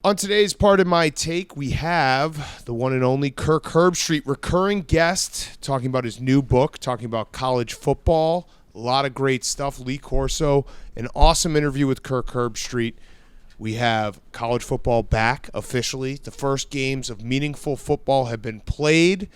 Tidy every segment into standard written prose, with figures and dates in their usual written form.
On today's part of my take, we have the one and only Kirk Herbstreit, recurring guest, talking about his new book, talking about college football. A lot of great stuff. Lee Corso, an awesome interview with Kirk Herbstreit. We have college football back officially. The first games of meaningful football have been played.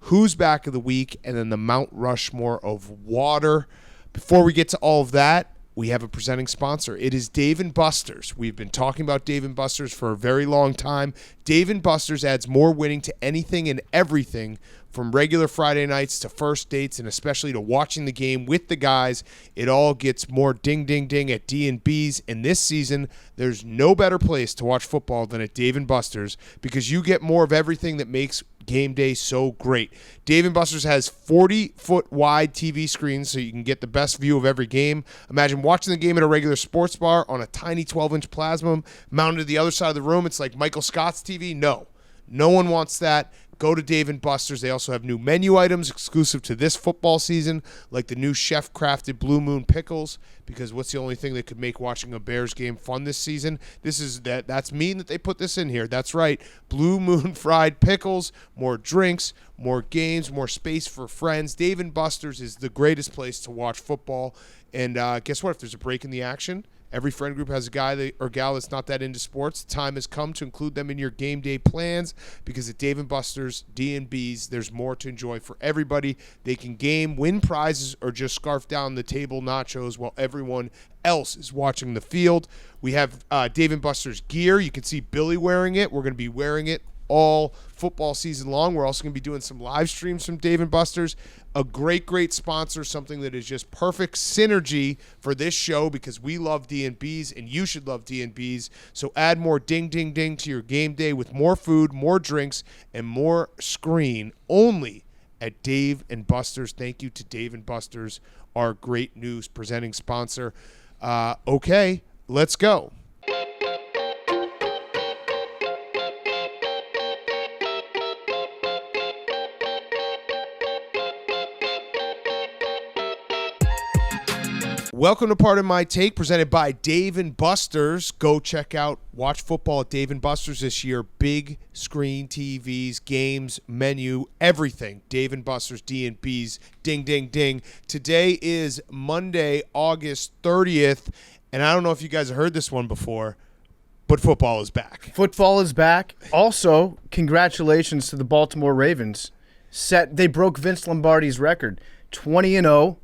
Who's back of the week? And then the Mount Rushmore of water. Before we get to all of that, we have a presenting sponsor. It is Dave & Buster's. We've been talking about Dave & Buster's for a very long time. Dave & Buster's adds more winning to anything and everything, from regular Friday nights to first dates and especially to watching the game with the guys. It all gets more ding, ding, ding at D&B's. And this season, there's no better place to watch football than at Dave & Buster's, because you get more of everything that makes game day so great. Dave & Buster's has 40-foot wide TV screens so you can get the best view of every game. Imagine watching the game at a regular sports bar on a tiny 12-inch plasma mounted to the other side of the room. It's like Michael Scott's TV. No one wants that. Go to Dave & Buster's. They also have new menu items exclusive to this football season, like the new chef-crafted Blue Moon pickles, because what's the only thing that could make watching a Bears game fun this season? That's mean that they put this in here. That's right. Blue Moon fried pickles, more drinks, more games, more space for friends. Dave & Buster's is the greatest place to watch football. And guess what? If there's a break in the action, every friend group has a guy or gal that's not that into sports. The time has come to include them in your game day plans, because at Dave & Buster's, D&B's, there's more to enjoy for everybody. They can game, win prizes, or just scarf down the table nachos while everyone else is watching the field. We have Dave & Buster's gear. You can see Billy wearing it. We're going to be wearing it all football season long. We're also going to be doing some live streams from Dave & Buster's. A great sponsor, something that is just perfect synergy for this show, because we love D&B's and you should love D&B's. So add more ding, ding, ding to your game day with more food, more drinks, and more screen only at Dave & Buster's. Thank you to Dave & Buster's, our great news presenting sponsor. Okay, let's go. Welcome to Part of My Take, presented by Dave & Buster's. Go check out, watch football at Dave & Buster's this year. Big screen TVs, games, menu, everything. Dave & Buster's, D&B's, ding, ding, ding. Today is Monday, August 30th, and I don't know if you guys have heard this one before, but football is back. Football is back. Also, congratulations to the Baltimore Ravens. They broke Vince Lombardi's record, 20-0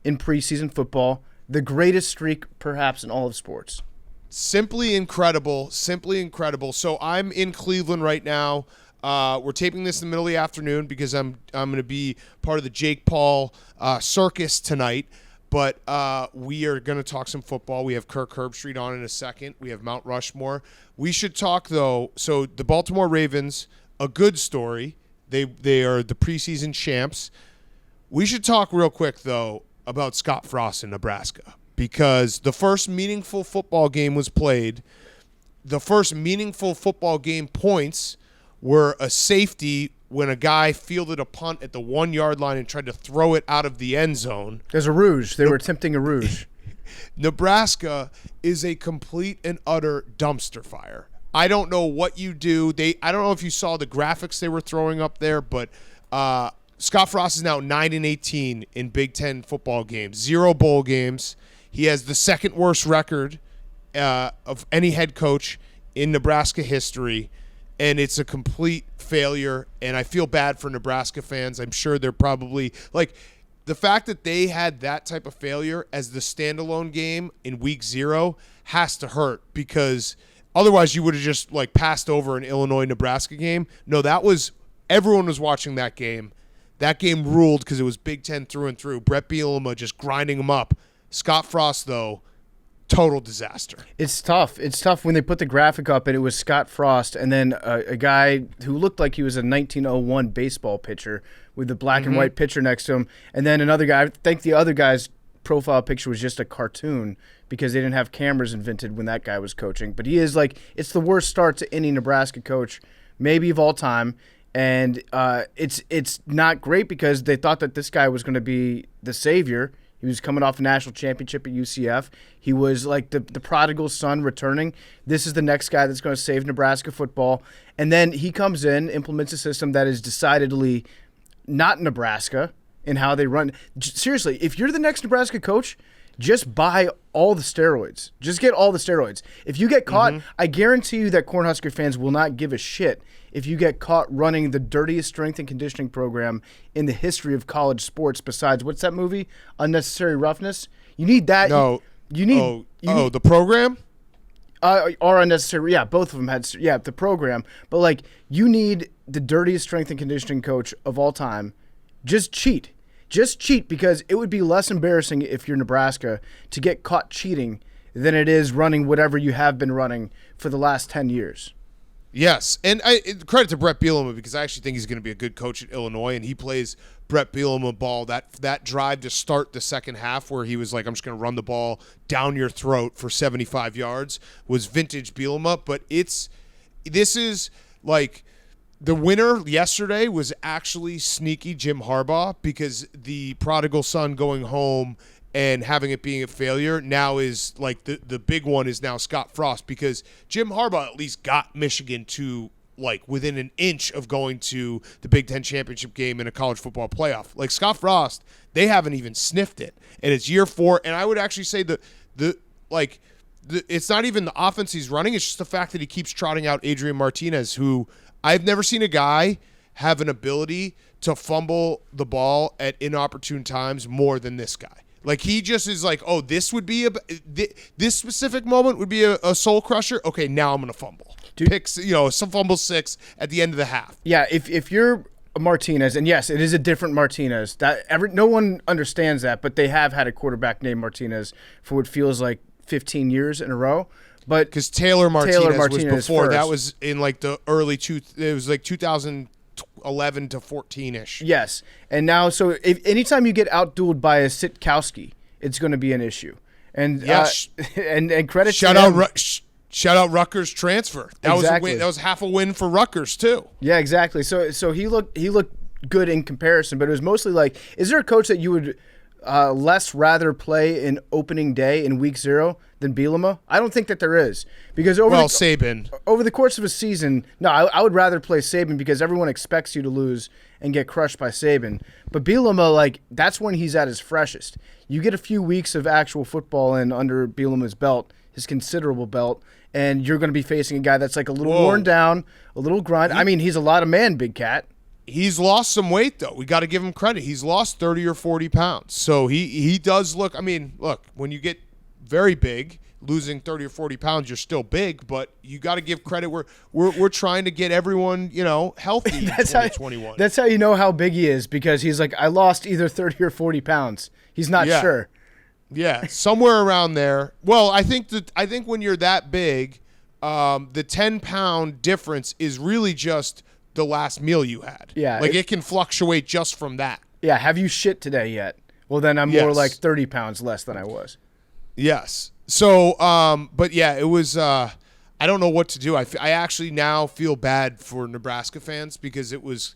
in preseason football. The greatest streak, perhaps, in all of sports. Simply incredible. So I'm in Cleveland right now. We're taping this in the middle of the afternoon because I'm going to be part of the Jake Paul circus tonight. But we are going to talk some football. We have Kirk Herbstreit on in a second. We have Mount Rushmore. We should talk, though. So the Baltimore Ravens, a good story. They are the preseason champs. We should talk real quick, though, about Scott Frost in Nebraska, because the first meaningful football game was played. The first meaningful football game points were a safety when a guy fielded a punt at the 1-yard line and tried to throw it out of the end zone. There's a ruse. They were attempting a ruse. Nebraska is a complete and utter dumpster fire. I don't know what you do. I don't know if you saw the graphics they were throwing up there, but Scott Frost is now 9-18 in Big Ten football games, 0 bowl games. He has the second worst record of any head coach in Nebraska history, and it's a complete failure. And I feel bad for Nebraska fans. I'm sure they're probably like, the fact that they had that type of failure as the standalone game in week 0 has to hurt, because otherwise you would have just like passed over an Illinois-Nebraska game. No, everyone was watching that game. That game ruled because it was Big Ten through and through. Bret Bielema just grinding them up. Scott Frost, though, total disaster. It's tough. It's tough when they put the graphic up and it was Scott Frost and then a guy who looked like he was a 1901 baseball pitcher with the black and white pitcher next to him. And then another guy, I think the other guy's profile picture was just a cartoon because they didn't have cameras invented when that guy was coaching. But he is like, it's the worst start to any Nebraska coach, maybe of all time. And it's not great because they thought that this guy was going to be the savior. He was coming off a national championship at UCF. He was like the prodigal son returning. This is the next guy that's going to save Nebraska football. And then he comes in, implements a system that is decidedly not Nebraska in how they run. Seriously, if you're the next Nebraska coach, just buy all the steroids. Just get all the steroids. If you get caught, I guarantee you that Cornhusker fans will not give a shit if you get caught running the dirtiest strength and conditioning program in the history of college sports besides, what's that movie? Unnecessary Roughness? You need that. No. You need the program? Or Unnecessary. Yeah, both of them had, the program. But, like, you need the dirtiest strength and conditioning coach of all time. Just cheat. Just cheat, because it would be less embarrassing if you're Nebraska to get caught cheating than it is running whatever you have been running for the last 10 years. Yes, and credit to Bret Bielema, because I actually think he's going to be a good coach at Illinois, and he plays Bret Bielema ball. That drive to start the second half where he was like, I'm just going to run the ball down your throat for 75 yards was vintage Bielema, but this is like – the winner yesterday was actually sneaky Jim Harbaugh, because the prodigal son going home and having it being a failure now is like the big one is now Scott Frost, because Jim Harbaugh at least got Michigan to like within an inch of going to the Big Ten championship game in a college football playoff. Like Scott Frost, they haven't even sniffed it, and it's year 4. And I would actually say it's not even the offense he's running; it's just the fact that he keeps trotting out Adrian Martinez, who I've never seen a guy have an ability to fumble the ball at inopportune times more than this guy. Like, he just is like, oh, this would be this specific moment would be a soul crusher. Okay, now I'm gonna fumble. Picks, some fumble 6 at the end of the half. Yeah, if you're Martinez, and yes, it is a different Martinez. No one understands that, but they have had a quarterback named Martinez for what feels like 15 years in a row. But because Taylor Martinez was before first. That was in like the early it was like 2011 to 14ish. Yes, and now anytime you get outdueled by a Sitkowski, it's going to be an issue. And yes, and credit shout to out shout out Rutgers transfer. That was a win. That was half a win for Rutgers too. Yeah, exactly. So he looked good in comparison, but it was mostly like, is there a coach that you would less rather play in opening day in week 0 than Bielema? I don't think that there is, because Saban over the course of a season, no, I would rather play Saban, because everyone expects you to lose and get crushed by Saban. But Bielema, like, that's when he's at his freshest. You get a few weeks of actual football in under Bielema's belt, his considerable belt, and you're going to be facing a guy that's like a little worn down, a little grunt. I mean, he's a lot of man, Big Cat. He's lost some weight, though. We got to give him credit. He's lost 30 or 40 pounds. So he does look – I mean, look, when you get very big, losing 30 or 40 pounds, you're still big, but you got to give credit. We're trying to get everyone, healthy in 2021. That's how you know how big he is, because he's like, I lost either 30 or 40 pounds. He's not sure. Yeah, somewhere around there. Well, I think when you're that big, the 10-pound difference is really just – the last meal you had. Yeah. Like, it can fluctuate just from that. Yeah. Have you shit today yet? Well, then I'm more like 30 pounds less than I was. Yes. So, but yeah, it was, I don't know what to do. I actually now feel bad for Nebraska fans, because it was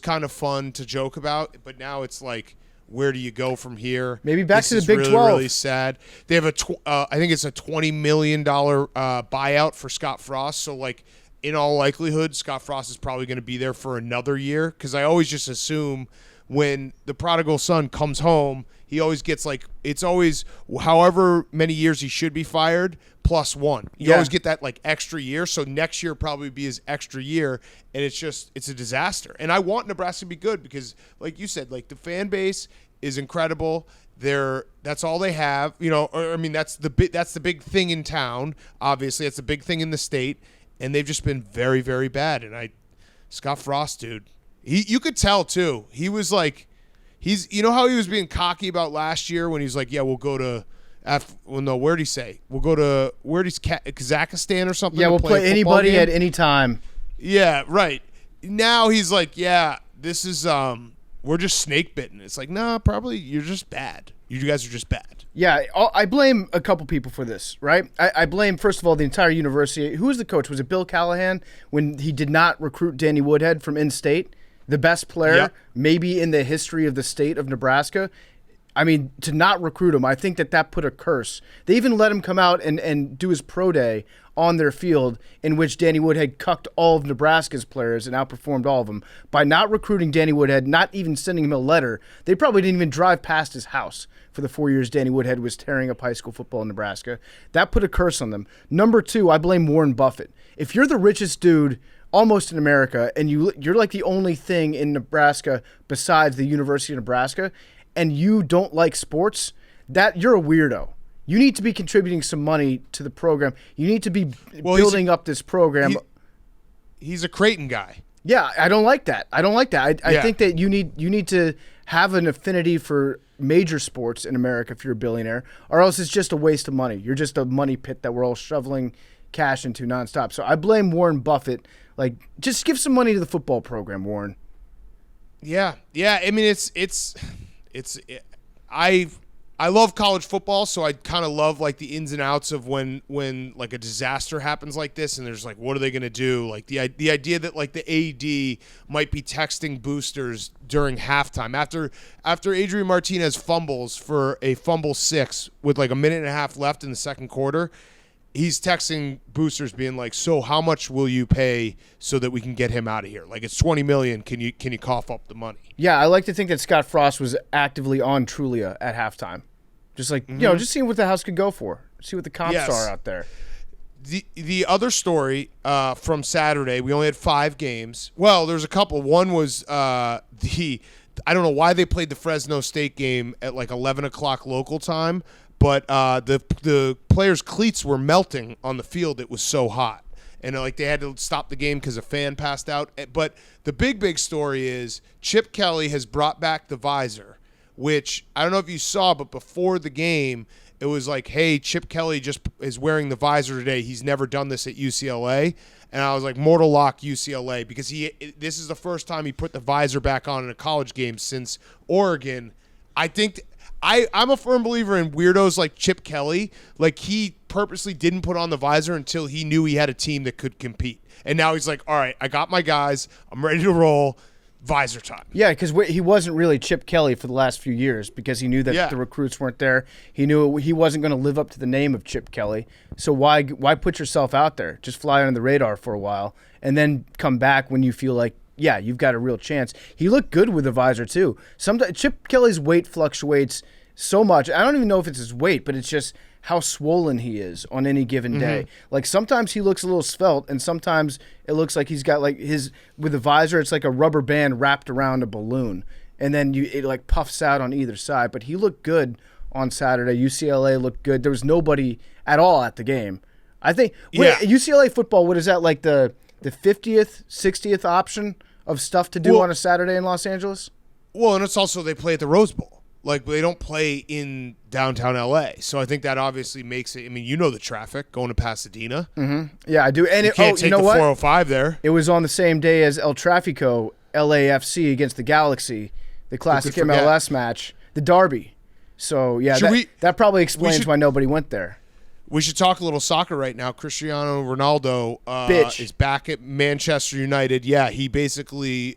kind of fun to joke about, but now it's like, where do you go from here? Maybe back to the Big 12. Really sad. They have I think it's a $20 million buyout for Scott Frost. So, like, in all likelihood, Scott Frost is probably going to be there for another year, because I always just assume when the prodigal son comes home, he always gets like, it's always however many years he should be fired plus 1. You always get that like extra year. So next year probably be his extra year, and it's a disaster. And I want Nebraska to be good, because like you said, like, the fan base is incredible. That's all they have, that's the big thing in town. Obviously, that's the big thing in the state. And they've just been very, very bad. And Scott Frost, dude, you could tell too. He was like, how he was being cocky about last year when he's like, yeah, we'll go to, where'd he say? We'll go to, Kazakhstan or something? Yeah, we'll play anybody at any time. Yeah, right. Now he's like, yeah, this is, we're just snake bitten. It's like, nah, probably you're just bad. You guys are just bad. Yeah, I blame a couple people for this, right? I blame, first of all, the entire university. Who was the coach? Was it Bill Callahan when he did not recruit Danny Woodhead from in-state? The best player maybe in the history of the state of Nebraska. I mean, to not recruit him, I think that put a curse. They even let him come out and do his pro day on their field, in which Danny Woodhead cucked all of Nebraska's players and outperformed all of them. By not recruiting Danny Woodhead, not even sending him a letter, they probably didn't even drive past his house for the 4 years Danny Woodhead was tearing up high school football in Nebraska. That put a curse on them. Number 2, I blame Warren Buffett. If you're the richest dude almost in America, and you're like the only thing in Nebraska besides the University of Nebraska, and you don't like sports, that you're a weirdo. You need to be contributing some money to the program. You need to be building up this program. He's a Creighton guy. Yeah, I don't like that. I think that you need to have an affinity for major sports in America if you're a billionaire, or else it's just a waste of money. You're just a money pit that we're all shoveling cash into nonstop. So I blame Warren Buffett. Like, just give some money to the football program, Warren. Yeah. I mean, I love college football, so I kind of love like the ins and outs of when like a disaster happens like this, and there's like, what are they going to do? Like the idea that like the AD might be texting boosters during halftime after Adrian Martinez fumbles for a fumble 6 with like a minute and a half left in the second quarter. He's texting boosters being like, so how much will you pay so that we can get him out of here? Like, it's $20 million. Can you cough up the money? Yeah, I like to think that Scott Frost was actively on Trulia at halftime. Just like, just seeing what the house could go for. See what the comps are out there. The other story from Saturday, we only had 5 games. Well, there's a couple. One was I don't know why they played the Fresno State game at like 11 o'clock local time, but the players' cleats were melting on the field. It was so hot. And like they had to stop the game because a fan passed out. But the big story is Chip Kelly has brought back the visor, which I don't know if you saw, but before the game, it was like, hey, Chip Kelly just is wearing the visor today. He's never done this at UCLA. And I was like, mortal lock UCLA, because this is the first time he put the visor back on in a college game since Oregon. I think I'm a firm believer in weirdos like Chip Kelly. Like, he purposely didn't put on the visor until he knew he had a team that could compete. And now he's like, all right, I got my guys. I'm ready to roll. Visor time. Yeah, because he wasn't really Chip Kelly for the last few years because he knew that the recruits weren't there. He knew he wasn't going to live up to the name of Chip Kelly. So why put yourself out there? Just fly under the radar for a while and then come back when you feel like, yeah, you've got a real chance. He looked good with the visor too. Sometimes Chip Kelly's weight fluctuates so much. I don't even know if it's his weight, but it's just how swollen he is on any given day. Like, sometimes he looks a little svelte, and sometimes it looks like he's got like with the visor, it's like a rubber band wrapped around a balloon, and then it like puffs out on either side. But he looked good on Saturday. UCLA looked good. There was nobody at all at the game. I think UCLA football, what is that, like the 50th, 60th option of stuff to do on a Saturday in Los Angeles? Well, and it's also they play at the Rose Bowl. Like, they don't play in downtown LA. So I think that obviously makes it, I mean, you know the traffic going to Pasadena. Yeah, I do. And you can't take the 405 there. It was on the same day as El Trafico, LAFC against the Galaxy, the classic MLS match, the derby. So, yeah, that probably explains why nobody went there. We should talk a little soccer right now. Cristiano Ronaldo is back at Manchester United. Yeah, he basically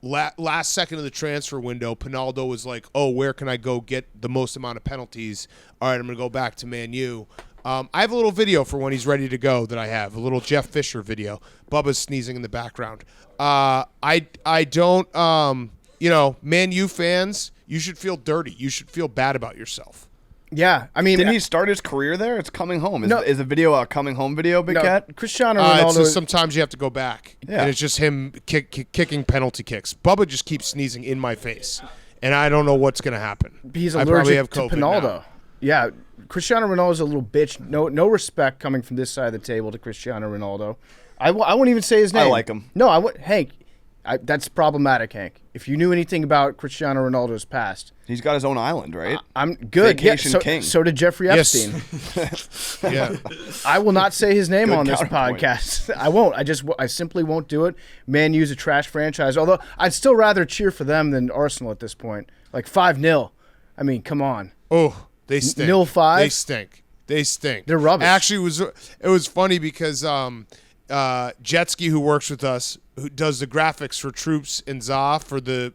last second of the transfer window, Pinaldo was like, oh, where can I go get the most amount of penalties? All right, I'm going to go back to Man U. I have a little video for when he's ready to go that I have, a little Jeff Fisher video. Bubba's sneezing in the background. I don't, Man U fans, you should feel dirty. You should feel bad about yourself. Yeah, I mean, didn't he start his career there? It's coming home. Is a video a coming home video, Big Cat? Cristiano Ronaldo. Sometimes you have to go back, and it's just him kicking penalty kicks. Bubba just keeps sneezing in my face, and I don't know what's going to happen. He's allergic to Pinaldo. Now. Yeah, Cristiano Ronaldo's a little bitch. No respect coming from this side of the table to Cristiano Ronaldo. I won't even say his name. I like him. No, Hank. That's problematic, Hank. If you knew anything about Cristiano Ronaldo's past. He's got his own island, right? I'm good. Vacation King. So did Jeffrey Epstein. Yeah. I will not say his name on this podcast. I won't. I simply won't do it. Man U's a trash franchise. Although I'd still rather cheer for them than Arsenal at this point. Like 5-0. I mean, come on. Oh, they stink. 0-5. They stink. They're rubbish. Actually, it was funny because Jetski, who works with us, who does the graphics for Troops and ZA for the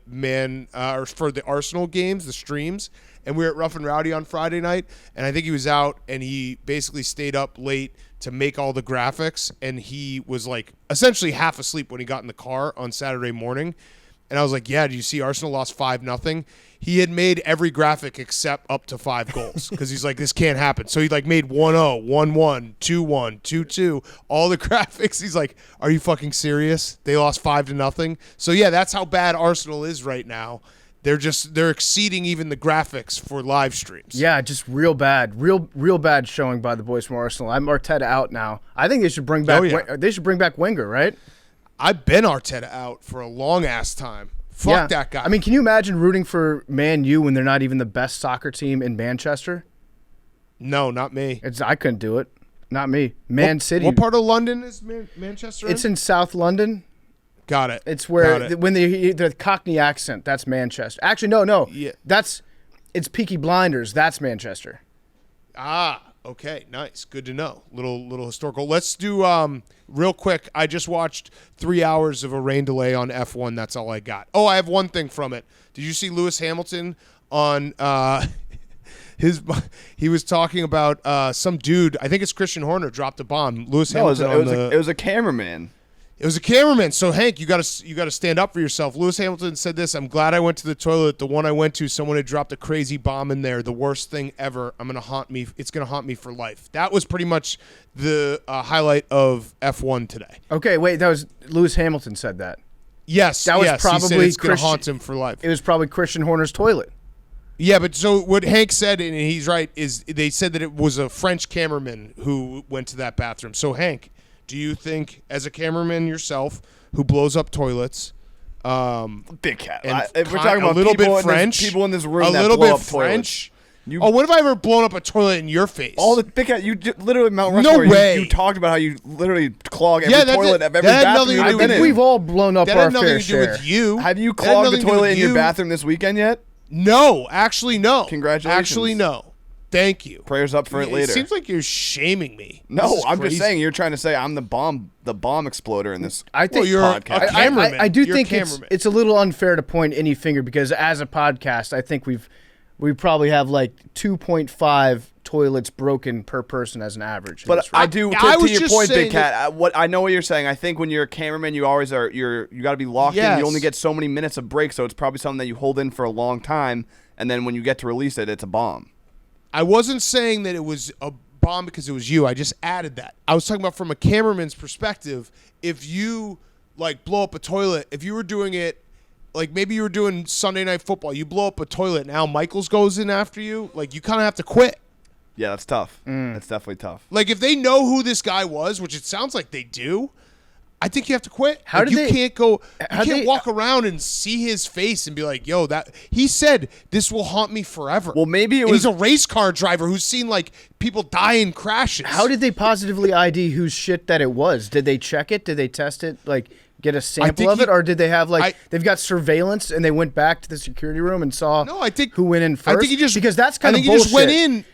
or for the Arsenal games, the streams. And we were at Rough and Rowdy on Friday night, and I think he was out, and he basically stayed up late to make all the graphics, and he was like essentially half asleep when he got in the car on Saturday morning. And I was like, yeah, did you see Arsenal lost 5-0? He had made every graphic except up to 5 goals because he's like, this can't happen. So he like made 1-0, 1-1, 2-1, 2-2, all the graphics. He's like, are you fucking serious? They lost 5-0. So yeah, that's how bad Arsenal is right now. They're exceeding even the graphics for live streams. Yeah, just real bad, real bad showing by the boys from Arsenal. I'm Arteta out now. I think they should bring back. They should bring back Wenger, right? I've been Arteta out for a long ass time. Fuck that guy. I mean, can you imagine rooting for Man U when they're not even the best soccer team in Manchester? No, not me. I couldn't do it. Not me. Man City. What part of London is Manchester? It's in South London. Got it. It's where when the Cockney accent, that's Manchester. Actually, no. Yeah. It's Peaky Blinders. That's Manchester. Ah, okay, nice. Good to know. Little historical. Let's do real quick. I just watched 3 hours of a rain delay on F1. That's all I got. Oh, I have one thing from it. Did you see Lewis Hamilton on he was talking about some dude, I think it's Christian Horner, dropped a bomb. It was a cameraman. It was a cameraman. So Hank, you got to stand up for yourself. Lewis Hamilton said this: "I'm glad I went to the toilet. The one I went to, someone had dropped a crazy bomb in there. The worst thing ever. It's gonna haunt me for life." That was pretty much the highlight of F1 today. Okay, wait, that was Lewis Hamilton said that. Yes, that was probably he said it's gonna haunt him for life. It was probably Christian Horner's toilet. Yeah, but so what Hank said, and he's right, is they said that it was a French cameraman who went to that bathroom. So Hank, do you think, as a cameraman yourself who blows up toilets, Big cat, if we're talking about a little bit French, people in this room, a little bit French. When have I ever blown up a toilet in your face? All the Big cat, you literally Mount Rushmore. No way. You talked about how you literally clog every toilet of every bathroom. I think we've all blown up our fair share. With you. Have you clogged the toilet in your bathroom this weekend yet? No, actually, no. Congratulations. Actually, no. Thank you. Prayers up for it later. It seems like you're shaming me. No, I'm just saying you're trying to say I'm the bomb exploder in this. I think you're podcast. a cameraman. I do think it's a little unfair to point any finger because as a podcast, I think we probably have like 2.5 toilets broken per person as an average. But I do. To your point, Big Cat. I know what you're saying. I think when you're a cameraman, you always are. You got to be locked in. You only get so many minutes of break, so it's probably something that you hold in for a long time, and then when you get to release it, it's a bomb. I wasn't saying that it was a bomb because it was you. I just added that. I was talking about from a cameraman's perspective. If you like blow up a toilet, if you were doing it, like maybe you were doing Sunday Night Football, you blow up a toilet, and Al Michaels goes in after you, like you kind of have to quit. Yeah, that's tough. That's definitely tough. Like if they know who this guy was, which it sounds like they do, I think you have to quit. You can't walk around and see his face and be like, "Yo, that he said this will haunt me forever." Well, maybe he's a race car driver who's seen like people die in crashes. How did they positively ID whose shit that it was? Did they check it? Did they test it? Like get a sample of it, or did they have they've got surveillance and they went back to the security room and saw who went in first? I think he just because that's kind of bullshit. He just went in.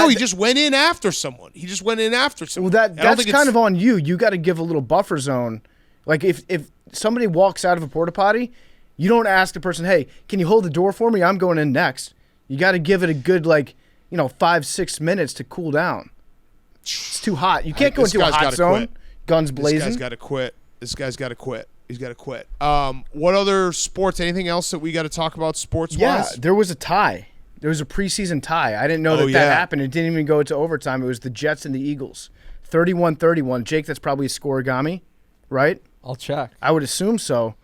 He just went in after someone. He just went in after someone. Well, that's kind of on you. You got to give a little buffer zone. Like if somebody walks out of a porta potty, you don't ask the person, "Hey, can you hold the door for me? I'm going in next." You got to give it a good 5-6 minutes to cool down. It's too hot. You can't go into a hot zone. Quit. Guns blazing. This guy's got to quit. He's got to quit. What other sports? Anything else that we got to talk about sports-wise? Yeah, there was a tie. There was a preseason tie. I didn't know that happened. It didn't even go into overtime. It was the Jets and the Eagles. 31-31. Jake, that's probably a scoregami, right? I'll check. I would assume so.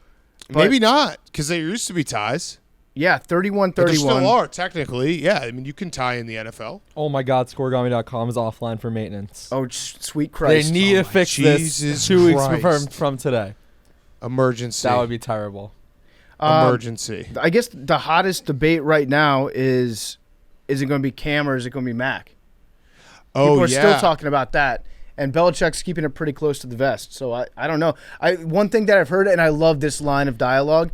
Maybe not, because there used to be ties. Yeah, 31-31. There still are, technically. Yeah, I mean, you can tie in the NFL. Oh, my God. Scoregami.com is offline for maintenance. Oh, sweet Christ. They need to fix this 2 weeks from today. Emergency. That would be terrible. Emergency. I guess the hottest debate right now is it going to be Cam or is it going to be Mac? People are still talking about that. And Belichick's keeping it pretty close to the vest. So I don't know. One thing that I've heard, and I love this line of dialogue,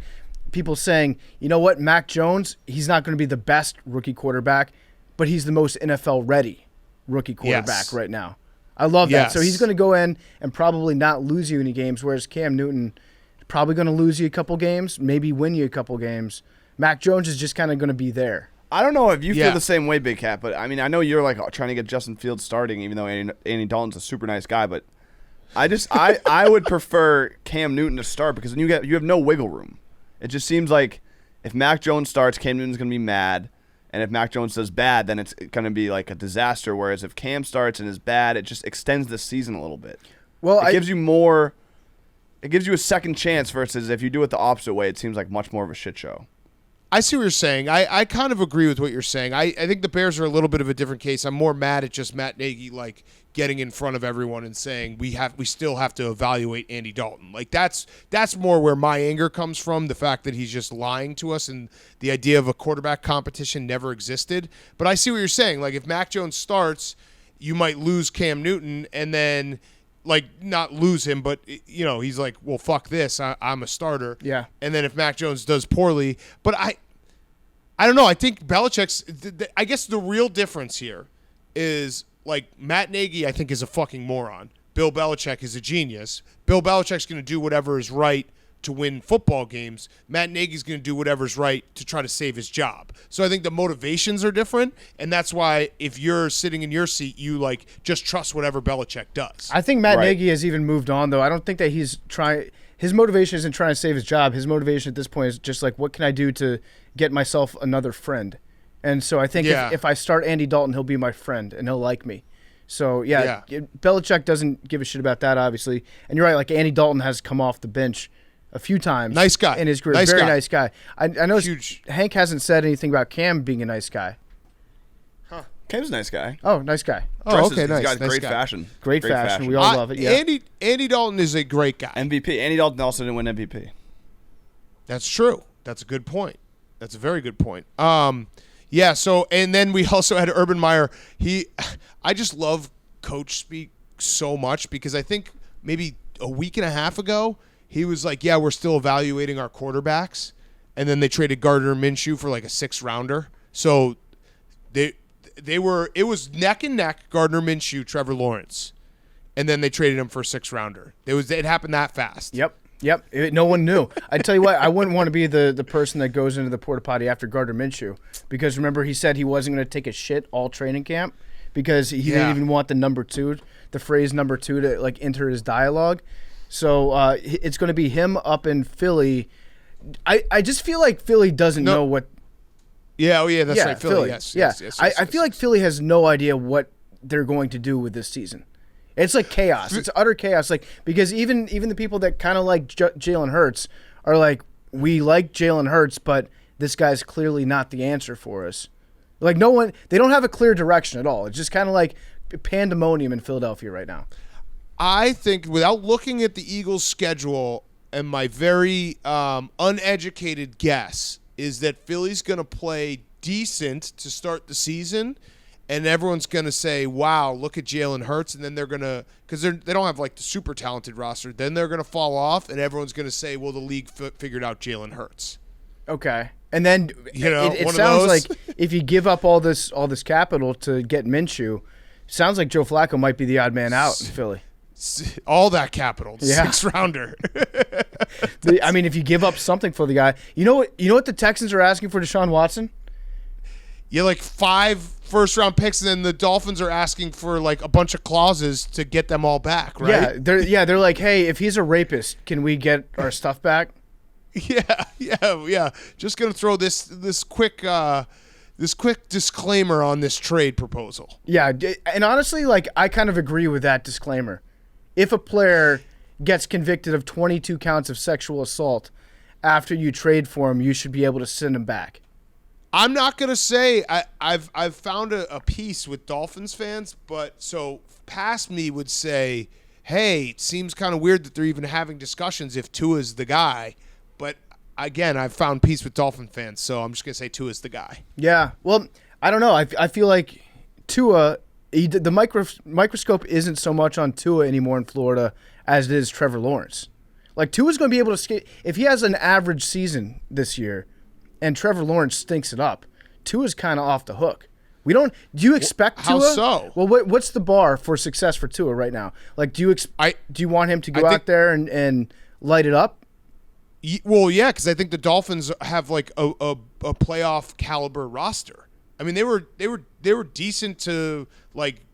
people saying, you know what, Mac Jones, he's not going to be the best rookie quarterback, but he's the most NFL-ready rookie quarterback right now. I love that. So he's going to go in and probably not lose you any games, whereas Cam Newton, probably going to lose you a couple games, maybe win you a couple games. Mac Jones is just kind of going to be there. I don't know if you feel the same way, Big Cat, but I mean, I know you're like trying to get Justin Fields starting, even though Andy Dalton's a super nice guy, but I would prefer Cam Newton to start because then you have no wiggle room. It just seems like if Mac Jones starts, Cam Newton's going to be mad, and if Mac Jones does bad, then it's going to be like a disaster, whereas if Cam starts and is bad, it just extends the season a little bit. Well, it gives you more. It gives you a second chance versus if you do it the opposite way, it seems like much more of a shit show. I see what you're saying. I kind of agree with what you're saying. I think the Bears are a little bit of a different case. I'm more mad at just Matt Nagy like getting in front of everyone and saying we still have to evaluate Andy Dalton. Like that's more where my anger comes from, the fact that he's just lying to us and the idea of a quarterback competition never existed. But I see what you're saying. Like if Mac Jones starts, you might lose Cam Newton and then like not lose him, but you know, he's like, well, fuck this. I'm a starter. Yeah. And then if Mac Jones does poorly, but I don't know. I think Belichick's I guess the real difference here is like Matt Nagy, I think, is a fucking moron. Bill Belichick is a genius. Bill Belichick's going to do whatever is right to win football games. Matt Nagy's going to do whatever's right to try to save his job. So I think the motivations are different, and that's why if you're sitting in your seat, you like just trust whatever Belichick does. I think Matt Nagy has even moved on, though. I don't think that he's trying. His motivation isn't trying to save his job. His motivation at this point is just like, what can I do to get myself another friend? And so I think if I start Andy Dalton, he'll be my friend and he'll like me. So, Belichick doesn't give a shit about that, obviously. And you're right, like Andy Dalton has come off the bench a few times. Nice guy. In his career. Very nice guy. I know Hank hasn't said anything about Cam being a nice guy. Huh. Cam's a nice guy. Oh, nice guy. Oh, okay, nice. He's got nice great guy. fashion. Great fashion. We all love it, yeah. Andy Dalton is a great guy. MVP. Andy Dalton also didn't win MVP. That's true. That's a good point. That's a very good point. Yeah, so, and then we also had Urban Meyer. I just love coach speak so much because I think maybe a week and a half ago, he was like, yeah, we're still evaluating our quarterbacks. And then they traded Gardner Minshew for like a 6th-rounder. So it was neck and neck, Gardner Minshew, Trevor Lawrence. And then they traded him for a 6th-rounder. It happened that fast. Yep. No one knew. I tell you what, I wouldn't want to be the person that goes into the porta potty after Gardner Minshew because remember he said he wasn't going to take a shit all training camp because he didn't even want the phrase number 2 to like enter his dialogue. So it's going to be him up in Philly. I just feel like Philly doesn't know what. Yeah, that's right. Philly. Yes. I feel like Philly has no idea what they're going to do with this season. It's like chaos. It's utter chaos. Like because even the people that kind of like Jalen Hurts are like, we like Jalen Hurts, but this guy's clearly not the answer for us. Like they don't have a clear direction at all. It's just kind of like pandemonium in Philadelphia right now. I think without looking at the Eagles' schedule, and my very uneducated guess is that Philly's going to play decent to start the season. And everyone's going to say, wow, look at Jalen Hurts. And then they're going to – because they don't have, like, the super talented roster. Then they're going to fall off, and everyone's going to say, well, the league figured out Jalen Hurts. Okay. And then it sounds those. like if you give up all this capital to get Minshew, sounds like Joe Flacco might be the odd man out in Philly. All that capital, 6th-rounder. I mean, if you give up something for the guy – you know what the Texans are asking for Deshaun Watson? Yeah, like 5 first-round picks, and then the Dolphins are asking for like a bunch of clauses to get them all back, right? They're like, hey, if he's a rapist, can we get our stuff back? Yeah. Just gonna throw this quick disclaimer on this trade proposal. Yeah, and honestly, like I kind of agree with that disclaimer. If a player gets convicted of 22 counts of sexual assault after you trade for him, you should be able to send him back. I'm not gonna say I've found a piece with Dolphins fans, but so past me would say, hey, it seems kind of weird that they're even having discussions if Tua's the guy. But again, I've found peace with Dolphin fans, so I'm just gonna say Tua's the guy. Yeah, well, I don't know. I feel like Tua, the microscope isn't so much on Tua anymore in Florida as it is Trevor Lawrence. Like Tua's gonna be able to skate if he has an average season this year. And Trevor Lawrence stinks it up. Tua's kind of off the hook. Do you expect Tua? How so? Well, what's the bar for success for Tua right now? Like, do you want him to go out there and light it up? Well, yeah, because I think the Dolphins have like a playoff caliber roster. I mean, they were decent to like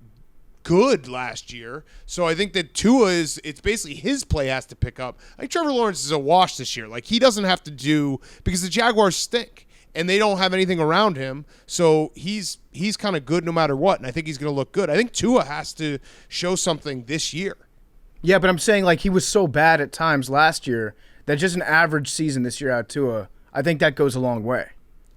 good last year. So I think that Tua it's basically his play has to pick up. I think Trevor Lawrence is a wash this year. Like he doesn't have to do because the Jaguars stink and they don't have anything around him. So he's kind of good no matter what, and I think he's going to look good. I think Tua has to show something this year. Yeah, but I'm saying like he was so bad at times last year that just an average season this year out of Tua, I think that goes a long way.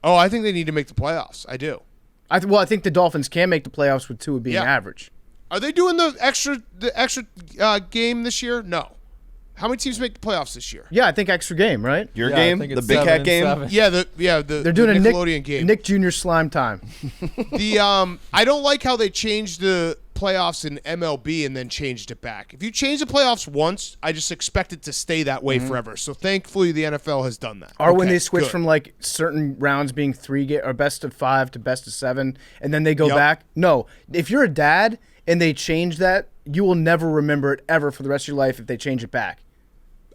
Oh, I think they need to make the playoffs. I do. I think the Dolphins can make the playoffs with Tua being average. Are they doing the extra game this year? No. How many teams make the playoffs this year? Yeah, I think extra game, right? Your game, the Big Cat game. 7. Yeah, they're doing the Nickelodeon game. Nick Jr. slime time. I don't like how they changed the playoffs in MLB and then changed it back. If you change the playoffs once, I just expect it to stay that way forever. So thankfully, the NFL has done that. Or when they switch from like certain rounds being or best of 5 to best of 7, and then they go back. No, if you're a dad and they change that, you will never remember it ever for the rest of your life if they change it back.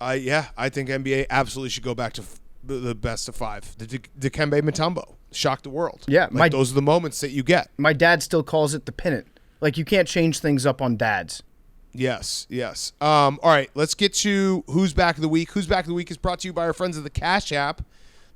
I think NBA absolutely should go back to the best of 5. The Dikembe Mutombo shocked the world. Yeah, those are the moments that you get. My dad still calls it the pennant. Like you can't change things up on dads. Yes. All right, let's get to Who's Back of the Week. Who's Back of the Week is brought to you by our friends of the Cash App.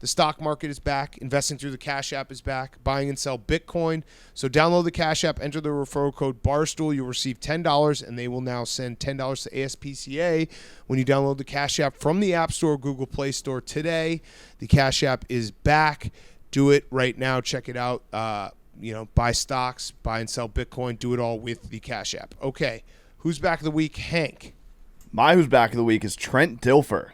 The stock market is back. Investing through the Cash App is back. Buying and sell Bitcoin. So download the Cash App, enter the referral code Barstool. You'll receive $10, and they will now send $10 to ASPCA when you download the Cash App from the App Store, Google Play Store today. The Cash App is back. Do it right now. Check it out. Buy stocks, buy and sell Bitcoin. Do it all with the Cash App. Okay, Who's Back of the Week? Hank. My Who's Back of the Week is Trent Dilfer.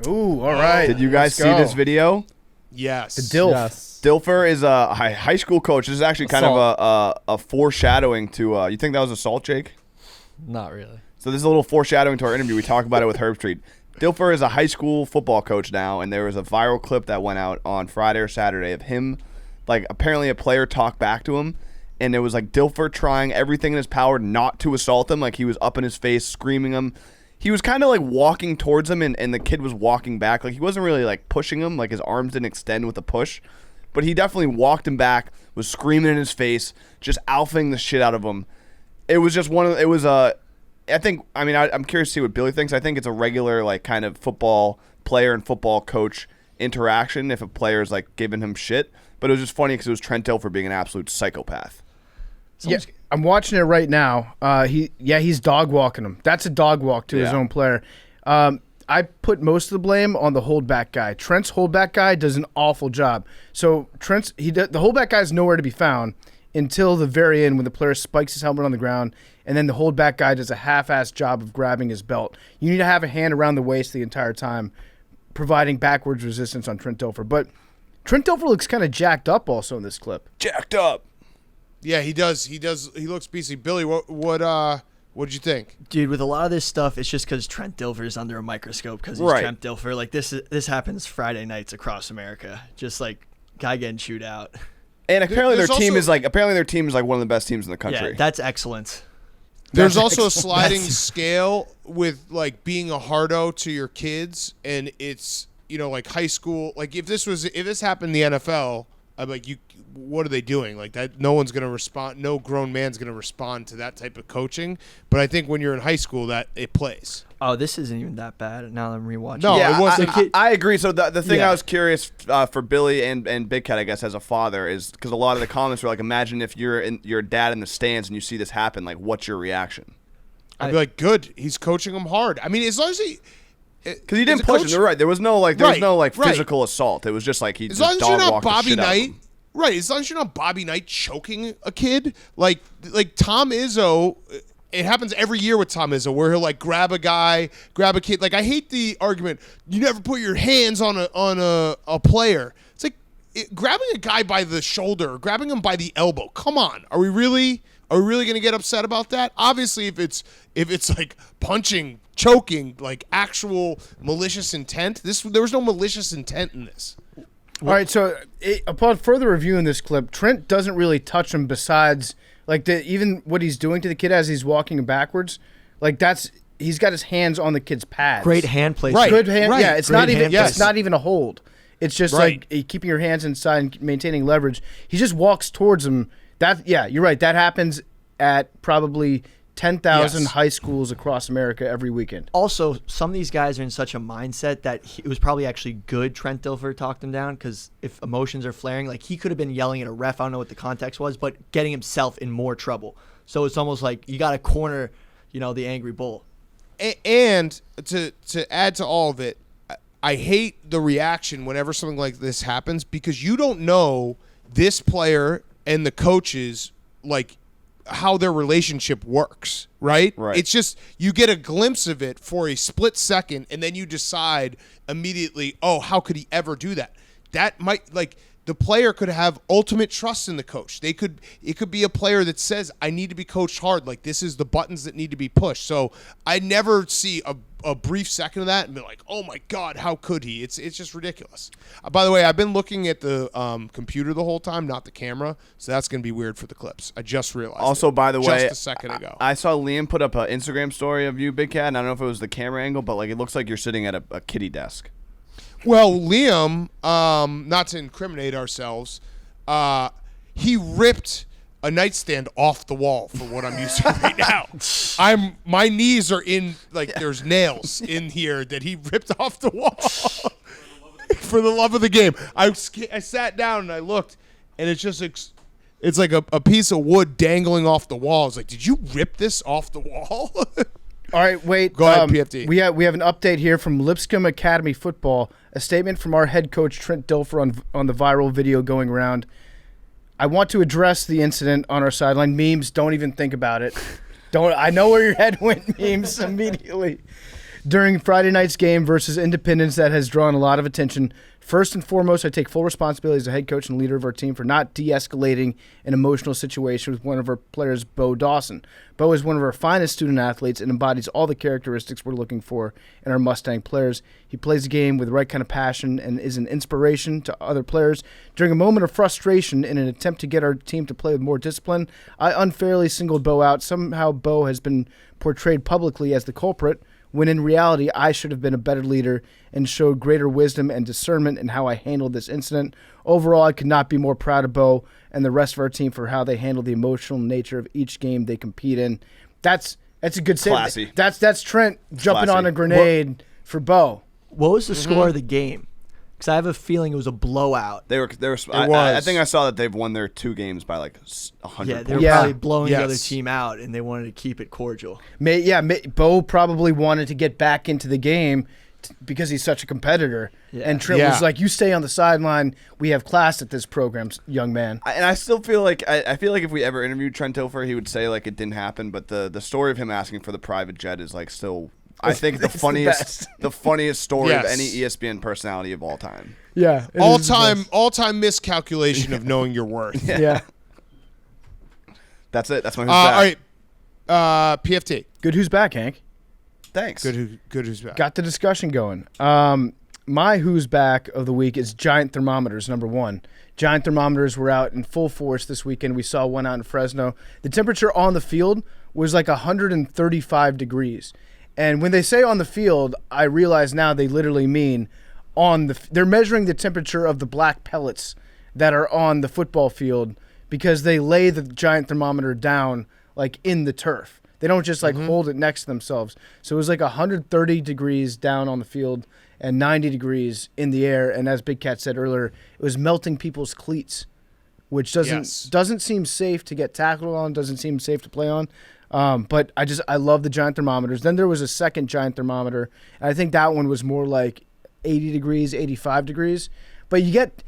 Ooh, all right. Did you guys see this video? Yes. The Dilf. Yes. Dilfer is a high school coach. This is actually kind of a foreshadowing to. You think that was assault, Jake? Not really. So this is a little foreshadowing to our interview. We talk about it with Herbstreit. Dilfer is a high school football coach now, and there was a viral clip that went out on Friday or Saturday of him, like apparently a player talked back to him, and it was like Dilfer trying everything in his power not to assault him. Like he was up in his face, screaming him. He was kind of like walking towards him, and the kid was walking back. Like he wasn't really like pushing him. Like his arms didn't extend with the push, but he definitely walked him back, was screaming in his face, just alphaing the shit out of him. It was just I'm curious to see what Billy thinks. I think it's a regular like kind of football player and football coach interaction if a player's like giving him shit. But it was just funny because it was Trent Dilfer being an absolute psychopath. Yeah, I'm watching it right now. He's dog walking him. That's a dog walk to his own player. I put most of the blame on the holdback guy. Trent's holdback guy does an awful job. So the holdback guy is nowhere to be found until the very end when the player spikes his helmet on the ground, and then the holdback guy does a half-assed job of grabbing his belt. You need to have a hand around the waist the entire time, providing backwards resistance on Trent Dilfer. But Trent Dilfer looks kind of jacked up also in this clip. Jacked up. Yeah, he does. He looks beastly. Billy, what'd you think? Dude, with a lot of this stuff, it's just because Trent Dilfer is under a microscope because he's Trent Dilfer. Like this happens Friday nights across America. Just like guy getting chewed out. And apparently their team is like one of the best teams in the country. Yeah, that's excellence. There's also a sliding scale with like being a hardo to your kids, and it's like high school. Like if this happened in the NFL, I'm like, what are they doing? Like that, no one's gonna respond. No grown man's gonna respond to that type of coaching. But I think when you're in high school, that it plays. Oh, this isn't even that bad. Now that I'm rewatching. No, yeah, it wasn't. I agree. So the thing I was curious for Billy and Big Cat, I guess, as a father, is because a lot of the comments were like, imagine if you're a dad in the stands and you see this happen. Like, what's your reaction? I'd be like, good. He's coaching him hard. I mean, as long as because he didn't push him. They're right. There was no physical assault. It was just like he just dog walked the shit out of him. As long as you're not Bobby Knight. Right, as long as you're not Bobby Knight choking a kid, like Tom Izzo, it happens every year with Tom Izzo where he'll like grab a kid. Like I hate the argument you never put your hands on a player. It's like grabbing a guy by the shoulder, or grabbing him by the elbow. Come on, are we really going to get upset about that? Obviously, if it's like punching, choking, like actual malicious intent, there was no malicious intent in this. All right, so upon further reviewing this clip, Trent doesn't really touch him besides, like, even what he's doing to the kid as he's walking backwards. Like, he's got his hands on the kid's pads. Great hand placement. Right. Good hand. Right. Yeah, it's Great not even. hand, yes. It's not even a hold. It's just Right. like keeping your hands inside and maintaining leverage. He just walks towards him. You're right. That happens at probably 10,000 high schools across America every weekend. Also, some of these guys are in such a mindset that it was probably actually good Trent Dilfer talked him down, because if emotions are flaring, like he could have been yelling at a ref. I don't know what the context was, but getting himself in more trouble. So it's almost like you got to corner, the angry bull. And to add to all of it, I hate the reaction whenever something like this happens, because you don't know this player and the coaches, like, how their relationship works, right? It's just you get a glimpse of it for a split second, and then you decide immediately, oh, how could he ever do that? That might, like, the player could have ultimate trust in the coach. It could be a player that says, I need to be coached hard. Like, this is the buttons that need to be pushed. So I never see a brief second of that and be like, oh my God, how could he? It's just ridiculous. By the way, I've been looking at the computer the whole time, not the camera. So that's going to be weird for the clips. I just realized. Also, by the way, just a second ago, I saw Liam put up an Instagram story of you, Big Cat, and I don't know if it was the camera angle, but like it looks like you're sitting at a kiddie desk. Well, Liam, not to incriminate ourselves, he ripped a nightstand off the wall for what I'm using right now. My knees are in, like, there's nails in here that he ripped off the wall for the love of the game. I sat down and I looked, and it's just it's like a piece of wood dangling off the wall. I was like, did you rip this off the wall? All right, wait. Go ahead, PFT. We have an update here from Lipscomb Academy Football. A statement from our head coach, Trent Dilfer, on the viral video going around. I want to address the incident on our sideline. Memes, don't even think about it. I know where your head went, memes, immediately. During Friday night's game versus Independence that has drawn a lot of attention, first and foremost, I take full responsibility as a head coach and leader of our team for not de-escalating an emotional situation with one of our players, Bo Dawson. Bo is one of our finest student athletes and embodies all the characteristics we're looking for in our Mustang players. He plays the game with the right kind of passion and is an inspiration to other players. During a moment of frustration in an attempt to get our team to play with more discipline, I unfairly singled Bo out. Somehow Bo has been portrayed publicly as the culprit, when in reality, I should have been a better leader and showed greater wisdom and discernment in how I handled this incident. Overall, I could not be more proud of Bo and the rest of our team for how they handled the emotional nature of each game they compete in. That's a good statement. That's Trent jumping on a grenade for Bo. What was the score of the game? Because I have a feeling it was a blowout. I think I saw that they've won their 2 games by like 100 Yeah, they were probably blowing the other team out, and they wanted to keep it cordial. Bo probably wanted to get back into the game because he's such a competitor. Yeah. And Trent was like, you stay on the sideline. We have class at this program, young man. And I still feel like I feel like if we ever interviewed Trent Dilfer, he would say like it didn't happen. But the story of him asking for the private jet is like still, I think, the funniest story of any ESPN personality of all time. Yeah. All time miscalculation of knowing your worth. Yeah. That's it. That's my who's back. All right. PFT. Good who's back, Hank. Thanks. Good who's back. Got the discussion going. My who's back of the week is giant thermometers, number 1. Giant thermometers were out in full force this weekend. We saw one out in Fresno. The temperature on the field was like 135 degrees. And when they say on the field, I realize now they literally mean they're measuring the temperature of the black pellets that are on the football field, because they lay the giant thermometer down like in the turf. They don't just like hold it next to themselves. So it was like 130 degrees down on the field and 90 degrees in the air. And as Big Cat said earlier, it was melting people's cleats, which doesn't seem safe to get tackled on, doesn't seem safe to play on. But I love the giant thermometers. Then there was a second giant thermometer, and I think that one was more like 80 degrees, 85 degrees. But you get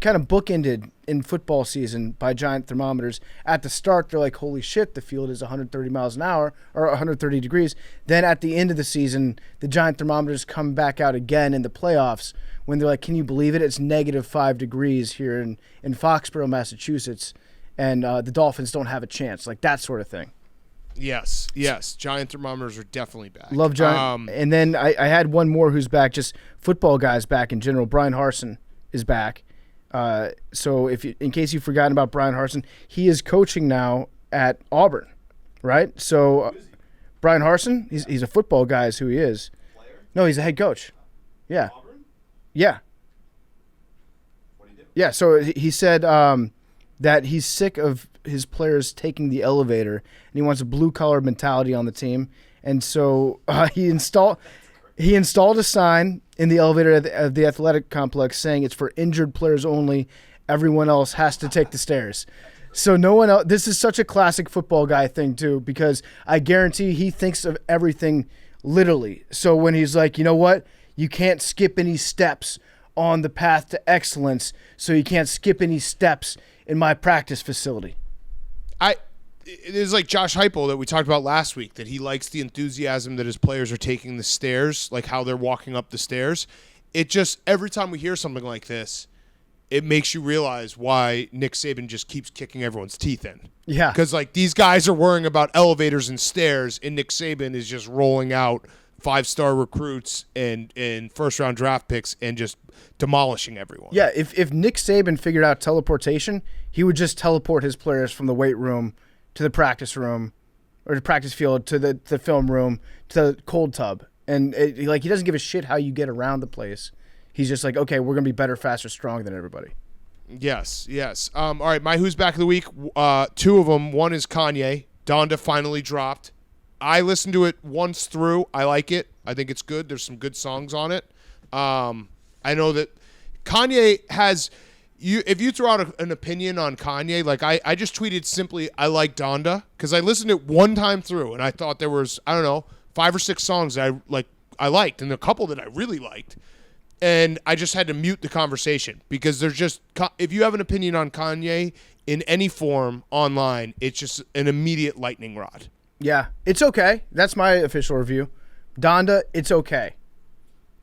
kind of bookended in football season by giant thermometers. At the start, they're like, holy shit, the field is 130 miles an hour or 130 degrees. Then at the end of the season, the giant thermometers come back out again in the playoffs when they're like, can you believe it? It's -5 degrees here in Foxborough, Massachusetts, and the Dolphins don't have a chance, like that sort of thing. Yes. Giant thermometers are definitely back. Love giant. And then I had one more who's back, just football guys back in general. Brian Harsin is back. So in case you've forgotten about Brian Harsin, he is coaching now at Auburn, right? So Brian Harsin, he's a football guy is who he is. Player? No, he's a head coach. Yeah. Auburn? Yeah. What do you do? Yeah, so he said that he's sick of his players taking the elevator, and he wants a blue-collar mentality on the team. And so he installed a sign in the elevator of the athletic complex saying it's for injured players only. Everyone else has to take the stairs. So no one else. This is such a classic football guy thing too, because I guarantee he thinks of everything literally. So when he's like, you know what, you can't skip any steps on the path to excellence, so you can't skip any steps in my practice facility. There's like Josh Heupel that we talked about last week, that he likes the enthusiasm that his players are taking the stairs, like how they're walking up the stairs. It just, every time we hear something like this, it makes you realize why Nick Saban just keeps kicking everyone's teeth in. Yeah. Because like these guys are worrying about elevators and stairs, and Nick Saban is just rolling out 5-star recruits and first-round draft picks and just demolishing everyone. Yeah, if Nick Saban figured out teleportation, he would just teleport his players from the weight room to the practice room, or the practice field to the film room to the cold tub, and he doesn't give a shit how you get around the place. He's just like, okay, we're gonna be better, faster, stronger than everybody. Yes. All right, my Who's Back of the Week. 2 of them. One is Kanye. Donda finally dropped. I listened to it once through. I like it. I think it's good. There's some good songs on it. I know that Kanye has. If you throw out an opinion on Kanye, like I just tweeted simply, I like Donda, because I listened to it one time through, and I thought there was, I don't know, 5 or 6 songs that I liked, and a couple that I really liked. And I just had to mute the conversation, because there's just, if you have an opinion on Kanye in any form online, it's just an immediate lightning rod. Yeah, it's okay. That's my official review. Donda, it's okay.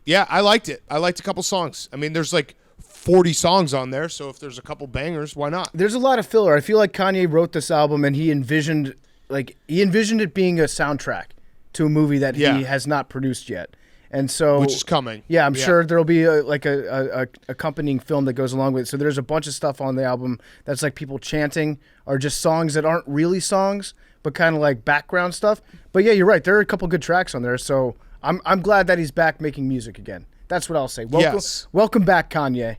Yeah, I liked it. I liked a couple songs. I mean, there's like 40 songs on there, so if there's a couple bangers, why not? There's a lot of filler. I feel like Kanye wrote this album and he envisioned it being a soundtrack to a movie that he has not produced yet. And so, which is coming. Yeah, I'm sure there'll be a accompanying film that goes along with it. So there's a bunch of stuff on the album that's like people chanting, or just songs that aren't really songs, but kind of like background stuff. But yeah, you're right. There are a couple good tracks on there. So I'm glad that he's back making music again. That's what I'll say. Welcome back, Kanye.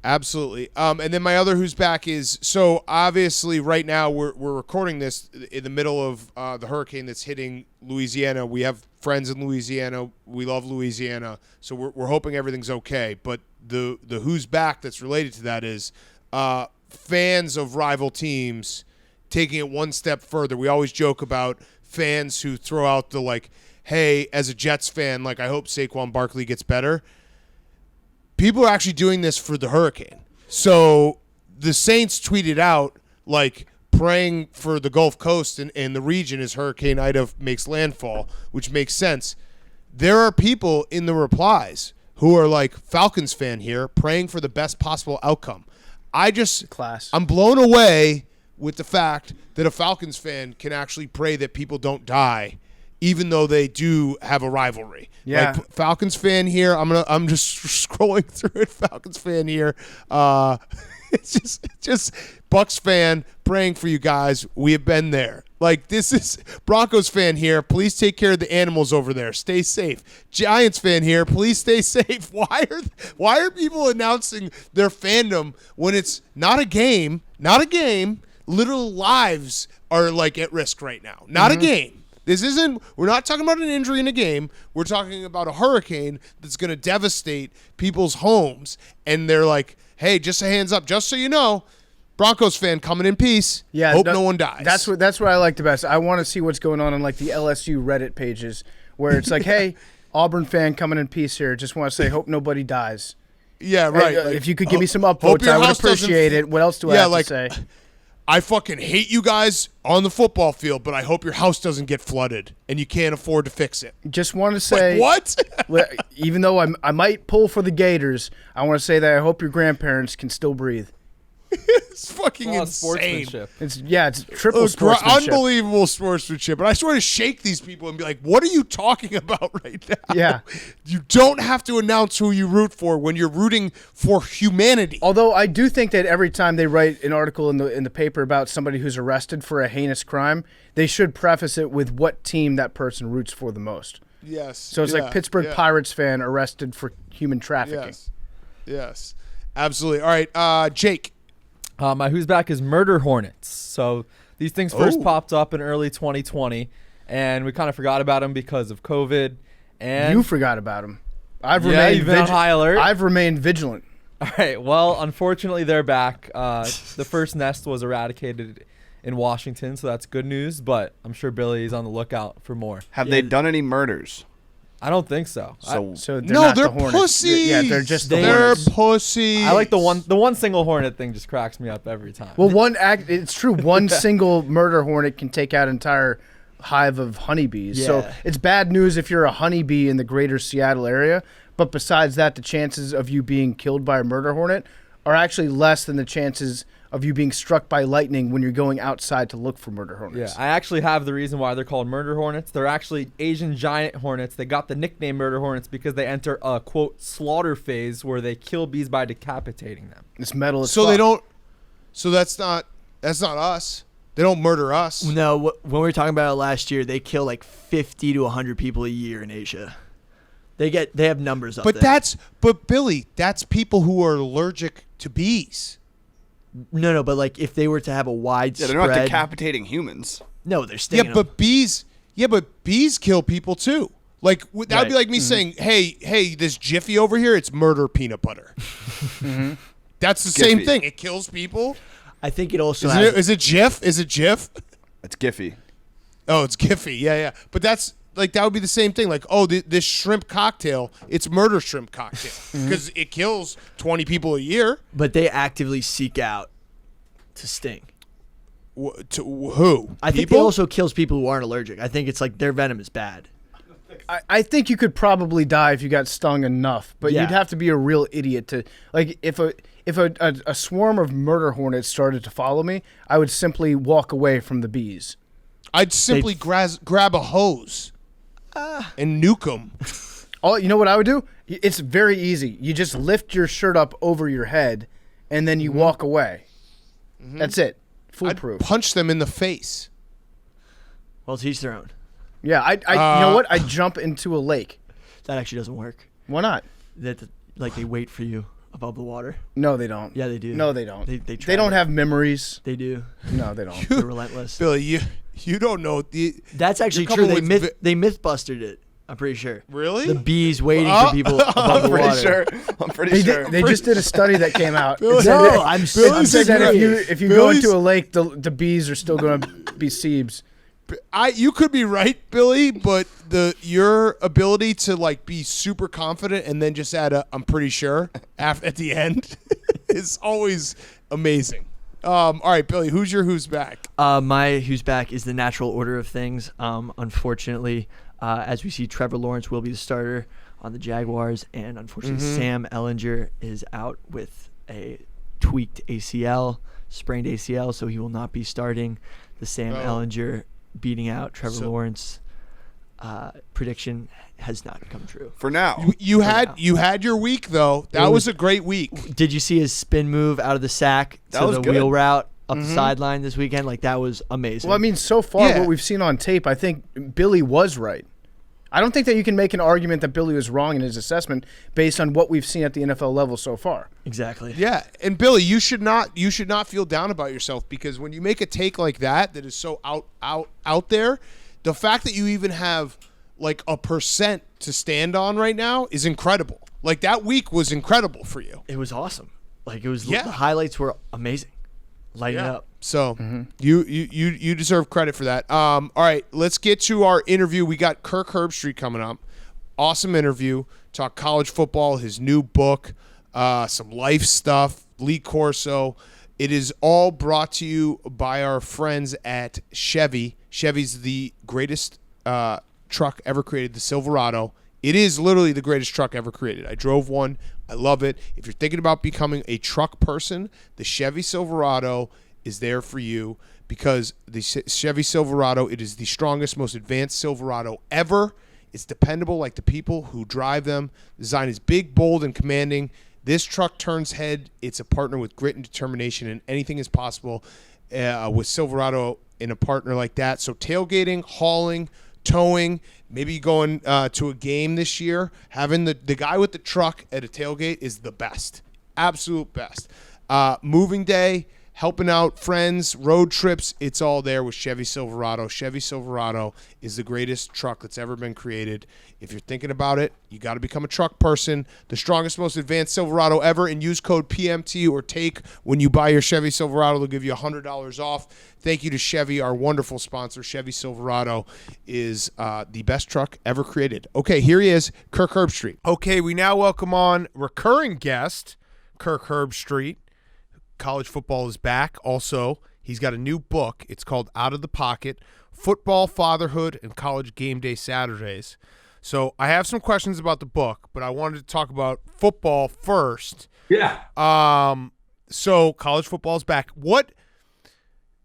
Absolutely. And then my other Who's Back is, so obviously right now we're recording this in the middle of the hurricane that's hitting Louisiana. We have friends in Louisiana. We love Louisiana. So we're hoping everything's okay. But the Who's Back that's related to that is fans of rival teams taking it one step further. We always joke about fans who throw out the like, hey, as a Jets fan, like I hope Saquon Barkley gets better. People are actually doing this for the hurricane. So the Saints tweeted out, like, praying for the Gulf Coast and the region as Hurricane Ida makes landfall, which makes sense. There are people in the replies who are like, Falcons fan here, praying for the best possible outcome. I'm blown away with the fact that a Falcons fan can actually pray that people don't die, even though they do have a rivalry. Yeah. Like, Falcons fan here. I'm just scrolling through it. Falcons fan here. It's just Bucks fan praying for you guys. We have been there. Like, this is Broncos fan here. Please take care of the animals over there. Stay safe. Giants fan here. Please stay safe. Why are people announcing their fandom when it's not a game? Not a game. Literal lives are like at risk right now. Not a game. We're not talking about an injury in a game. We're talking about a hurricane that's going to devastate people's homes. And they're like, hey, just a hands up, just so you know, Broncos fan coming in peace. Yeah, hope no one dies. That's what I like the best. I want to see what's going on like the LSU Reddit pages where it's like, hey, Auburn fan coming in peace here. Just want to say, hope nobody dies. Yeah, right. Hey, if you could give me some upvotes, I would appreciate it. What else do I have to say? I fucking hate you guys on the football field, but I hope your house doesn't get flooded and you can't afford to fix it. Just want to say, what? Even though I might pull for the Gators, I want to say that I hope your grandparents can still breathe. It's fucking insane. Sportsmanship. It's triple sportsmanship. Unbelievable sportsmanship. And I sort of shake these people and be like, what are you talking about right now? Yeah. You don't have to announce who you root for when you're rooting for humanity. Although I do think that every time they write an article in the paper about somebody who's arrested for a heinous crime, they should preface it with what team that person roots for the most. Yes. So it's like Pittsburgh Pirates fan arrested for human trafficking. Yes. Absolutely. All right, Jake. My who's back is murder hornets. So these things first popped up in early 2020, and we kind of forgot about them because of COVID. And you forgot about them. You've been on high alert. I've remained vigilant. All right. Well, unfortunately, they're back. The first nest was eradicated in Washington, so that's good news. But I'm sure Billy's on the lookout for more. Have they done any murders? I don't think so. So they're the pussies. They're just they're pussies. I like the one single hornet thing. Just cracks me up every time. Well, it's true. One single murder hornet can take out an entire hive of honeybees. Yeah. So it's bad news if you're a honeybee in the greater Seattle area. But besides that, the chances of you being killed by a murder hornet are actually less than the chances of you being struck by lightning when you're going outside to look for murder hornets. Yeah, I actually have the reason why they're called murder hornets. They're actually Asian giant hornets. They got the nickname murder hornets because they enter a, quote, slaughter phase where they kill bees by decapitating them. It's metal as So fuck. they don't. So that's not us. They don't murder us. No, when we were talking about it last year, they kill like 50 to 100 people a year in Asia. They have numbers up there. But Billy, that's people who are allergic to bees. No, but like if they were to have a widespread, they're not decapitating humans. No, they're stinging Yeah, but bees kill people too. Like that would be like me saying, "Hey, this Jiffy over here, it's murder peanut butter." That's the same thing. It kills people. I think it also Is it Jif? Is it Jif? It's Giphy. Oh, it's Giffy. Yeah. But that's like that would be the same thing. Like, this shrimp cocktail, it's murder shrimp cocktail because it kills 20 people a year. But they actively seek out to sting. To who? I think it also kills people who aren't allergic. I think it's like their venom is bad. I think you could probably die if you got stung enough, but you'd have to be a real idiot to like if a swarm of murder hornets started to follow me, I would simply walk away from the bees. I'd simply grab a hose and nuke them. Oh, you know what I would do? It's very easy. You just lift your shirt up over your head, and then you walk away. That's it. Foolproof. I'd punch them in the face. Well, to each their own. Yeah, you know what? I'd jump into a lake. That actually doesn't work. Why not? They wait for you above the water. No, they don't. Yeah, they do. No, they don't. They don't have memories. They do. No, they don't. They're relentless. Billy, you don't know. That's actually true. They myth-busted it. I'm pretty sure. Really? The bees waiting for people above the water. I'm pretty sure. They just did a study that came out. I'm said that if you go into a lake, the bees are still going to be seebs. You could be right, Billy, but your ability to like be super confident and then just add I'm pretty sure at the end is always amazing. All right, Billy, who's back? My who's back is the natural order of things. Unfortunately, as we see, Trevor Lawrence will be the starter on the Jaguars, and unfortunately, Sam Ehlinger is out with a tweaked ACL, sprained ACL, so he will not be starting. The Sam Ehlinger beating out Trevor Lawrence prediction has not come true. For now. You had your week though. That was a great week. Did you see his spin move out of the sack to the wheel route up the sideline this weekend? Like that was amazing. Well, I mean, so far what we've seen on tape, I think Billy was right. I don't think that you can make an argument that Billy was wrong in his assessment based on what we've seen at the NFL level so far. Exactly. Yeah, and Billy, you should not feel down about yourself because when you make a take like that is so out there, the fact that you even have like a percent to stand on right now is incredible. Like that week was incredible for you. It was awesome. Like it was the highlights were amazing. Lighting up. So you deserve credit for that. All right, let's get to our interview. We got Kirk Herbstreit coming up. Awesome interview. Talk college football, his new book, some life stuff, Lee Corso. It is all brought to you by our friends at Chevy. Chevy's the greatest truck ever created, the Silverado. It is literally the greatest truck ever created. I drove one. I love it. If you're thinking about becoming a truck person, the Chevy Silverado is there for you, because the Chevy Silverado, it is the strongest, most advanced Silverado ever. It's dependable like the people who drive them. The design is big, bold, and commanding. This truck turns head. It's a partner with grit and determination, and anything is possible with Silverado in a partner like that. So tailgating, hauling, towing, maybe going to a game this year, having the guy with the truck at a tailgate is the best. Absolute best. Moving day, helping out friends, road trips, it's all there with Chevy Silverado. Chevy Silverado is the greatest truck that's ever been created. If you're thinking about it, you got to become a truck person. The strongest, most advanced Silverado ever, and use code PMT or TAKE when you buy your Chevy Silverado. They'll give you $100 off. Thank you to Chevy, our wonderful sponsor. Chevy Silverado is the best truck ever created. Okay, here he is, Kirk Herbstreit. Okay, we now welcome on recurring guest, Kirk Herbstreit. College football is back. Also, he's got a new book. It's called Out of the Pocket, Football, Fatherhood, and College Game Day Saturdays. So I have some questions about the book, but I wanted to talk about football first. Yeah. So college football is back.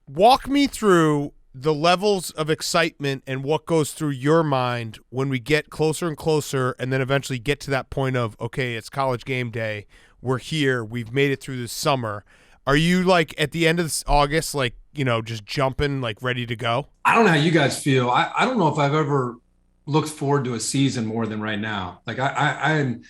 Walk me through the levels of excitement and what goes through your mind when we get closer and closer and then eventually get to that point of, okay, it's college game day. We're here. We've made it through this summer. Are you like at the end of this August, like, just jumping, like ready to go? I don't know how you guys feel. I don't know if I've ever looked forward to a season more than right now. Like I'm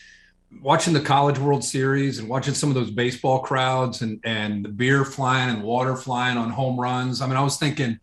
watching the College World Series and watching some of those baseball crowds and the beer flying and water flying on home runs. I mean, I was thinking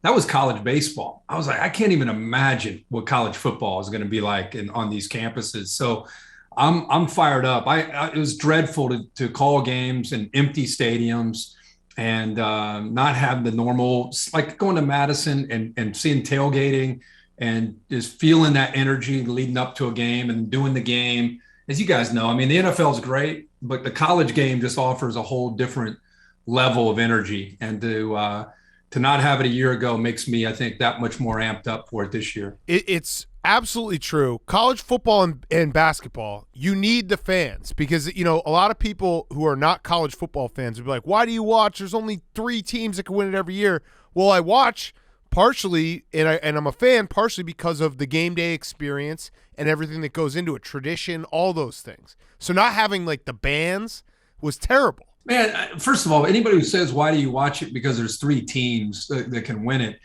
that was college baseball. I was like, I can't even imagine what college football is going to be like on these campuses. So I'm fired up. It was dreadful to call games in empty stadiums and not have the normal, like going to Madison and seeing tailgating and just feeling that energy leading up to a game and doing the game. As you guys know, I mean, the NFL is great, but the college game just offers a whole different level of energy. And to not have it a year ago makes me, I think, that much more amped up for it this year. It's absolutely true. College football and basketball, you need the fans because, a lot of people who are not college football fans would be like, why do you watch? There's only 3 teams that can win it every year. Well, I watch partially, and I'm a fan partially because of the game day experience and everything that goes into it, tradition, all those things. So not having like the bands was terrible. Man, first of all, anybody who says, why do you watch it? Because there's 3 teams that can win it.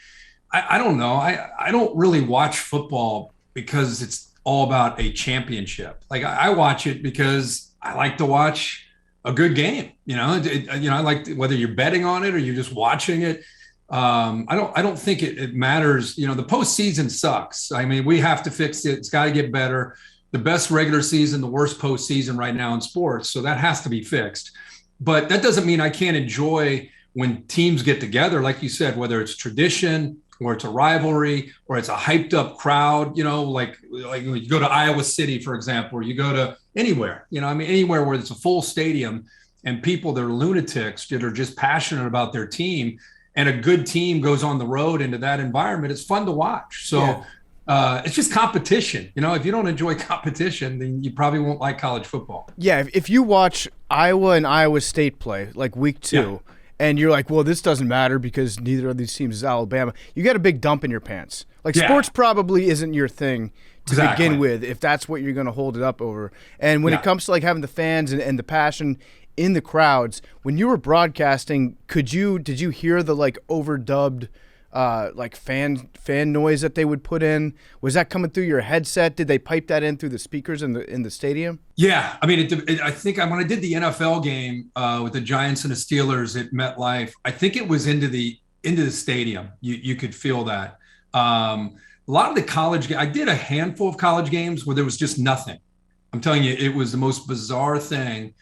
I don't know. I don't really watch football because it's all about a championship. Like I watch it because I like to watch a good game. I like whether you're betting on it or you're just watching it. I don't think it matters. The postseason sucks. I mean, we have to fix it. It's got to get better. The best regular season, the worst postseason right now in sports. So that has to be fixed. But that doesn't mean I can't enjoy when teams get together, like you said, whether it's tradition or it's a rivalry or it's a hyped up crowd, like you go to Iowa City, for example, or you go to anywhere, anywhere where it's a full stadium and people that are lunatics that are just passionate about their team, and a good team goes on the road into that environment, it's fun to watch. So it's just competition. If you don't enjoy competition, then you probably won't like college football. Yeah, if you watch Iowa and Iowa State play, like week 2, and you're like, well, this doesn't matter because neither of these teams is Alabama, you got a big dump in your pants. Like sports probably isn't your thing to begin with if that's what you're going to hold it up over. And when it comes to like having the fans and the passion in the crowds, when you were broadcasting, did you hear the like overdubbed like fan noise that they would put in? Was that coming through your headset? Did they pipe that in through the speakers in the stadium? Yeah, I mean, I think when I did the NFL game with the Giants and the Steelers at MetLife, I think it was into the stadium. You could feel that. A lot of the college, I did a handful of college games where there was just nothing. I'm telling you, it was the most bizarre thing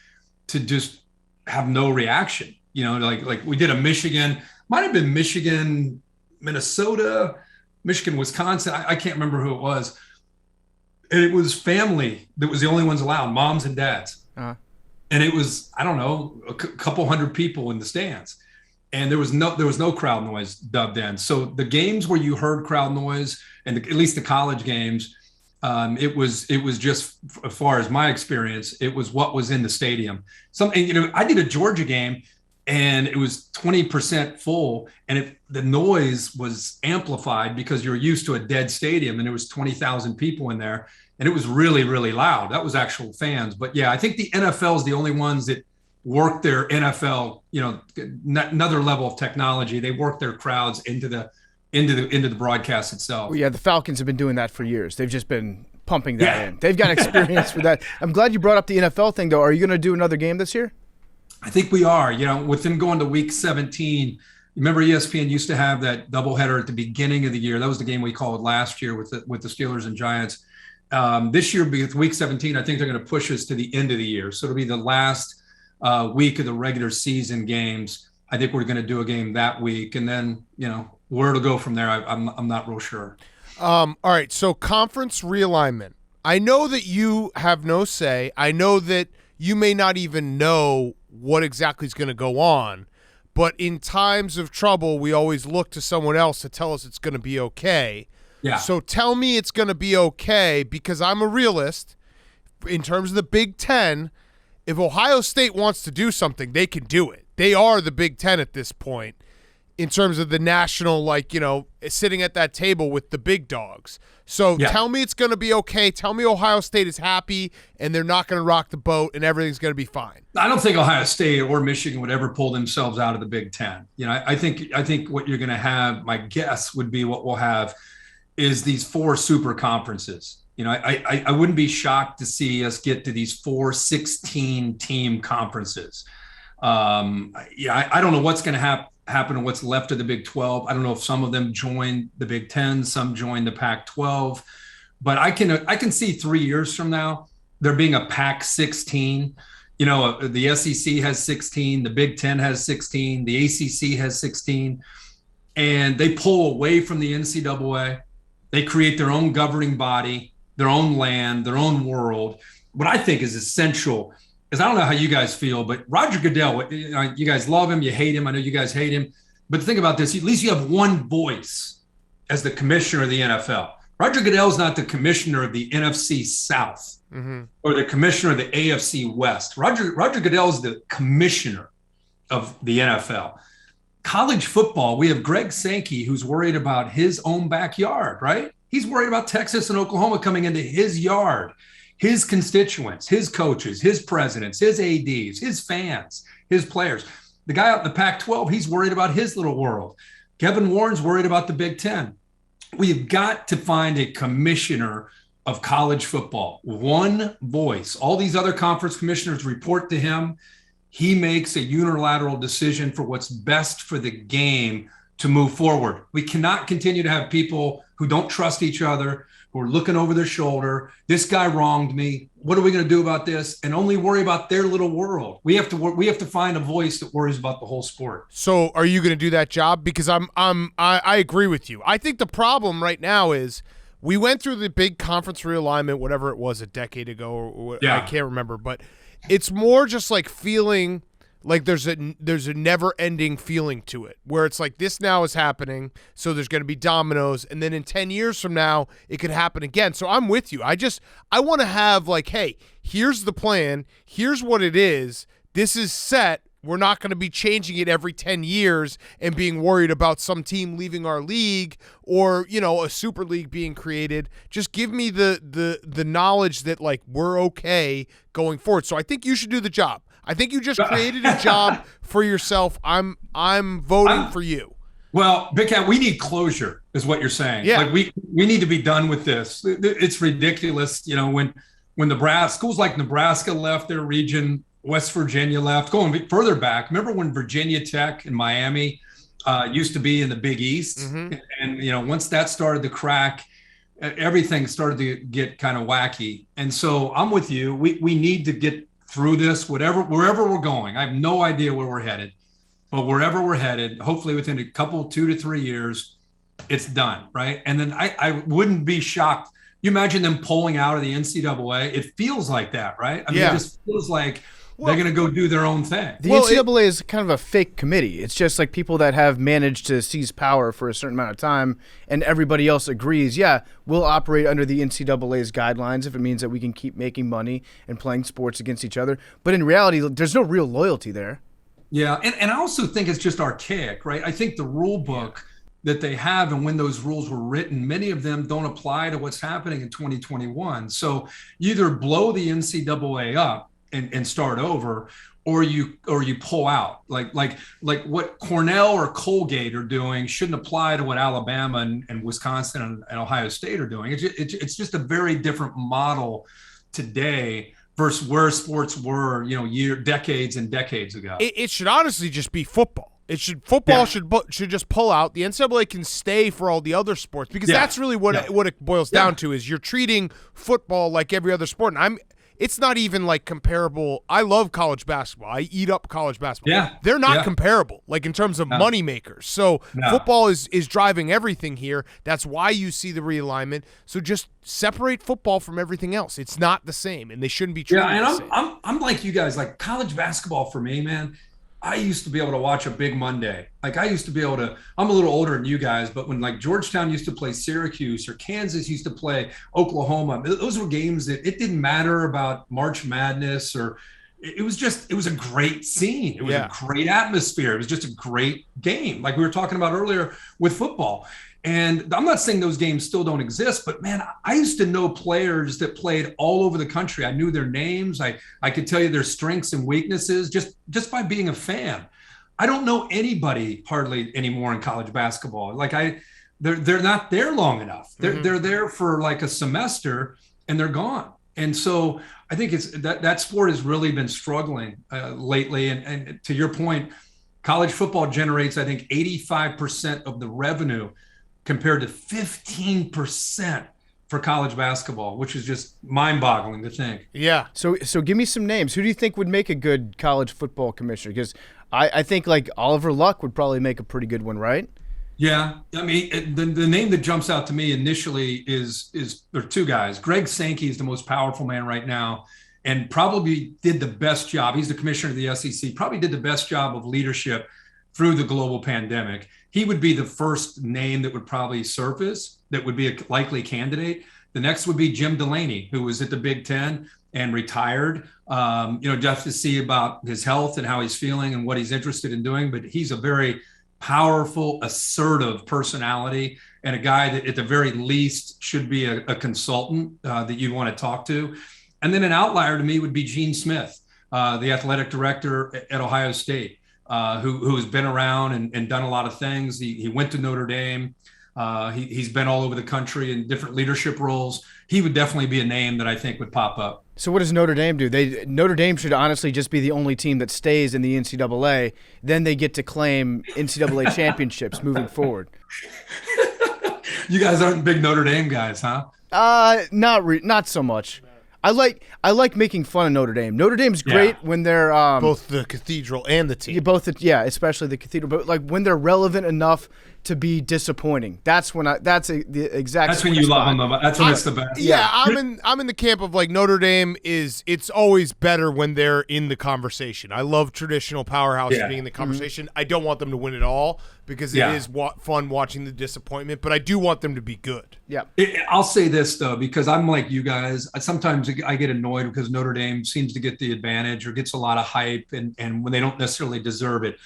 to just have no reaction. Like we did a Michigan, might have been Michigan, Minnesota, Michigan, Wisconsin. I can't remember who it was. And it was family that was the only ones allowed, moms and dads. Uh-huh. And it was, I don't know, a couple hundred people in the stands. And there was no crowd noise dubbed in. So the games where you heard crowd noise, and at least the college games, It was just, as far as my experience, it was what was in the stadium. I did a Georgia game, and it was 20% full, and the noise was amplified because you're used to a dead stadium, and there was 20,000 people in there, and it was really, really loud. That was actual fans. But yeah, I think the NFL is the only ones that work their NFL, another level of technology. They work their crowds into the broadcast itself. Well, yeah, the Falcons have been doing that for years. They've just been pumping that in. They've got experience with that. I'm glad you brought up the NFL thing, though. Are you going to do another game this year? I think we are. With them going to week 17, remember ESPN used to have that doubleheader at the beginning of the year. That was the game we called last year with the Steelers and Giants. This year, with week 17, I think they're going to push us to the end of the year. So it'll be the last week of the regular season games. I think we're going to do a game that week, and then where it'll go from there, I'm not real sure. All right, so conference realignment. I know that you have no say. I know that you may not even know what exactly is going to go on, but in times of trouble, we always look to someone else to tell us it's going to be okay. Yeah. So tell me it's going to be okay, because I'm a realist. In terms of the Big Ten, if Ohio State wants to do something, they can do it. They are the Big Ten at this point in terms of the national, sitting at that table with the big dogs. So Tell me it's going to be okay. Tell me Ohio State is happy and they're not going to rock the boat and everything's going to be fine. I don't think Ohio State or Michigan would ever pull themselves out of the Big Ten. I think what you're going to have, my guess would be what we'll have is these 4 super conferences. I wouldn't be shocked to see us get to these 4 16-team conferences. I don't know what's going to happen to what's left of the Big 12. I don't know if some of them join the Big 10, some join the Pac-12, but I can see 3 years from now there being a Pac-16. The SEC has 16, the Big 10 has 16, the ACC has 16, and they pull away from the NCAA. They create their own governing body, their own land, their own world. What I think is essential is, I don't know how you guys feel, but Roger Goodell, you guys love him, you hate him. I know you guys hate him. But think about this. At least you have one voice as the commissioner of the NFL. Roger Goodell is not the commissioner of the NFC South or the commissioner of the AFC West. Roger Goodell is the commissioner of the NFL. College football, we have Greg Sankey, who's worried about his own backyard, right? He's worried about Texas and Oklahoma coming into his yard. His constituents, his coaches, his presidents, his ADs, his fans, his players. The guy out in the Pac-12, he's worried about his little world. Kevin Warren's worried about the Big Ten. We've got to find a commissioner of college football. One voice. All these other conference commissioners report to him. He makes a unilateral decision for what's best for the game to move forward. We cannot continue to have people who don't trust each other, who are looking over their shoulder. This guy wronged me. What are we going to do about this? And only worry about their little world. We have to find a voice that worries about the whole sport. So are you going to do that job? Because I agree with you. I think the problem right now is we went through the big conference realignment, whatever it was, a decade ago, or I can't remember, but it's more just like feeling like there's a never-ending feeling to it, where it's like this now is happening, so there's going to be dominoes, and then in 10 years from now, it could happen again. So I'm with you. I want to have like, hey, here's the plan. Here's what it is. This is set. We're not going to be changing it every 10 years and being worried about some team leaving our league or, a super league being created. Just give me the knowledge that like we're okay going forward. So I think you should do the job. I think you just created a job for yourself. I'm voting for you. Well, Big Cat, we need closure, is what you're saying. Yeah. Like we need to be done with this. It's ridiculous. When schools like Nebraska left their region, West Virginia left, going further back. Remember when Virginia Tech and Miami used to be in the Big East? Mm-hmm. And once that started to crack, everything started to get kind of wacky. And so I'm with you. We need to get through this, wherever we're going. I have no idea where we're headed, but wherever we're headed, hopefully within a couple, 2 to 3 years, it's done, right? And then I wouldn't be shocked. You imagine them pulling out of the NCAA? It feels like that, right? I mean, It just feels like they're going to go do their own thing. The NCAA is kind of a fake committee. It's just like people that have managed to seize power for a certain amount of time, and everybody else agrees, yeah, we'll operate under the NCAA's guidelines if it means that we can keep making money and playing sports against each other. But in reality, there's no real loyalty there. Yeah, and I also think it's just archaic, right? I think the rule book that they have and when those rules were written, many of them don't apply to what's happening in 2021. So you either blow the NCAA up and start over, or you pull out. Like what Cornell or Colgate are doing shouldn't apply to what Alabama and Wisconsin and Ohio State are doing. It's just a very different model today versus where sports were, decades and decades ago. It should honestly just be football. Football should just pull out. The NCAA can stay for all the other sports, because that's really what it boils down to, is you're treating football like every other sport. And it's not even like comparable. I love college basketball. I eat up college basketball. Yeah. They're not comparable, like in terms of money makers. So football is driving everything here. That's why you see the realignment. So just separate football from everything else. It's not the same, and they shouldn't be treated the same. I'm like you guys, like college basketball for me, man. I used to be able to watch a big Monday. Like I used to be able to, I'm a little older than you guys, but when like Georgetown used to play Syracuse or Kansas used to play Oklahoma, those were games that it didn't matter about March Madness, or it was a great scene. It was a great atmosphere. It was just a great game. Like we were talking about earlier with football. And I'm not saying those games still don't exist, but man, I used to know players that played all over the country. I knew their names. I could tell you their strengths and weaknesses just by being a fan. I don't know anybody hardly anymore in college basketball. Like they're not there long enough. They're there for like a semester and they're gone. And so I think it's that sport has really been struggling lately. And to your point, college football generates, I think, 85% of the revenue, compared to 15% for college basketball, which is just mind-boggling to think. Yeah. So give me some names. Who do you think would make a good college football commissioner? Because I think like Oliver Luck would probably make a pretty good one, right? Yeah. I mean, the name that jumps out to me initially is there are two guys. Greg Sankey is the most powerful man right now and probably did the best job. He's the commissioner of the SEC, probably did the best job of leadership through the global pandemic. He would be the first name that would probably surface that would be a likely candidate. The next would be Jim Delaney, who was at the Big Ten and retired, just to see about his health and how he's feeling and what he's interested in doing. But he's a very powerful, assertive personality and a guy that at the very least should be a consultant that you'd want to talk to. And then an outlier to me would be Gene Smith, the athletic director at Ohio State. Who has been around and done a lot of things. He went to Notre Dame. He's been all over the country in different leadership roles. He would definitely be a name that I think would pop up. So what does Notre Dame do? Notre Dame should honestly just be the only team that stays in the NCAA. Then they get to claim NCAA championships moving forward. You guys aren't big Notre Dame guys, huh? Not so much. I like making fun of Notre Dame. Notre Dame's great when they're both the cathedral and the team. Especially the cathedral. But like when they're relevant enough to be disappointing. That's when That's when you love them. That's when it's the best. Yeah, I'm in the camp of like Notre Dame it's always better when they're in the conversation. I love traditional powerhouses being in the conversation. I don't want them to win it all because it is fun watching the disappointment, but I do want them to be good. Yeah. I'll say this though, because I'm like you guys. Sometimes I get annoyed because Notre Dame seems to get the advantage or gets a lot of hype, and when they don't necessarily deserve it.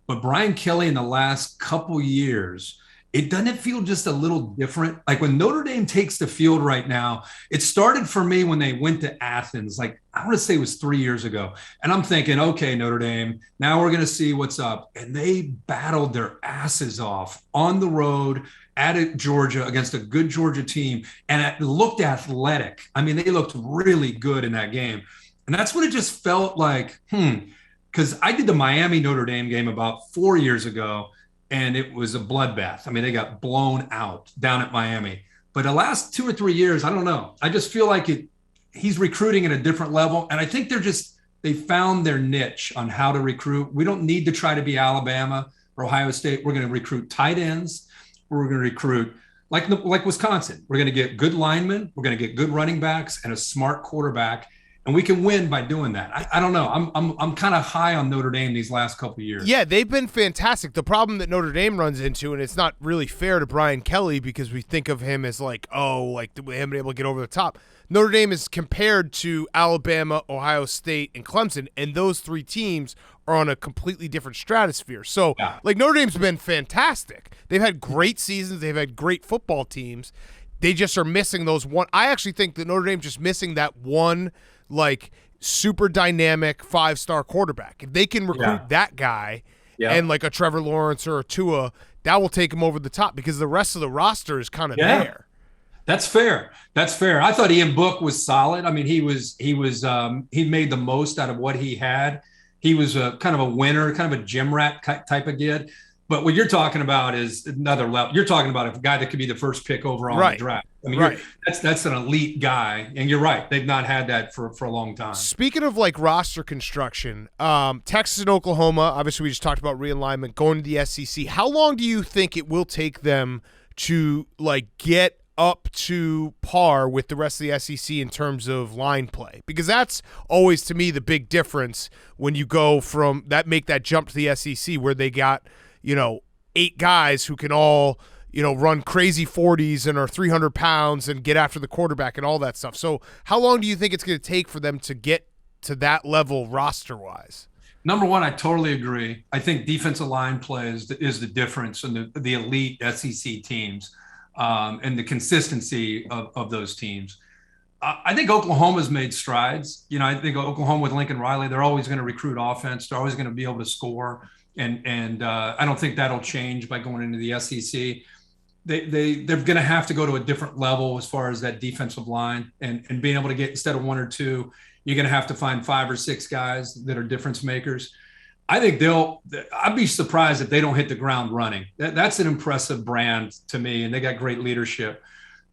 But Brian Kelly in the last couple years, it doesn't feel just a little different. Like when Notre Dame takes the field right now, it started for me when they went to Athens. Like I want to say it was 3 years ago. And I'm thinking, okay, Notre Dame, now we're going to see what's up. And they battled their asses off on the road at Georgia against a good Georgia team. And it looked athletic. I mean, they looked really good in that game. And that's what it just felt like, because I did the Miami Notre Dame game about 4 years ago, and it was a bloodbath. I mean, they got blown out down at Miami. But the last 2 or 3 years, I don't know. I just feel like he's recruiting at a different level. And I think they found their niche on how to recruit. We don't need to try to be Alabama or Ohio State. We're going to recruit tight ends. We're going to recruit like Wisconsin. We're going to get good linemen. We're going to get good running backs and a smart quarterback. and we can win by doing that. I don't know. I'm kind of high on Notre Dame these last couple of years. Yeah, they've been fantastic. The problem that Notre Dame runs into, and it's not really fair to Brian Kelly because we think of him as like him being able to get over the top. Notre Dame is compared to Alabama, Ohio State, and Clemson, and those three teams are on a completely different stratosphere. So, like, Notre Dame's been fantastic. They've had great seasons. They've had great football teams. They just are missing those one. I actually think that Notre Dame's just missing that one, like, super dynamic 5-star quarterback. If they can recruit that guy and, like, a Trevor Lawrence or a Tua, that will take them over the top because the rest of the roster is kind of there. That's fair. I thought Ian Book was solid. I mean, he made the most out of what he had. He was a kind of a winner, kind of a gym rat type of kid. But what you're talking about is another level. You're talking about a guy that could be the first pick overall in the draft. I mean, that's an elite guy. And you're right. They've not had that for a long time. Speaking of, like, roster construction, Texas and Oklahoma, obviously we just talked about realignment, going to the SEC. How long do you think it will take them to, like, get up to par with the rest of the SEC in terms of line play? Because that's always, to me, the big difference when you go from that, make that jump to the SEC where they got, 8 guys who can all, run crazy 40s and are 300 pounds and get after the quarterback and all that stuff. So how long do you think it's going to take for them to get to that level roster-wise? Number one, I totally agree. I think defensive line play is the difference in the elite SEC teams and the consistency of those teams. I think Oklahoma's made strides. I think Oklahoma with Lincoln Riley, they're always going to recruit offense. They're always going to be able to score. And I don't think that'll change by going into the SEC. They're going to have to go to a different level as far as that defensive line and being able to get, instead of 1 or 2, you're going to have to find 5 or 6 guys that are difference makers. I think I'd be surprised if they don't hit the ground running. That's an impressive brand to me, and they got great leadership.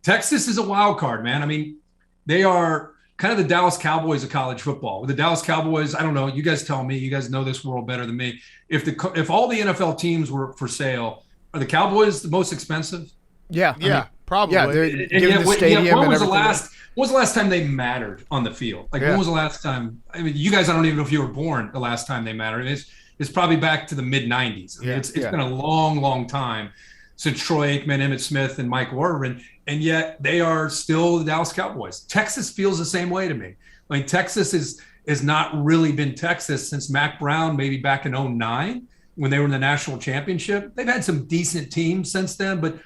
Texas is a wild card, man. I mean, they are kind of the Dallas Cowboys of college football. With the Dallas Cowboys, I don't know. You guys tell me. You guys know this world better than me. If all the NFL teams were for sale, are the Cowboys the most expensive? Yeah, probably. Yeah, they're giving the stadium when and was everything. When was the last time they mattered on the field? Like, when was the last time? I mean, you guys, I don't even know if you were born the last time they mattered. It's probably back to the mid-'90s. It's been a long, long time since Troy Aikman, Emmitt Smith, and Mike Warren, and yet they are still the Dallas Cowboys. Texas feels the same way to me. Like, Texas has not really been Texas since Mac Brown, maybe back in 2009 when they were in the national championship. They've had some decent teams since then, but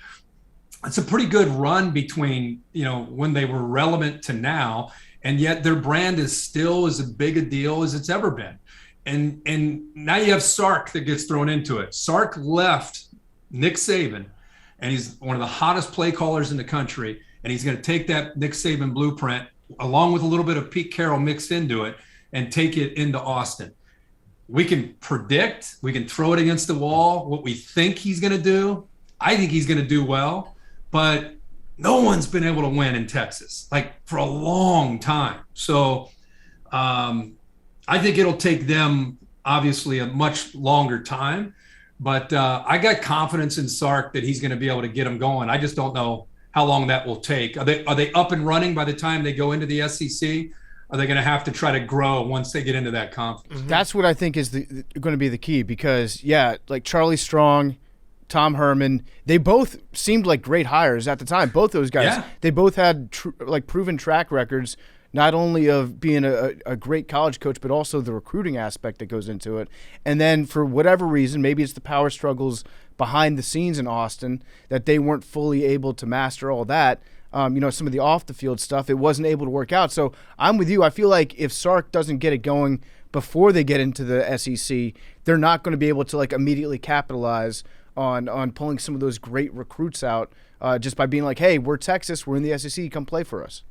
it's a pretty good run between, when they were relevant to now, and yet their brand is still as big a deal as it's ever been. And now you have Sark that gets thrown into it. Sark left Nick Saban, and he's one of the hottest play callers in the country, and he's going to take that Nick Saban blueprint along with a little bit of Pete Carroll mixed into it and take it into Austin. We can predict, we can throw it against the wall, what we think he's going to do. I think he's going to do well, but no one's been able to win in Texas, like, for a long time. So I think it'll take them, obviously, a much longer time. But I got confidence in Sark that he's going to be able to get them going. I just don't know how long that will take. Are they up and running by the time they go into the SEC? Are they going to have to try to grow once they get into that conference? Mm-hmm. That's what I think is going to be the key because, like Charlie Strong, Tom Herman, they both seemed like great hires at the time. Both those guys, they both had proven track records, not only of being a great college coach, but also the recruiting aspect that goes into it. And then for whatever reason, maybe it's the power struggles behind the scenes in Austin that they weren't fully able to master all that. Some of the off the field stuff, it wasn't able to work out. So I'm with you. I feel like if Sark doesn't get it going before they get into the SEC, they're not going to be able to immediately capitalize on pulling some of those great recruits out just by being like, hey, we're Texas, we're in the SEC, come play for us.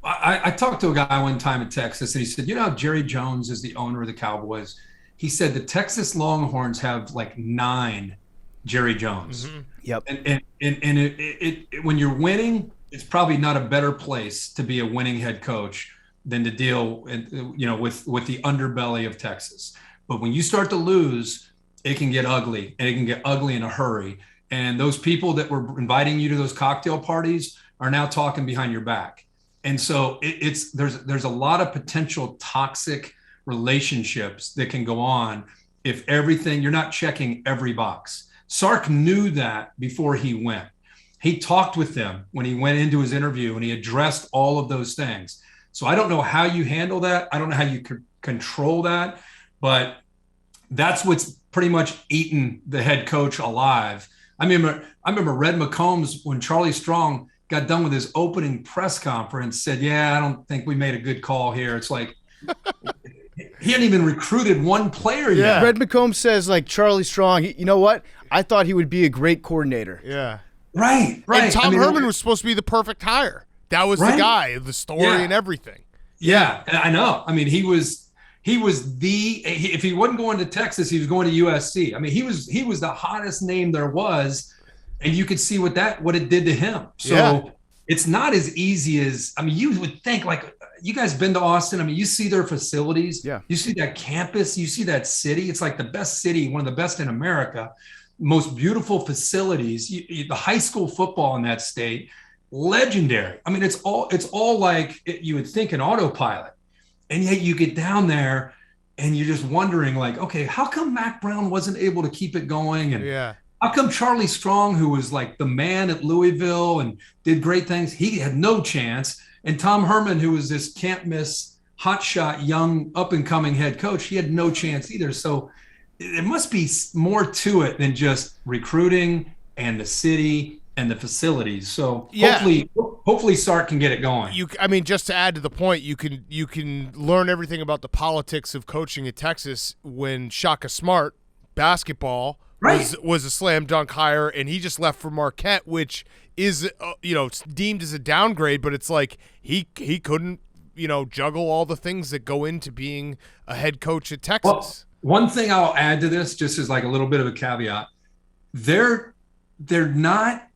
I talked to a guy one time in Texas, and he said, Jerry Jones is the owner of the Cowboys. He said the Texas Longhorns have 9 Jerry Jones. Mm-hmm. Yep. And it when you're winning, it's probably not a better place to be a winning head coach than to deal with the underbelly of Texas. But when you start to lose, it can get ugly, and it can get ugly in a hurry. And those people that were inviting you to those cocktail parties are now talking behind your back. And so there's a lot of potential toxic relationships that can go on if you're not checking every box. Sark knew that before he went. He talked with them when he went into his interview, and he addressed all of those things. So I don't know how you handle that. I don't know how you control that, but that's what's pretty much eaten the head coach alive. I remember Red McCombs, when Charlie Strong got done with his opening press conference, said, "Yeah, I don't think we made a good call here." It's like he hadn't even recruited one player yet. Red McCombs says, like, Charlie Strong, you know what? I thought he would be a great coordinator. Yeah. Right. And Tom Herman was supposed to be the perfect hire. That was the guy, the story and everything. Yeah, I know. I mean, he was if he wasn't going to Texas, he was going to USC. I mean, he was the hottest name there was, and you could see what it did to him. So it's not as easy as, I mean, you would think, like, you guys been to Austin. I mean, you see their facilities. Yeah. You see that campus. You see that city. It's like the best city, one of the best in America. Most beautiful facilities. The high school football in that state, legendary. I mean, it's all like you would think an autopilot. And yet you get down there and you're just wondering, like, okay, how come Mac Brown wasn't able to keep it going? And how come Charlie Strong, who was like the man at Louisville and did great things, he had no chance? And Tom Herman, who was this can't miss, hotshot, young, up and coming head coach, he had no chance either. So there must be more to it than just recruiting and the city and the facilities. So hopefully Sark can get it going. I mean, just to add to the point, you can learn everything about the politics of coaching at Texas when Shaka Smart, basketball, was a slam dunk hire, and he just left for Marquette, which is it's deemed as a downgrade, but it's like he couldn't juggle all the things that go into being a head coach at Texas. Well, one thing I'll add to this, just as like a little bit of a caveat, they're not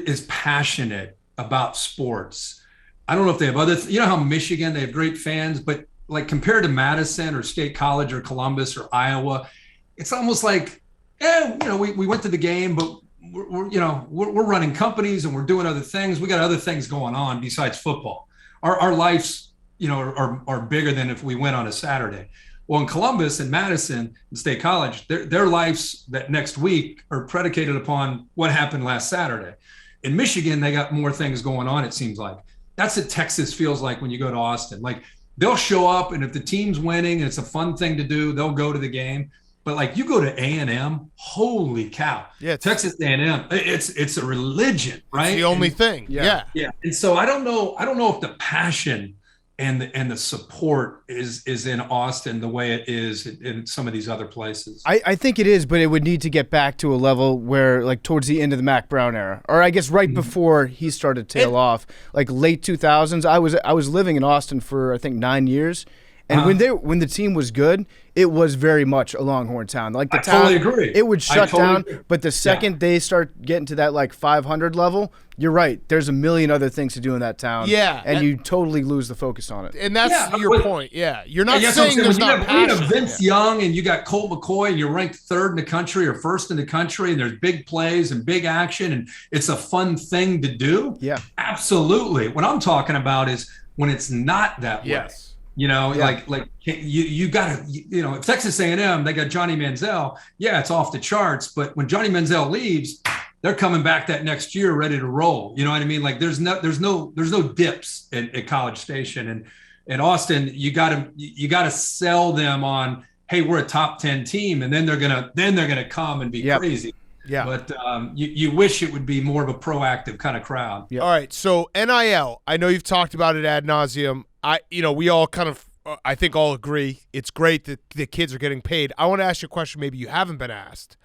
as passionate about sports. I don't know if they have other, how Michigan, they have great fans, but like compared to Madison or State College or Columbus or Iowa, it's almost like, we went to the game, but we're running companies and we're doing other things. We got other things going on besides football. Our lives, are bigger than if we went on a Saturday. Well, in Columbus and Madison and State College, their lives that next week are predicated upon what happened last Saturday. In Michigan, they got more things going on, it seems like. That's what Texas feels like when you go to Austin. Like, they'll show up, and if the team's winning and it's a fun thing to do, they'll go to the game. But like, you go to A&M, holy cow! Yeah, Texas A&M, it's a religion, right? It's the only thing. Yeah. And so I don't know if the passion and the support is in Austin the way it is in some of these other places. I think it is, but it would need to get back to a level where, like, towards the end of the Mac Brown era, or I guess right before he started to tail off, like late 2000s. I was living in Austin for, I think, 9 years. And when the team was good, it was very much a Longhorn town. Like, the town, totally agree. It would shut down. But the second they start getting to that like 500 level, you're right. There's a million other things to do in that town. Yeah, and you totally lose the focus on it. And that's your point. Yeah, you're not saying there's not passion. You have Vince Young and you got Colt McCoy, and you're ranked third in the country or first in the country, and there's big plays and big action, and it's a fun thing to do. Yeah, absolutely. What I'm talking about is when it's not that way. Yes. Like you got to, if Texas A&M, they got Johnny Manziel. Yeah, it's off the charts. But when Johnny Manziel leaves, they're coming back that next year ready to roll. You know what I mean? Like, there's no dips at College Station, and in Austin, you got to sell them on, hey, we're a top 10 team, and then they're gonna come and be crazy. Yeah. But you wish it would be more of a proactive kind of crowd. Yep. All right. So NIL, I know you've talked about it ad nauseum. We all kind of, I think, all agree it's great that the kids are getting paid. I want to ask you a question maybe you haven't been asked.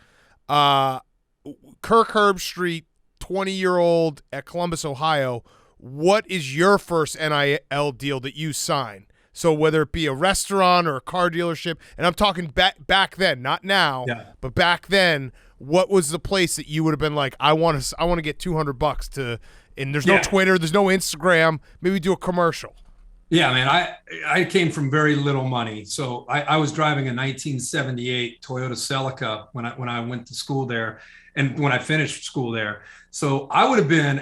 Kirk Herbstreit, 20-year-old at Columbus, Ohio, what is your first NIL deal that you sign? So whether it be a restaurant or a car dealership, and I'm talking back then, not now, but back then, what was the place that you would have been like, I want to get $200 to, and there's no Twitter, there's no Instagram, maybe do a commercial. Yeah, man, I came from very little money. So I was driving a 1978 Toyota Celica when I went to school there and when I finished school there. So I would have been,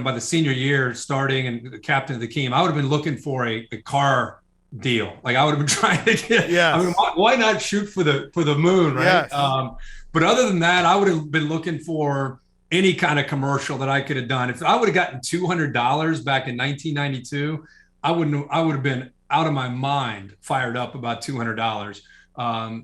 by the senior year starting and the captain of the team, I would have been looking for a car deal. Like I would have been trying to get, I mean, why not shoot for the moon, right? Yes. But other than that, I would have been looking for any kind of commercial that I could have done. If I would have gotten $200 back in 1992, I would have been out of my mind fired up about $200.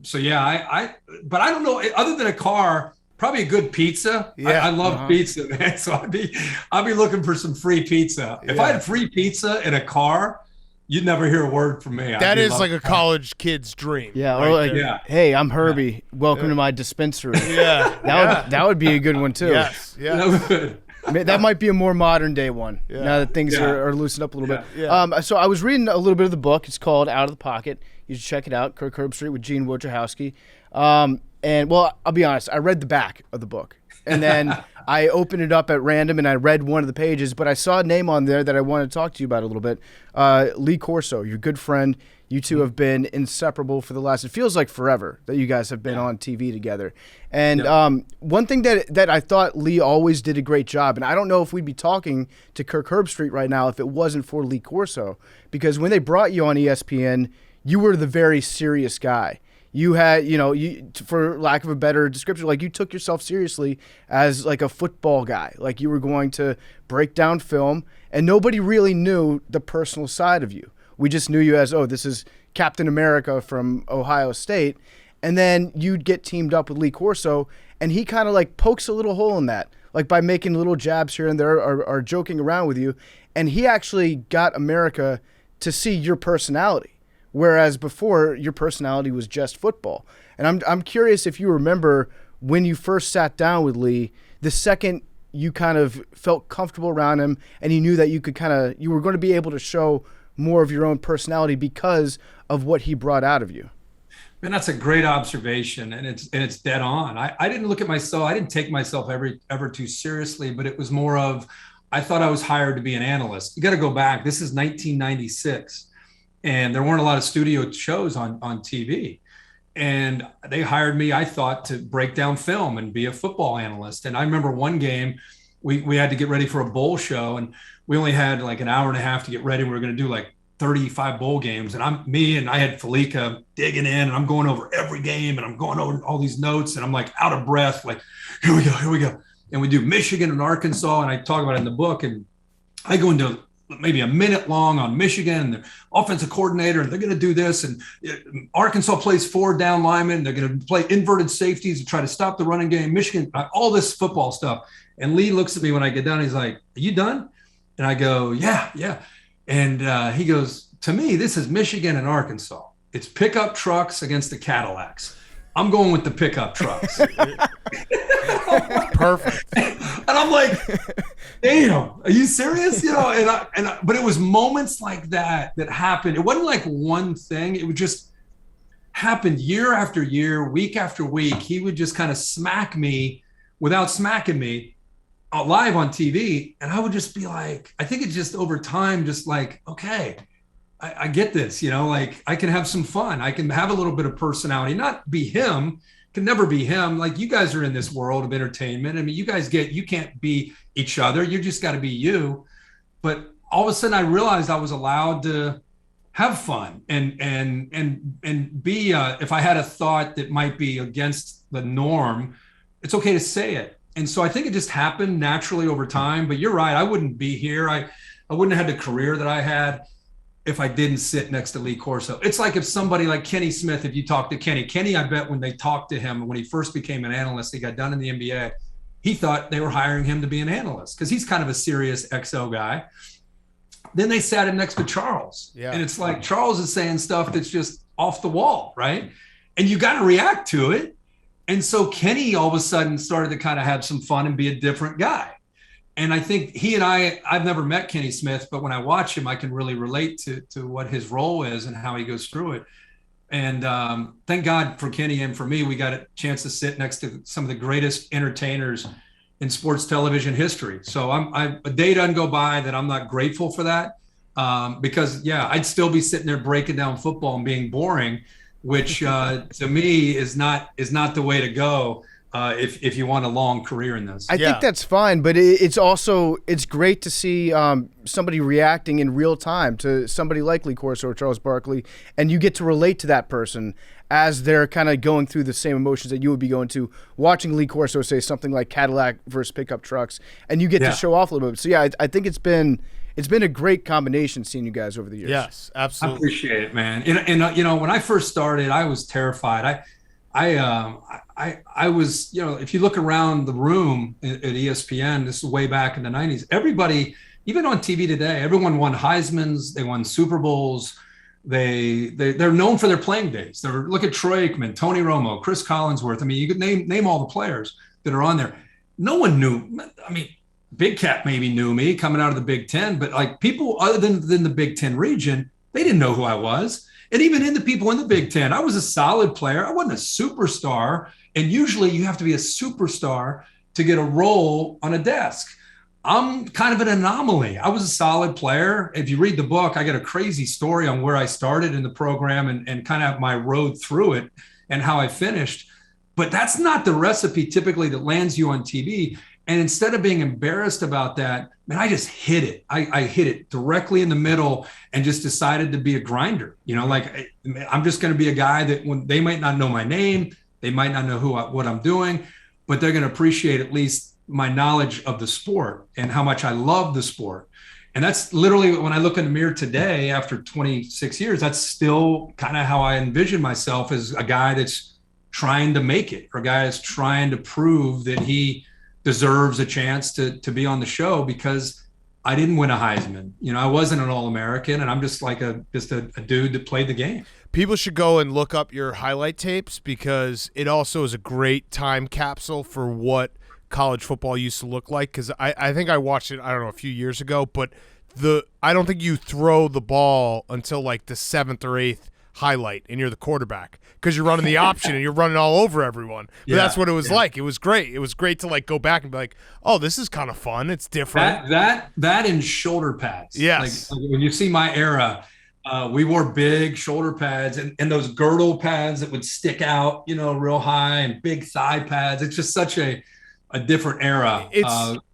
So yeah, but I don't know, other than a car, probably a good pizza. Yeah. I love pizza, man. So I'd be looking for some free pizza. If I had free pizza in a car, you'd never hear a word from me. That is like a college kid's dream. Yeah. Right, or like, hey, I'm Herbie. Welcome to my dispensary. That would be a good one too. Yes. Yeah. That might be a more modern day one. Now that things are loosened up a little bit. Yeah. So I was reading a little bit of the book. It's called Out of the Pocket. You should check it out. Kirk Herbstreit with Gene Wojciechowski. And well, I'll be honest. I read the back of the book, and then I opened it up at random and I read one of the pages. But I saw a name on there that I wanted to talk to you about a little bit. Lee Corso, your good friend. You two have been inseparable for the last, it feels like forever that you guys have been on TV together. And one thing that I thought Lee always did a great job, and I don't know if we'd be talking to Kirk Herbstreit right now if it wasn't for Lee Corso, because when they brought you on ESPN, you were the very serious guy. You had, for lack of a better description, like you took yourself seriously as like a football guy. Like you were going to break down film, and nobody really knew the personal side of you. We just knew you as, this is Captain America from Ohio State. And then you'd get teamed up with Lee Corso, and he kind of like pokes a little hole in that, like by making little jabs here and there or joking around with you. And he actually got America to see your personality, whereas before your personality was just football. And I'm curious if you remember when you first sat down with Lee, the second you kind of felt comfortable around him and you knew that you were going to be able to show more of your own personality because of what he brought out of you. Man, that's a great observation, and it's dead on. I didn't look at myself. I didn't take myself ever too seriously, but it was more of, I thought I was hired to be an analyst. You got to go back. This is 1996, and there weren't a lot of studio shows on TV, and they hired me, I thought, to break down film and be a football analyst. And I remember one game, we had to get ready for a bowl show, and we only had like an hour and a half to get ready. We were going to do like 35 bowl games, and I had Felica digging in, and I'm going over every game, and I'm going over all these notes, and I'm like out of breath, like here we go. And we do Michigan and Arkansas, and I talk about it in the book, and I go into maybe a minute long on Michigan and the offensive coordinator, and they're going to do this, and Arkansas plays 4 down linemen. They're going to play inverted safeties to try to stop the running game. Michigan, all this football stuff. And Lee looks at me when I get done. He's like, "Are you done?" And I go, yeah. And he goes, "To me, this is Michigan and Arkansas. It's pickup trucks against the Cadillacs. I'm going with the pickup trucks." Perfect. And I'm like, damn, are you serious? But it was moments like that happened. It wasn't like one thing. It would just happen year after year, week after week. He would just kind of smack me without smacking me live on TV. And I would just be like, I think it's just over time, just like, okay, I get this, like I can have some fun. I can have a little bit of personality, not be him, can never be him. Like you guys are in this world of entertainment. I mean, you can't be each other. You just got to be you. But all of a sudden I realized I was allowed to have fun and be, if I had a thought that might be against the norm, it's okay to say it. And so I think it just happened naturally over time. But you're right. I wouldn't be here. I wouldn't have had the career that I had if I didn't sit next to Lee Corso. It's like if somebody like Kenny Smith, if you talk to Kenny, I bet when they talked to him, when he first became an analyst, he got done in the NBA, he thought they were hiring him to be an analyst because he's kind of a serious XO guy. Then they sat him next to Charles. Yeah. And it's like Charles is saying stuff that's just off the wall, right? And you got to react to it. And so Kenny all of a sudden started to kind of have some fun and be a different guy. And I think he and I've never met Kenny Smith, but when I watch him, I can really relate to what his role is and how he goes through it. And thank God for Kenny and for me, we got a chance to sit next to some of the greatest entertainers in sports television history. So a day doesn't go by that I'm not grateful for that. because I'd still be sitting there breaking down football and being boring, which to me is not the way to go. If you want a long career in this. I think that's fine, but it's great to see somebody reacting in real time to somebody like Lee Corso or Charles Barkley, and you get to relate to that person as they're kind of going through the same emotions that you would be going to watching Lee Corso say something like Cadillac versus pickup trucks, and you get to show off a little bit. So I think it's been a great combination seeing you guys over the years. Yes, absolutely. I appreciate it, man. And when I first started, I was terrified. I was, if you look around the room at ESPN, this is way back in the 90s, everybody, even on TV today, everyone won Heisman's, they won Super Bowls. They're known for their playing days. Look at Troy Aikman, Tony Romo, Chris Collinsworth. I mean, you could name all the players that are on there. No one knew. I mean, Big Cat maybe knew me coming out of the Big Ten, but like people other than the Big Ten region, they didn't know who I was. And even in the people in the Big Ten, I was a solid player. I wasn't a superstar. And usually you have to be a superstar to get a role on a desk. I'm kind of an anomaly. I was a solid player. If you read the book, I got a crazy story on where I started in the program and kind of my road through it and how I finished. But that's not the recipe typically that lands you on TV. And instead of being embarrassed about that, man, I just hit it. I hit it directly in the middle and just decided to be a grinder. I'm just going to be a guy that when they might not know my name, they might not know what I'm doing, but they're going to appreciate at least my knowledge of the sport and how much I love the sport. And that's literally when I look in the mirror today, after 26 years, that's still kind of how I envision myself, as a guy that's trying to make it, or a guy that's trying to prove that he deserves a chance to be on the show, because I didn't win a Heisman. I wasn't an All-American, and I'm just like a dude that played the game. People should go and look up your highlight tapes, because it also is a great time capsule for what college football used to look like. Because I think I watched it, I don't know, a few years ago, but I don't think you throw the ball until like the 7th or 8th highlight and you're the quarterback, because you're running the option and you're running all over everyone. But that's what it was like. It was great. It was great to like go back and be like, oh, this is kind of fun. It's different. That and shoulder pads. Yes. Like when you see my era, we wore big shoulder pads and those girdle pads that would stick out, real high, and big thigh pads. It's just such a different era.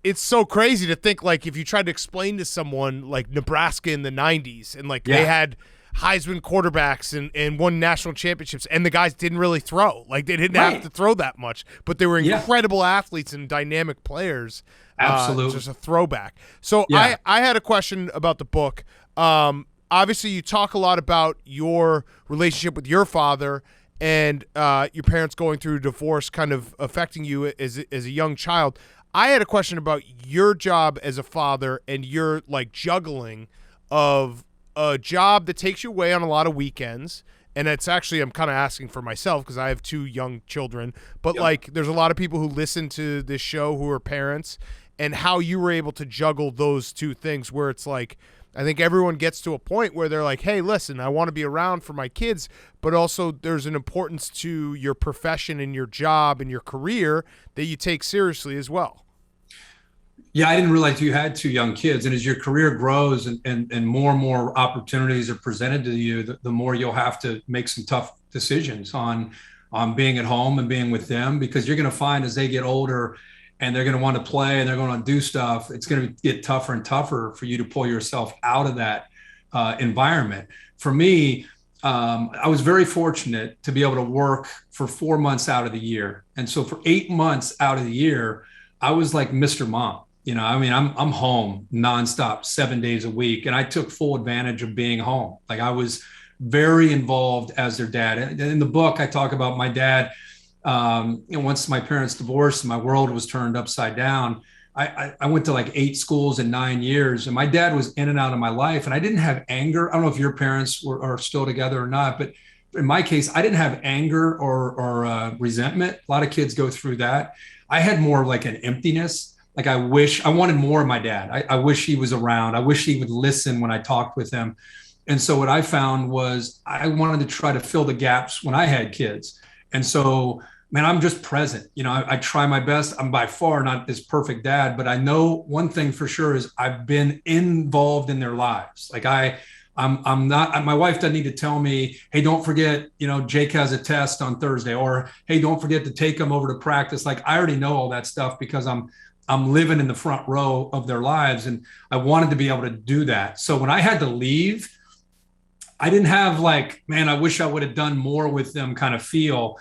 It's so crazy to think, like, if you tried to explain to someone like Nebraska in the 90s and like they had Heisman quarterbacks and won national championships, and the guys didn't really throw. Like, they didn't have to throw that much, but they were incredible athletes and dynamic players. Absolutely. Just a throwback. So I had a question about the book. Obviously, you talk a lot about your relationship with your father and your parents going through a divorce kind of affecting you as a young child. I had a question about your job as a father and your like juggling of a job that takes you away on a lot of weekends. And it's actually, I'm kind of asking for myself because I have 2 young children, but like there's a lot of people who listen to this show who are parents, and how you were able to juggle those 2 things, where it's like, I think everyone gets to a point where they're like, hey, listen, I want to be around for my kids, but also there's an importance to your profession and your job and your career that you take seriously as well. Yeah, I didn't realize you had 2 young kids. And as your career grows and more opportunities are presented to you, the more you'll have to make some tough decisions on being at home and being with them, because you're going to find as they get older and they're going to want to play and they're going to do stuff, it's going to get tougher and tougher for you to pull yourself out of that environment. For me, I was very fortunate to be able to work for 4 months out of the year. And so for 8 months out of the year, I was like Mr. Mom. I'm home nonstop 7 days a week. And I took full advantage of being home. Like, I was very involved as their dad. And in the book, I talk about my dad. Once my parents divorced, my world was turned upside down. I went to like 8 schools in 9 years, and my dad was in and out of my life. And I didn't have anger. I don't know if your parents are still together or not, but in my case, I didn't have anger or resentment. A lot of kids go through that. I had more like an emptiness. Like, I wanted more of my dad. I wish he was around. I wish he would listen when I talked with him. And so what I found was I wanted to try to fill the gaps when I had kids. And so man, I'm just present. I try my best. I'm by far not this perfect dad, but I know one thing for sure is I've been involved in their lives. Like I'm not, my wife doesn't need to tell me, hey, don't forget, Jake has a test on Thursday, or, hey, don't forget to take him over to practice. Like I already know all that stuff because I'm living in the front row of their lives. And I wanted to be able to do that. So when I had to leave, I didn't have like, man, I wish I would have done more with them kind of feel.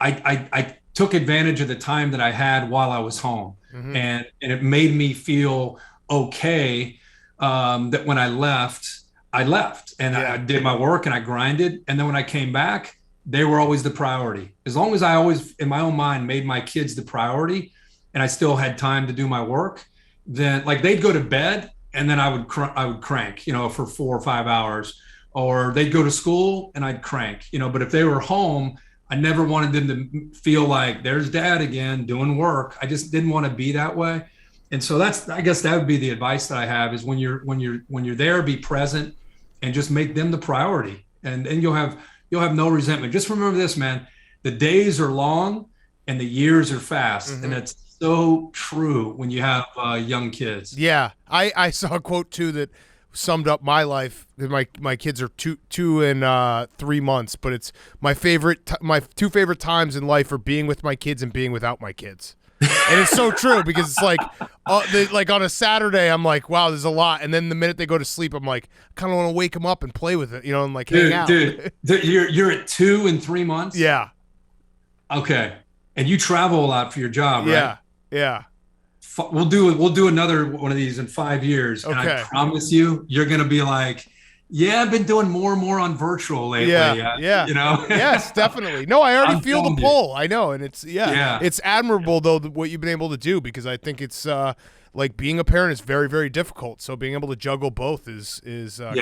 I took advantage of the time that I had while I was home. Mm-hmm. And it made me feel okay that when I left and I did my work and I grinded. And then when I came back, they were always the priority. As long as I always, in my own mind, made my kids the priority and I still had time to do my work, then like they'd go to bed and then I would crank, for 4 or 5 hours, or they'd go to school and I'd crank, but if they were home, I never wanted them to feel like there's dad again doing work. I just didn't want to be that way. And so I guess that would be the advice that I have is when you're there, be present and just make them the priority. And you'll have no resentment. Just remember this, man, the days are long and the years are fast. Mm-hmm. And that's so true when you have young kids. Yeah. I saw a quote too that summed up my life. My kids are two and 3 months, but it's my two favorite times in life are being with my kids and being without my kids. And it's so true because it's like on a Saturday I'm like, wow, there's a lot, and then the minute they go to sleep I'm like, I kind of want to wake them up and play with it, and like hang out. Dude, you're at 2 and 3 months. Yeah. Okay, and you travel a lot for your job, right? Yeah. We'll do another one of these in 5 years, and I promise you're gonna be like, yeah, I've been doing more and more on virtual lately. Yeah. Yes, definitely. No, I already feel the pull. I know, and it's it's admirable though what you've been able to do, because I think it's like being a parent is very, very difficult. So being able to juggle both is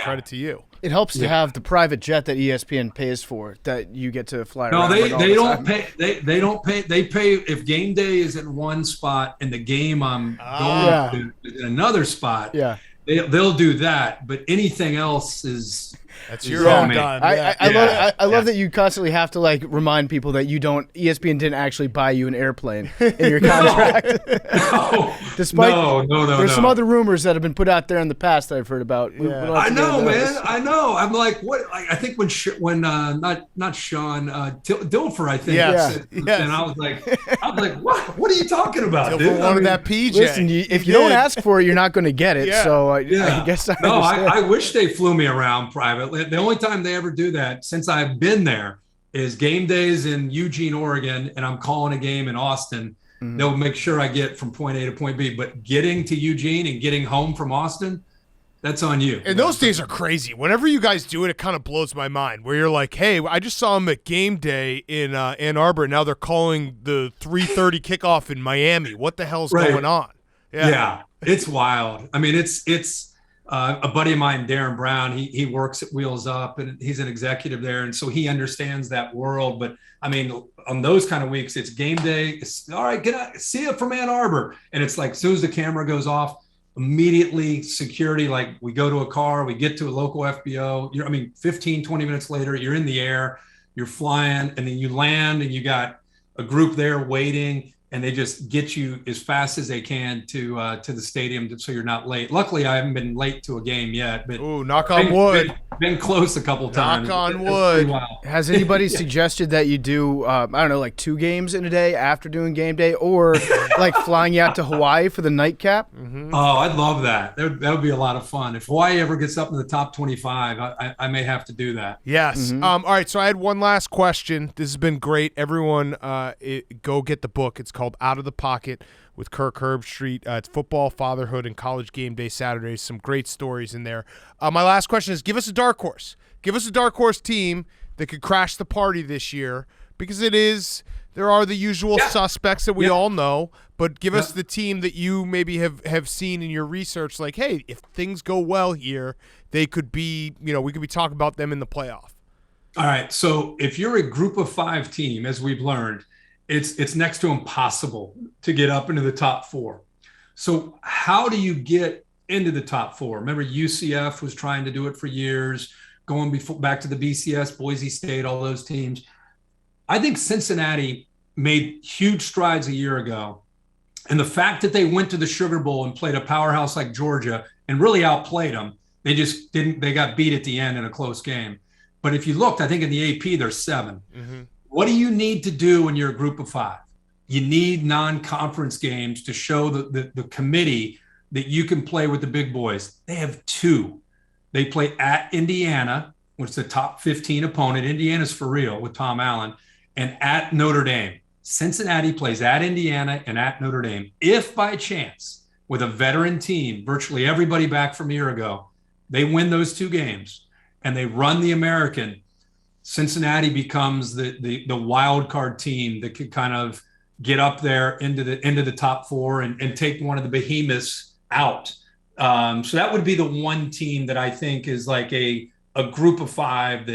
credit to you. It helps to have the private jet that ESPN pays for that you get to fly around. No, they don't pay. They don't pay. They pay if game day is in one spot and the game I'm going to is in another spot. Yeah. They'll do that, but anything else is that's your own done. I love that you constantly have to like remind people that ESPN didn't actually buy you an airplane in your contract. Despite there's some other rumors that have been put out there in the past that I've heard about. Yeah. I know, man. I know. I'm like, what? I think when not Sean Dilfer, I think. Yes. And I was like, what are you talking about? Dilfer dude? wanted that PJ. Listen, if you don't ask for it, you're not going to get it. So I guess I wish they flew me around privately. The only time they ever do that since I've been there is game days in Eugene, Oregon, and I'm calling a game in Austin. Mm-hmm. They'll make sure I get from point A to point B, but getting to Eugene and getting home from Austin, that's on you. And those days are crazy. Whenever you guys do it, it kind of blows my mind, where you're like, hey, I just saw them at game day in Ann Arbor, and now they're calling the 3:30 kickoff in Miami. What the hell's going on? Yeah, it's wild. I mean, it's a buddy of mine, Darren Brown, he works at Wheels Up, and he's an executive there. And so he understands that world. But I mean, on those kind of weeks, it's game day. It's, all right, get out, see you from Ann Arbor. And it's like, as soon as the camera goes off, immediately security, like we go to a car, we get to a local FBO. 15, 20 minutes later, you're in the air, you're flying, and then you land and you got a group there waiting. And they just get you as fast as they can to the stadium so you're not late. Luckily, I haven't been late to a game yet. But knock on wood. Been close a couple times. Knock on wood. Has anybody suggested that you do, like 2 games in a day after doing game day, or like flying you out to Hawaii for the nightcap? Mm-hmm. Oh, I'd love that. That would be a lot of fun. If Hawaii ever gets up in the top 25, I may have to do that. Yes. Mm-hmm. All right, so I had one last question. This has been great. Everyone, go get the book. It's called Out of the Pocket with Kirk Herbstreit. It's football, fatherhood, and college game day Saturdays. Some great stories in there. My last question is, give us a dark horse. Give us a dark horse team that could crash the party this year, because there are the usual suspects that we all know, but give us the team that you maybe have seen in your research, like, hey, if things go well here, they could be, we could be talking about them in the playoff. All right, so if you're a group of 5 team, as we've learned, it's next to impossible to get up into the top 4. So how do you get into the top 4? Remember, UCF was trying to do it for years, going back to the BCS, Boise State, all those teams. I think Cincinnati made huge strides a year ago. And the fact that they went to the Sugar Bowl and played a powerhouse like Georgia and really outplayed them, they just didn't. They got beat at the end in a close game. But if you looked, I think in the AP, there's 7. Mm-hmm. What do you need to do when you're a group of 5? You need non-conference games to show the committee that you can play with the big boys. They have 2. They play at Indiana, which is the top 15 opponent. Indiana's for real with Tom Allen, and at Notre Dame. Cincinnati plays at Indiana and at Notre Dame. If by chance, with a veteran team, virtually everybody back from a year ago, they win those 2 games and they run the American, Cincinnati becomes the wild card team that could kind of get up there into the top 4 and take one of the behemoths out. So that would be the one team that I think is like a group of 5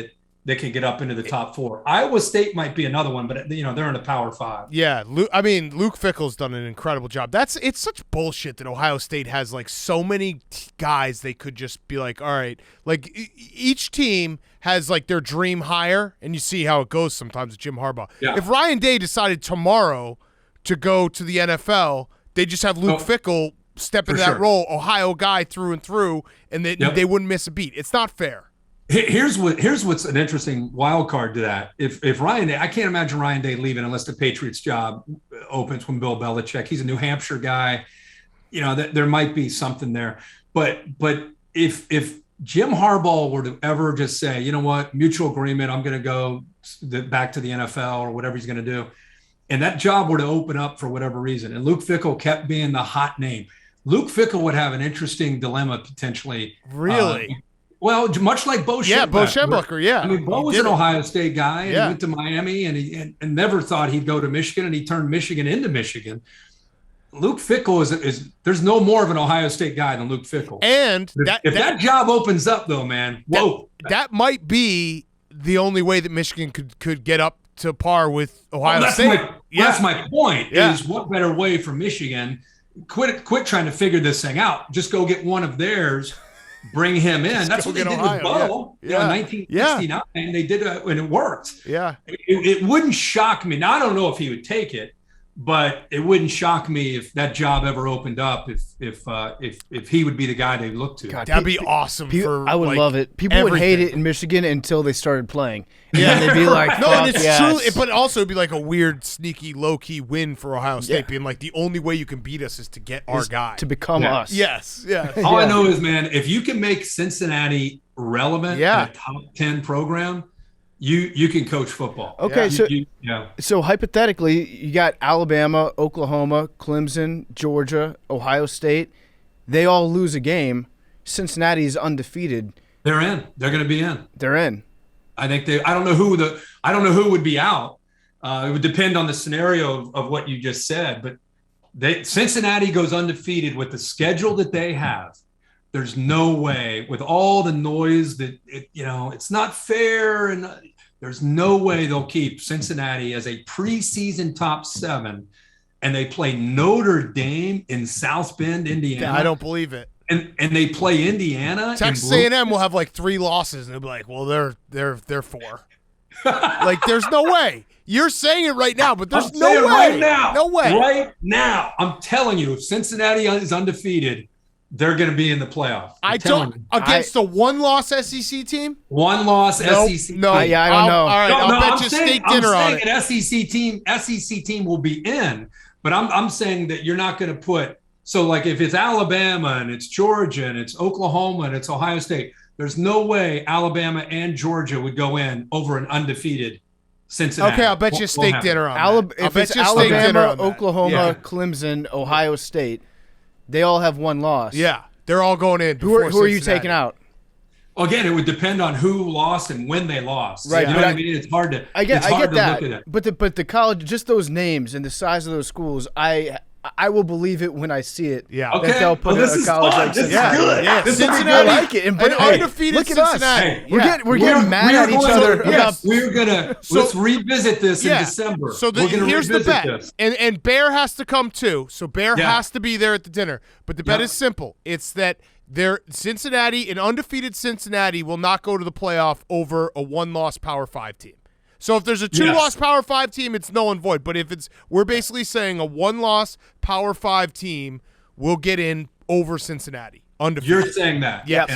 that can get up into the top 4. Iowa State might be another one, but they're in the Power 5. Yeah, Luke Fickell's done an incredible job. It's such bullshit that Ohio State has like so many guys they could just be like, all right, like each team has like their dream hire, and you see how it goes sometimes with Jim Harbaugh. Yeah. If Ryan Day decided tomorrow to go to the NFL, they just have Luke Fickell step into that role, Ohio guy through and through, and they wouldn't miss a beat. It's not fair. Here's what's an interesting wild card to that. If Ryan Day, I can't imagine Ryan Day leaving unless the Patriots job opens from Bill Belichick. He's a New Hampshire guy. There might be something there. But if Jim Harbaugh were to ever just say, you know what, mutual agreement, I'm going to go back to the NFL or whatever he's going to do, and that job were to open up for whatever reason, and Luke Fickell kept being the hot name, Luke Fickell would have an interesting dilemma potentially. Really? Well, much like Bo Schembechler. Yeah, Bo Schembechler, yeah. I mean, Bo was an Ohio State guy, and he went to Miami, and he never thought he'd go to Michigan, and he turned Michigan into Michigan. Luke Fickell is there's no more of an Ohio State guy than Luke Fickell. And if that job opens up, though, man, whoa. That might be the only way that Michigan could get up to par with Ohio State. That's my point, is what better way for Michigan? Quit trying to figure this thing out. Just go get one of theirs. Bring him in. That's what they did with Bo. In 1969, they did it, and it worked. Yeah. It wouldn't shock me. Now, I don't know if he would take it, but it wouldn't shock me if that job ever opened up. If he would be the guy they look to. God, that'd be awesome. I would love it. People would hate it in Michigan until they started playing. Yeah, and they'd be like, no, and it's true. But also, it'd be like a weird, sneaky, low key win for Ohio State, being like the only way you can beat us is to get our guy to become us. Yes. All I know is, man, if you can make Cincinnati relevant in a top 10 program, you can coach football. Okay, so hypothetically, you got Alabama, Oklahoma, Clemson, Georgia, Ohio State. They all lose a game. Cincinnati's undefeated. They're in. They're going to be in. They're in. I think I don't know who would be out. It would depend on the scenario of what you just said. But Cincinnati goes undefeated with the schedule that they have. There's no way, with all the noise that it's not fair, and there's no way they'll keep Cincinnati as a preseason top 7, and they play Notre Dame in South Bend, Indiana. I don't believe it. And they play Indiana. Texas A&M will have like 3 losses, and they'll be like, well, they're 4. Like, there's no way. You're saying it right now, but there's no way. Right now. No way. Right now. I'm telling you, if Cincinnati is undefeated, they're going to be in the playoff. Against a one-loss SEC team? One-loss SEC. No, I don't know. All right, I'll bet you steak dinner on it. I'm saying an SEC team will be in, but I'm saying that you're not going to put. So, like, if it's Alabama and it's Georgia and it's Oklahoma and it's Ohio State, there's no way Alabama and Georgia would go in over an undefeated Cincinnati. Okay, I'll bet you steak dinner on that. If it's Alabama, Oklahoma, Clemson, Ohio State, they all have one loss. Yeah, they're all going in. Who are you taking out? Again, it would depend on who lost and when they lost. Right. You know what I mean? It's hard to. I get that. Look at it. But the college, just those names and the size of those schools, I will believe it when I see it. Yeah. Okay. That they'll put this a is college fun. like This Cincinnati. is good. Yeah. This Cincinnati, I like it. But undefeated look at Cincinnati. us. Hey, we're getting mad at each other. Let's revisit this in December. So here's the bet. And Bear has to come too. So Bear has to be there at the dinner. But the bet is simple. It's that an undefeated Cincinnati will not go to the playoff over a one-loss Power 5 team. So if there's a 2-loss Power 5 team, it's null and void. But if we're basically saying a 1-loss Power 5 team will get in over Cincinnati. Undefeated. You're saying that. Yes.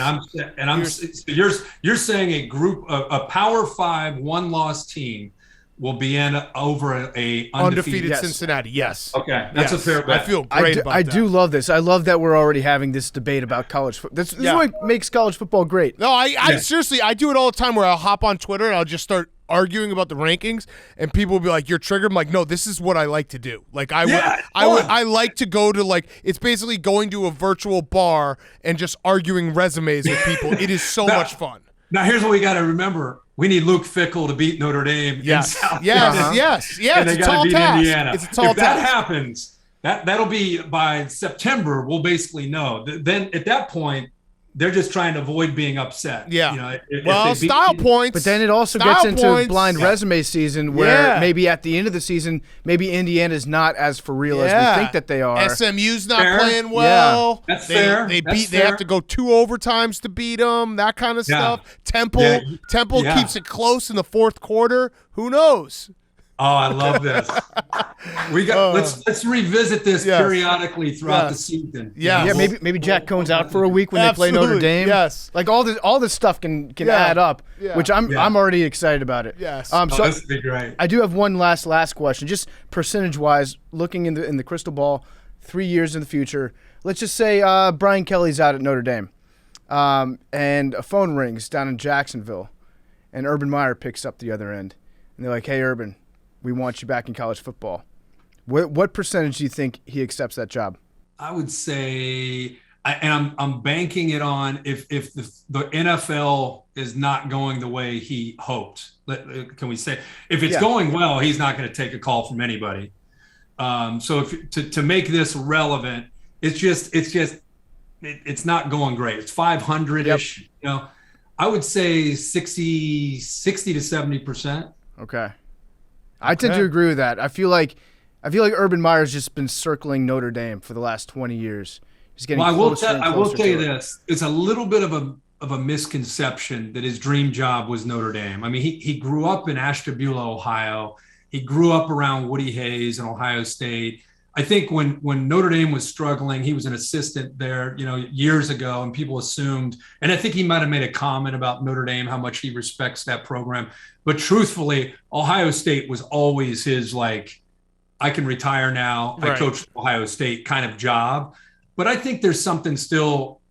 You're saying a Power 5 1-loss team will be in over a undefeated Cincinnati. Yes. Okay, that's a fair bet. I feel great about that. I do love this. I love that we're already having this debate about college football. This is what makes college football great. No, I seriously, I do it all the time where I'll hop on Twitter and I'll just start arguing about the rankings, and people will be like, "You're triggered." I'm like, "No, this is what I like to do. Like, I like to go to, like, it's basically going to a virtual bar and just arguing resumes with people. It is so much fun." Now, here's what we got to remember: we need Luke Fickell to beat Notre Dame. Yes, in South yes. And they got to beat Indiana. It's a tall task. If that happens, that'll be by September. We'll basically know. Then at that point, they're just trying to avoid being upset. Yeah. If well, style points. But then it also gets into blind resume season where maybe at the end of the season, maybe Indiana's not as for real as we think that they are. SMU's not playing well. Yeah. That's fair. They have to go 2 overtimes to beat them, that kind of stuff. Temple keeps it close in the fourth quarter. Who knows? Oh, I love this. Let's revisit this periodically throughout the season. Yeah, maybe Jack Cohn's out for a week when they play Notre Dame. Yes, like all this stuff can add up, which I'm already excited about it. Yes, so this would be great. I do have one last question, just percentage wise, looking in the crystal ball, 3 years in the future. Let's just say Brian Kelly's out at Notre Dame, and a phone rings down in Jacksonville, and Urban Meyer picks up the other end, and they're like, "Hey, Urban, we want you back in college football." What percentage do you think he accepts that job? I would say, and I'm banking it on if the NFL is not going the way he hoped. Can we say if it's going well, he's not going to take a call from anybody. So to make this relevant, it's not going great. It's 500-ish. Yep. I would say 60 to 70%. Okay. I tend to agree with that. I feel like Urban Meyer's just been circling Notre Dame for the last 20 years. He's getting closer and closer. I will tell you this. It's a little bit of a misconception that his dream job was Notre Dame. I mean, he grew up in Ashtabula, Ohio. He grew up around Woody Hayes and Ohio State. I think when Notre Dame was struggling, he was an assistant there, years ago, and people assumed, and I think he might have made a comment about Notre Dame, how much he respects that program. But truthfully, Ohio State was always his, like, I can retire now. Right. I coached Ohio State kind of job. But I think there's something still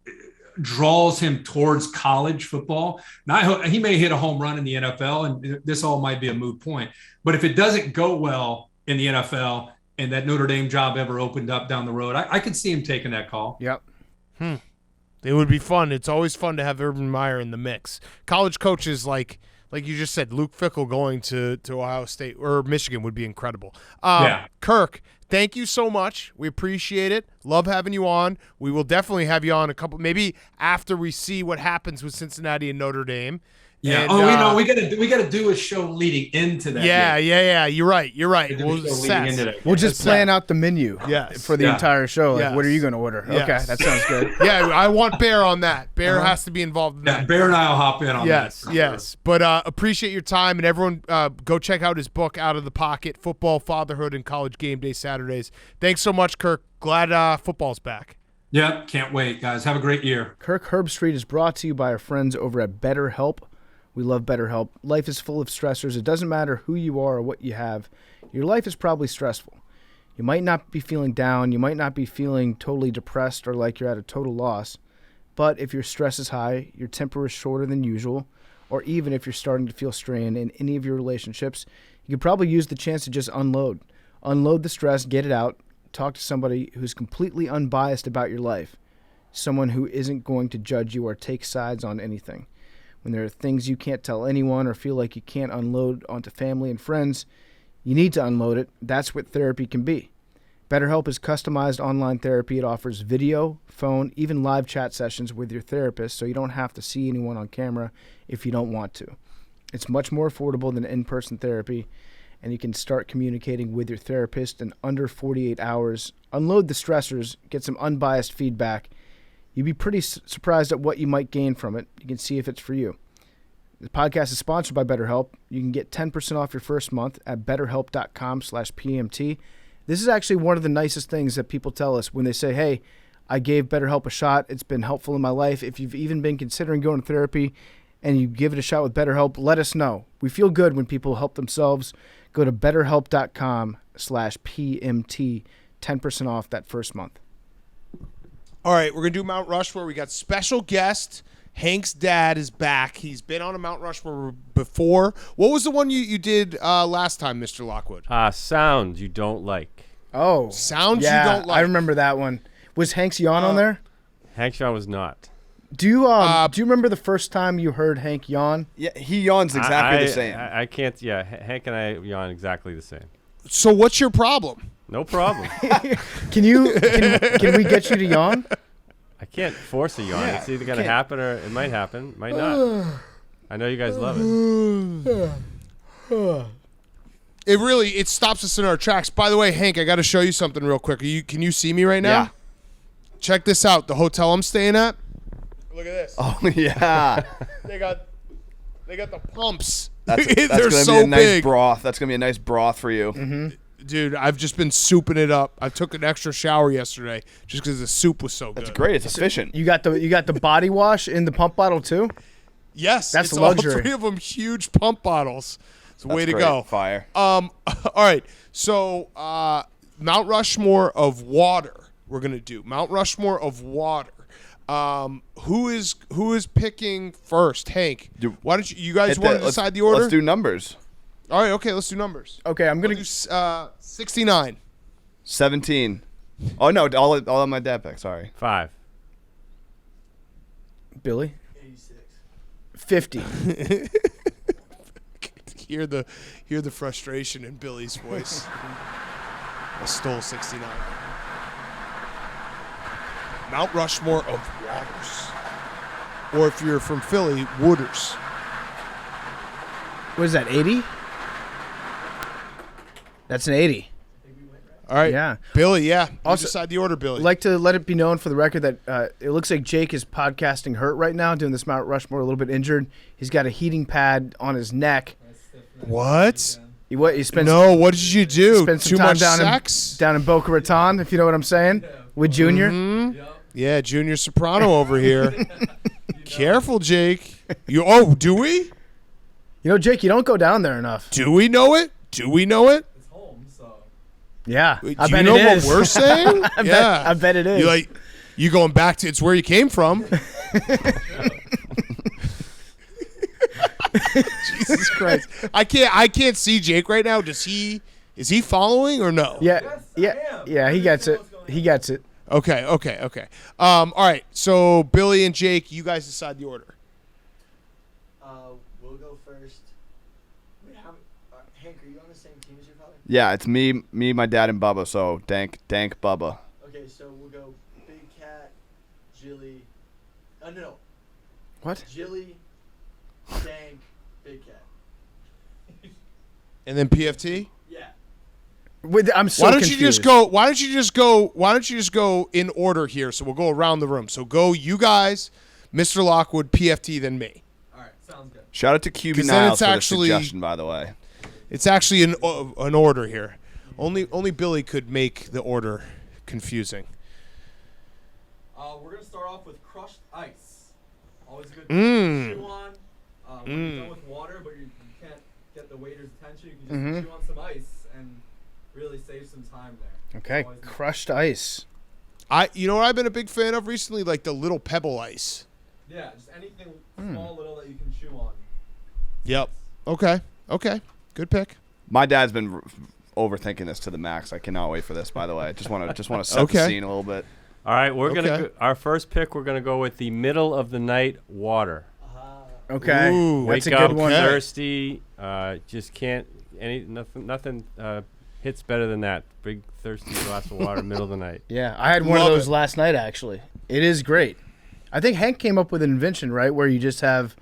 draws him towards college football. Now, he may hit a home run in the NFL, and this all might be a moot point. But if it doesn't go well in the NFL and that Notre Dame job ever opened up down the road, I could see him taking that call. Yep. It would be fun. It's always fun to have Urban Meyer in the mix. College coaches like you just said, Luke Fickell going to Ohio State or Michigan would be incredible. Kirk, thank you so much. We appreciate it. Love having you on. We will definitely have you on maybe after we see what happens with Cincinnati and Notre Dame. Yeah. And, we gotta do a show leading into that. Yeah. You're right. We'll just plan out the menu. For the entire show. Like, what are you going to order? Yes. Okay, that sounds good. Yeah, I want Bear on that. Bear has to be involved in that. Bear and I'll hop in on that. Yes. But appreciate your time, and everyone go check out his book, Out of the Pocket: Football, Fatherhood, and College Game Day Saturdays. Thanks so much, Kirk. Glad football's back. Yep, can't wait, guys. Have a great year. Kirk Herbstreit is brought to you by our friends over at BetterHelp. We love BetterHelp. Life is full of stressors. It doesn't matter who you are or what you have. Your life is probably stressful. You might not be feeling down. You might not be feeling totally depressed or like you're at a total loss. But if your stress is high, your temper is shorter than usual, or even if you're starting to feel strain in any of your relationships, you could probably use the chance to just unload. Unload the stress, get it out, talk to somebody who's completely unbiased about your life, someone who isn't going to judge you or take sides on anything. When there are things you can't tell anyone or feel like you can't unload onto family and friends, you need to unload it. That's what therapy can be. BetterHelp is customized online therapy. It offers video, phone, even live chat sessions with your therapist, so you don't have to see anyone on camera if you don't want to. It's much more affordable than in-person therapy, and you can start communicating with your therapist in under 48 hours. Unload the stressors, get some unbiased feedback. You'd be pretty surprised at what you might gain from it. You can see if it's for you. The podcast is sponsored by BetterHelp. You can get 10% off your first month at betterhelp.com/PMT. This is actually one of the nicest things that people tell us when they say, hey, I gave BetterHelp a shot. It's been helpful in my life. If you've even been considering going to therapy and you give it a shot with BetterHelp, let us know. We feel good when people help themselves. Go to betterhelp.com/PMT. 10% off that first month. All right, we're going to do Mount Rushmore. We got special guest. Hank's dad is back. He's been on a Mount Rushmore before. What was the one you did last time, Mr. Lockwood? Sounds you don't like. Oh. Sounds yeah, you don't like. I remember that one. Was Hank's yawn on there? Hank's yawn was not. Do you remember the first time you heard Hank yawn? Yeah, he yawns exactly the same. I can't. Yeah, Hank and I yawn exactly the same. So what's your problem? No problem. Can we get you to yawn? I can't force a yawn. It's either going to happen or it might happen, might not. I know you guys love it. It stops us in our tracks. By the way, Hank, I got to show you something real quick. Can you see me right now? Yeah. Check this out. The hotel I'm staying at. Look at this. Oh yeah. They got the pumps. That's They're gonna so be a nice big. broth. That's gonna be a nice broth for you. Mm-hmm. Dude, I've just been souping it up. I took an extra shower yesterday just because the soup was so good. That's great. It's efficient. You got the body wash in the pump bottle too? Yes, That's it's luxury. all 3 of them huge pump bottles. It's a way to great. go. Fire. All right. So Mount Rushmore of water. We're gonna do Mount Rushmore of water. Who is picking first? Hank. Why don't you guys want to decide the order? Let's do numbers. All right. Okay. Let's do numbers. Okay, I'm gonna do 69. 17. Oh no, all of my dad picks. Sorry. 5. Billy. 86. 50. Hear the frustration in Billy's voice. I stole 69. Mount Rushmore of waters. Or if you're from Philly, Wooders. What is that, 80? That's an 80. All right. Yeah. Billy, yeah. Also, decide the order, Billy. I'd like to let it be known for the record that it looks like Jake is podcasting hurt right now, doing this Mount Rushmore, a little bit injured. He's got a heating pad on his neck. What? He spent what did you do? spent some Too time much down sex? in Boca Raton, if you know what I'm saying, with Junior. Mm-hmm. Yeah, Junior Soprano over here. Careful, Jake. Do we? You know, Jake, you don't go down there enough. Do we know it? It's home, so. Yeah, Do I you bet know it what is. we're saying? I bet it is. You going back to it's where you came from. Jesus Christ. I can't see Jake right now. Is he following or no? Yeah, he gets it. He gets it. Okay. All right. So Billy and Jake, you guys decide the order. We'll go first. Wait, Hank, are you on the same team as your father? Yeah, it's me, my dad, and Bubba. So Dank, Bubba. Okay, so we'll go Big Cat, Jilly. No. What? Jilly, Dank, Big Cat. And then PFT? Yeah. I'm so Why don't confused. you just go in order here? So we'll go around the room. So go you guys, Mr. Lockwood, PFT, then me. All right, sounds good. Shout out to QB 'Cause then Niles it's for the actually- suggestion, by the way. It's actually an order here. Only Billy could make the order confusing. We're gonna start off with crushed ice. Always a good Mm. to chew on. When you're done with water, but you can't get the waiter's attention, you can just chew on some ice and really save some time there. Okay, Always nice. crushed ice. You know what I've been a big fan of recently? Like the little pebble ice. Yeah, just anything small, little that you can chew on. Yep. Okay. Good pick. My dad's been overthinking this to the max. I cannot wait for this. By the way, just want to set the scene a little bit. All right, our first pick. We're gonna go with the middle of the night water. Okay, Ooh, that's a Wake good up one. thirsty. Just can't nothing hits better than that. Big thirsty glass of water, middle of the night. Yeah, I had one of Love those it. last night, actually. It is great. I think Hank came up with an invention, right, where you just have,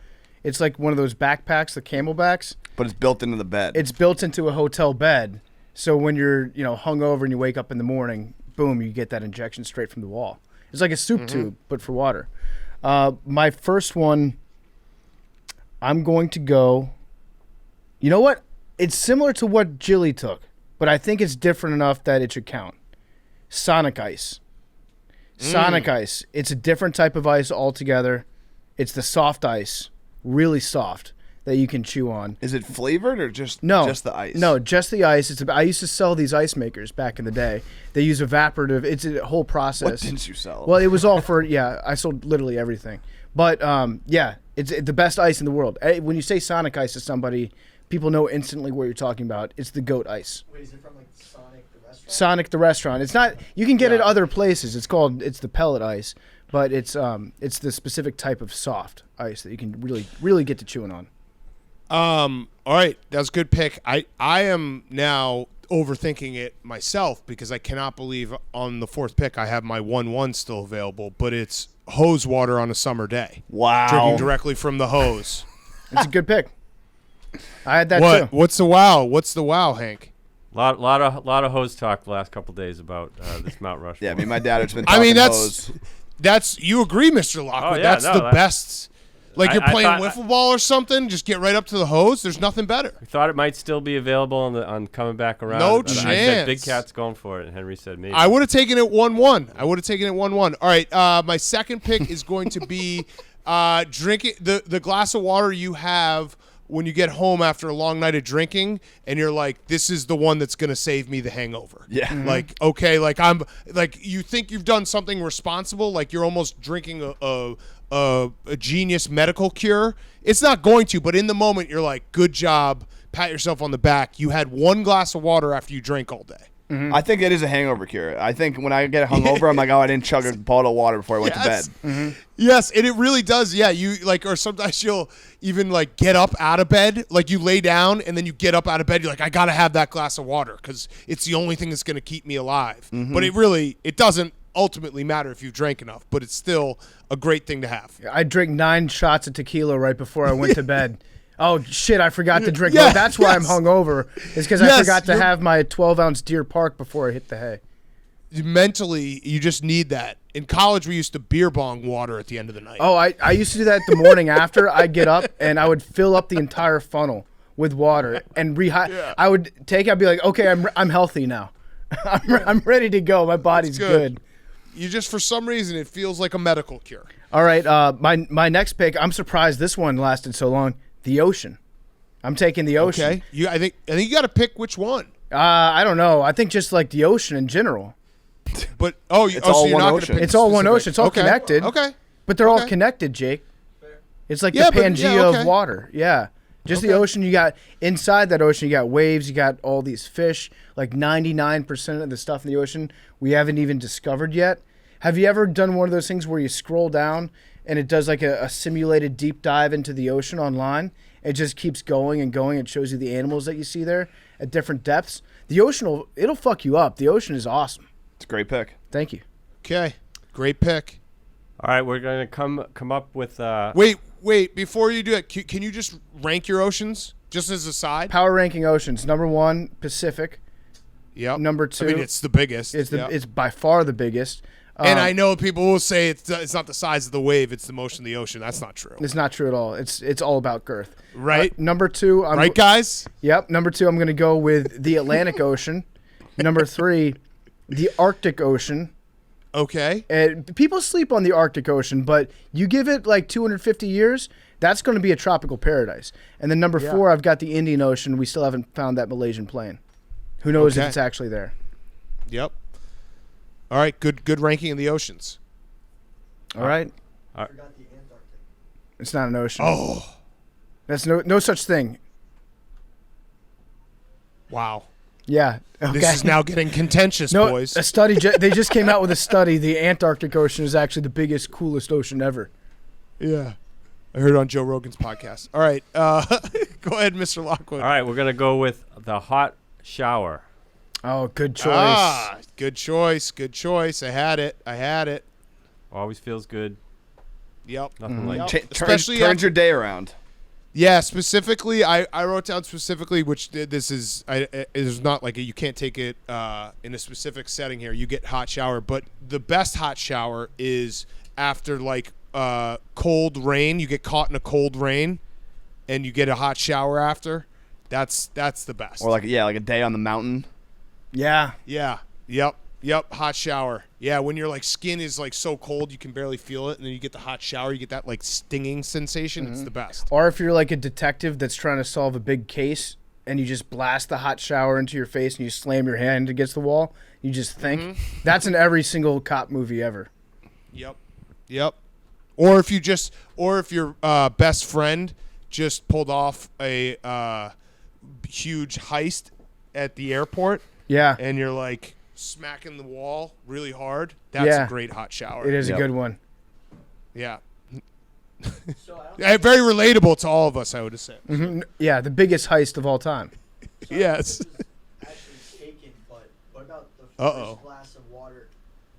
it's like one of those backpacks, the Camelbacks. But it's built into the bed. It's built into a hotel bed. So when you're, hungover and you wake up in the morning, boom, you get that injection straight from the wall. It's like a soup tube, but for water. My first one, I'm going to go. You know what? It's similar to what Jilly took, but I think it's different enough that it should count. Sonic Ice. Sonic Ice. It's a different type of ice altogether. It's the soft ice, really soft, that you can chew on. Is it flavored or just the ice? No, just the ice. I used to sell these ice makers back in the day. They use evaporative. It's a whole process. What didn't you sell? Well, it was all for, I sold literally everything. But, it's the best ice in the world. When you say Sonic Ice to somebody, people know instantly what you're talking about. It's the goat ice. Wait, is it from like Sonic the restaurant? Sonic the restaurant. It's not. You can get it other places. It's the pellet ice, but it's the specific type of soft ice that you can really get to chewing on. All right, that's a good pick. I am now overthinking it myself because I cannot believe on the fourth pick I have my 1-1 still available, but it's hose water on a summer day. Wow. Drinking directly from the hose. It's a good pick. I had that too. What's the wow? What's the wow, Hank? Lot of hose talk the last couple of days about this Mount Rushmore. Yeah, me and my dad have been talking that's you agree, Mr. Lockwood. That's the best. Like you're playing wiffle ball or something, just get right up to the hose. There's nothing better. I thought it might still be available on coming back around. No chance. I said Big Cat's going for it, and Henry said maybe. I would have taken it 1-1. All right, my second pick is going to be drinking the glass of water you have when you get home after a long night of drinking, and you're like, this is the one that's going to save me the hangover. Yeah. Mm-hmm. Like, okay, like I'm like you think you've done something responsible, like you're almost drinking a genius medical cure. It's not going to, but in the moment you're like, good job, pat yourself on the back. You had one glass of water after you drank all day. Mm-hmm. I think it is a hangover cure. I think when I get hungover, I'm like, I didn't chug a bottle of water before I went to bed. Mm-hmm. Yes, and it really does. Yeah, you like, or sometimes you'll even like get up out of bed, like you lay down and then you get up out of bed. You're like, I gotta have that glass of water because it's the only thing that's gonna keep me alive. Mm-hmm. But it doesn't ultimately matter if you've drank enough, but it's still a great thing to have. I drank 9 shots of tequila right before I went to bed. Oh, shit, I forgot to drink. Yeah, Well, that's why I'm hungover. It's because I forgot to have my 12-ounce Deer Park before I hit the hay. Mentally, you just need that. In college, we used to beer bong water at the end of the night. Oh, I used to do that the morning after. I'd get up, and I would fill up the entire funnel with water and I would I'd be like, okay, I'm healthy now. I'm ready to go. My body's good. You just, for some reason, it feels like a medical cure. All right, my next pick, I'm surprised this one lasted so long. The ocean. I'm taking the ocean. Okay. I think you got to pick which one. I don't know. I think just like the ocean in general. But all so you're one not ocean. Pick It's all one ocean. It's all okay. connected. Okay. But they're all connected, Jake. It's like the Pangea of water. Yeah. Just the ocean. You got inside that ocean. You got waves. You got all these fish. Like 99% of the stuff in the ocean we haven't even discovered yet. Have you ever done one of those things where you scroll down and it does like a simulated deep dive into the ocean online? It just keeps going and going. It shows you the animals that you see there at different depths. The ocean it'll fuck you up. The ocean is awesome. It's a great pick. Thank you. Okay. Great pick. All right, we're going to come up with Wait, before you do it, can you just rank your oceans just as a side? Power ranking oceans. Number 1, Pacific. Yep. Number 2. I mean, it's the biggest. It's by far the biggest. And I know people will say it's not the size of the wave, it's the motion of the ocean. That's not true. It's not true at all. It's all about girth. Right. Number 2. Right, guys? Yep. Number 2, I'm going to go with the Atlantic Ocean. Number 3, the Arctic Ocean. Okay. And people sleep on the Arctic Ocean, but you give it like 250 years, that's going to be a tropical paradise. And then number 4, I've got the Indian Ocean. We still haven't found that Malaysian plane. Who knows if it's actually there? Yep. All right, good ranking in the oceans. All right. I forgot the Antarctic. It's not an ocean. Oh. That's no such thing. Wow. Yeah. Okay. This is now getting contentious, boys. A study. They just came out with a study. The Antarctic Ocean is actually the biggest, coolest ocean ever. Yeah. I heard it on Joe Rogan's podcast. All right. Go ahead, Mr. Lockwood. All right, we're going to go with the hot shower. Oh, good choice. Good choice. Good choice. I had it. Always feels good. Yep. Nothing like Especially turns your day around. Yeah, specifically, I wrote down specifically, which this is not like you can't take it in a specific setting here. You get hot shower, but the best hot shower is after like cold rain. You get caught in a cold rain, and you get a hot shower after, that's the best. Or like a day on the mountain. Yeah. Yeah. Yep. Hot shower. Yeah, when your like skin is like so cold you can barely feel it, and then you get the hot shower, you get that like stinging sensation. It's the best. Or if you're like a detective that's trying to solve a big case and you just blast the hot shower into your face and you slam your hand against the wall, you just think. That's in every single cop movie ever. Yep. Or if your best friend just pulled off a huge heist at the airport. Yeah. And you're like smacking the wall really hard. That's a great hot shower. It is a good one. Yeah. Very relatable to all of us, I would say. Mm-hmm. Yeah, the biggest heist of all time. Yes. Actually taken, but what about the first glass of water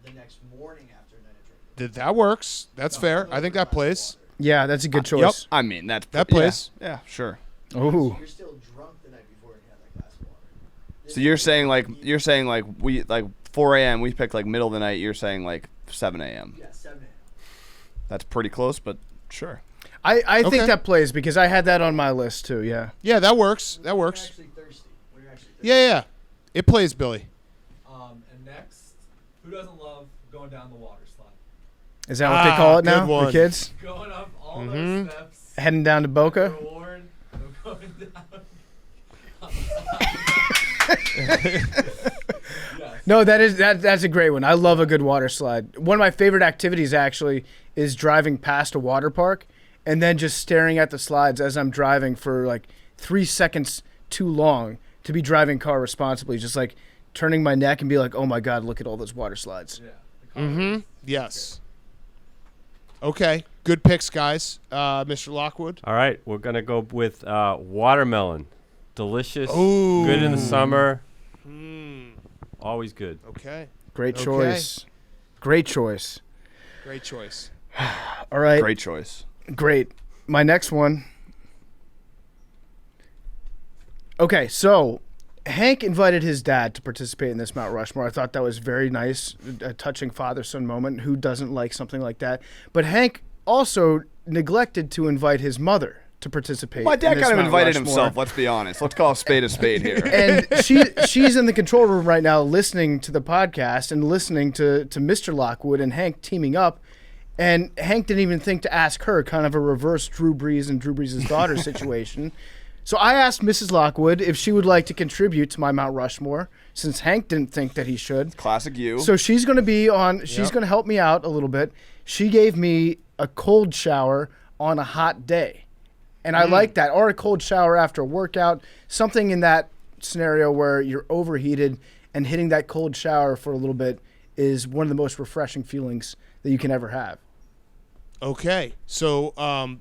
the next morning after a night of drinking? That works. That's fair. I think that plays. Yeah, that's a good choice. Yep. I mean, that plays. Yeah, sure. Oh. You're still drunk the night before you had that glass of water. So you're saying we like 4 a.m. We picked like middle of the night. You're saying like 7 a.m. Yeah, 7 a.m. That's pretty close, but sure. I think Okay. that plays because I had that on my list too. Yeah. Yeah, that works. That When you're works. actually thirsty. When you're actually thirsty. Yeah. It plays, Billy. And next, who doesn't love going down the water slide? Is that what they call it good now? one. The kids Going up all those steps. heading down to Boca. Warren, going down. No, that's a great one. I love a good water slide. One of my favorite activities actually is driving past a water park and then just staring at the slides as I'm driving for like 3 seconds too long to be driving car responsibly. Just like turning my neck and be like, oh my God, look at all those water slides. Yeah. Yes. Okay. Good picks, guys. Mr. Lockwood. All right, we're gonna go with watermelon. Delicious. Ooh. Good in the summer. Always good. Okay. Great Okay. choice. Great choice. Great choice. All right. Great choice. Great. My next one. Okay, so Hank invited his dad to participate in this Mount Rushmore. I thought that was very nice, a touching father-son moment. Who doesn't like something like that? But Hank also neglected to invite his mother to participate. My dad in this kind of Mount invited Rushmore. himself. Let's be honest. Let's call a spade here. And she's in the control room right now listening to the podcast and listening to Mr. Lockwood and Hank teaming up. And Hank didn't even think to ask her, kind of a reverse Drew Brees and Drew Brees' daughter situation. So I asked Mrs. Lockwood if she would like to contribute to my Mount Rushmore, since Hank didn't think that he should. Classic you. So she's going to be on. She's going to help me out a little bit. She gave me a cold shower on a hot day, and I like that. Or a cold shower after a workout. Something in that scenario where you're overheated and hitting that cold shower for a little bit is one of the most refreshing feelings that you can ever have. Okay. So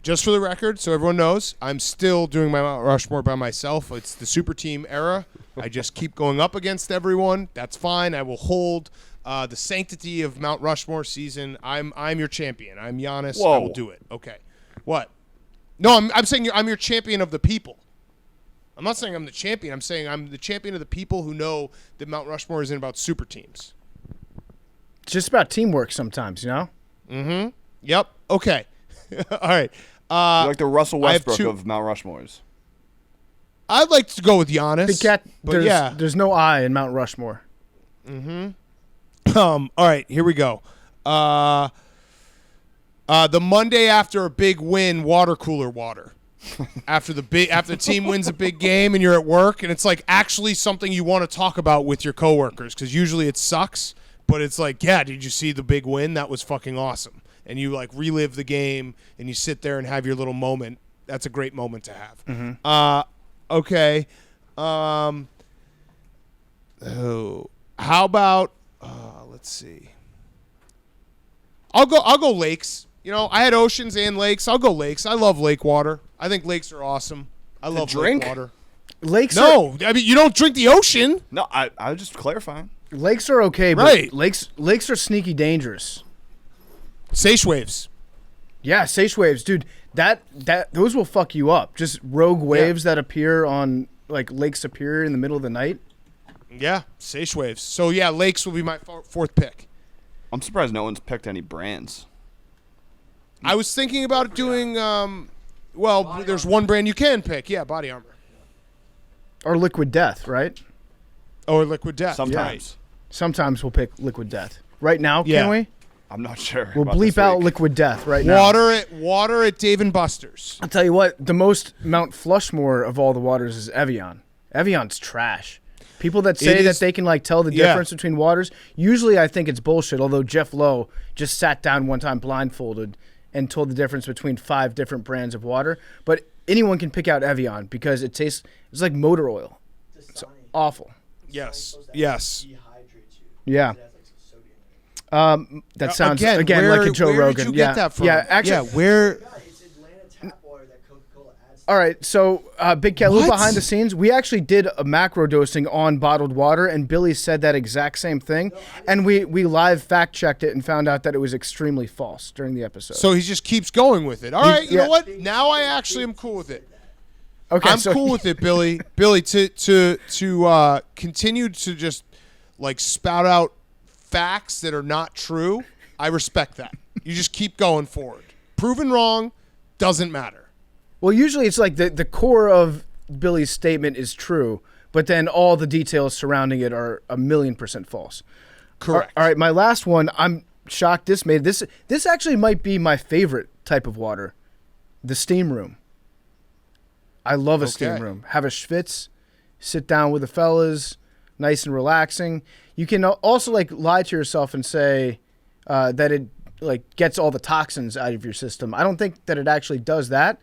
just for the record, so everyone knows, I'm still doing my Mount Rushmore by myself. It's the super team era. I just keep going up against everyone. That's fine. I will hold the sanctity of Mount Rushmore season. I'm your champion. I'm Giannis. Whoa. I will do it. Okay. What? No, I'm saying I'm your champion of the people. I'm not saying I'm the champion. I'm saying I'm the champion of the people who know that Mount Rushmore isn't about super teams. It's just about teamwork sometimes, you know? Mm-hmm. Yep. Okay. All right. You're like the Russell I have Westbrook two- of Mount Rushmores. I'd like to go with Giannis. Big Cat, but yeah. there's no I in Mount Rushmore. All right, here we go. The Monday after a big win, water cooler water. after the team wins a big game and you're at work and it's like actually something you want to talk about with your coworkers, because usually it sucks, but it's like, yeah, did you see the big win? That was fucking awesome. And you like relive the game and you sit there and have your little moment. That's a great moment to have. Okay. How about let's see. I'll go lakes. You know, I had oceans and lakes. I'll go lakes. I love lake water. I think lakes are awesome. I love drink? lake water. Lakes No, I mean you don't drink the ocean. No, I was just clarifying. Lakes are okay, but Right. lakes are sneaky dangerous. Sage waves. Yeah, sage waves, dude. That those will fuck you up. Just rogue waves that appear on like Lake Superior in the middle of the night. Yeah, sage waves. So yeah, lakes will be my fourth pick. I'm surprised no one's picked any brands. I was thinking about doing Well, there's one brand you can pick. Yeah, Body Armor. Or Liquid Death, right? Or Liquid Death. Sometimes. Sometimes we'll pick Liquid Death. Right now, Yeah. can we? I'm not sure. We'll about bleep this out week. Liquid Death right now. Water at Dave & Buster's. I'll tell you what, the most Mount Flushmore of all the waters is Evian. Evian's trash. People that say that they can tell the difference between waters, usually I think it's bullshit, although Jeff Lowe just sat down one time blindfolded and told the difference between 5 different brands of water. But anyone can pick out Evian because it's like motor oil. It's awful. Yes. Yeah. That sounds again where, like a Joe where Rogan. Did you get that from? Yeah, actually. Where? It's Atlanta tap water that Coca-Cola adds. All right, so Big Cat, a little What? behind the scenes. We actually did a macro dosing on bottled water, and Billy said that exact same thing. And we live fact checked it and found out that it was extremely false during the episode. So he just keeps going with it. All right, you know what? Now I actually am cool with it. okay, I'm cool with it, Billy. Billy, to continue to just spout out facts that are not true. I respect that. You just keep going forward. Proven wrong doesn't matter. Well, usually it's like the core of Billy's statement is true, but then all the details surrounding it are 1,000,000% false. Correct. All right, my last one. I'm shocked. This actually might be my favorite type of water, the steam room. I love a steam room. Have a schwitz, sit down with the fellas, nice and relaxing. You can also lie to yourself and say that it gets all the toxins out of your system. I don't think that it actually does that,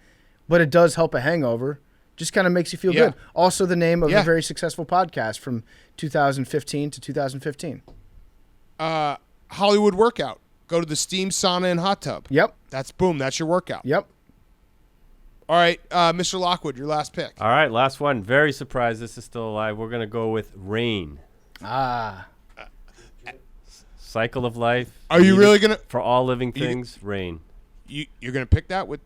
but it does help a hangover. Just kind of makes you feel good. Also the name of a very successful podcast from 2015 to 2015. Hollywood Workout. Go to the steam sauna and hot tub. Yep. That's your workout. Yep. All right, Mr. Lockwood, your last pick. All right, last one. Very surprised this is still alive. We're going to go with rain. Cycle of life. Are you really going to... For all living things, rain. You're going to pick that with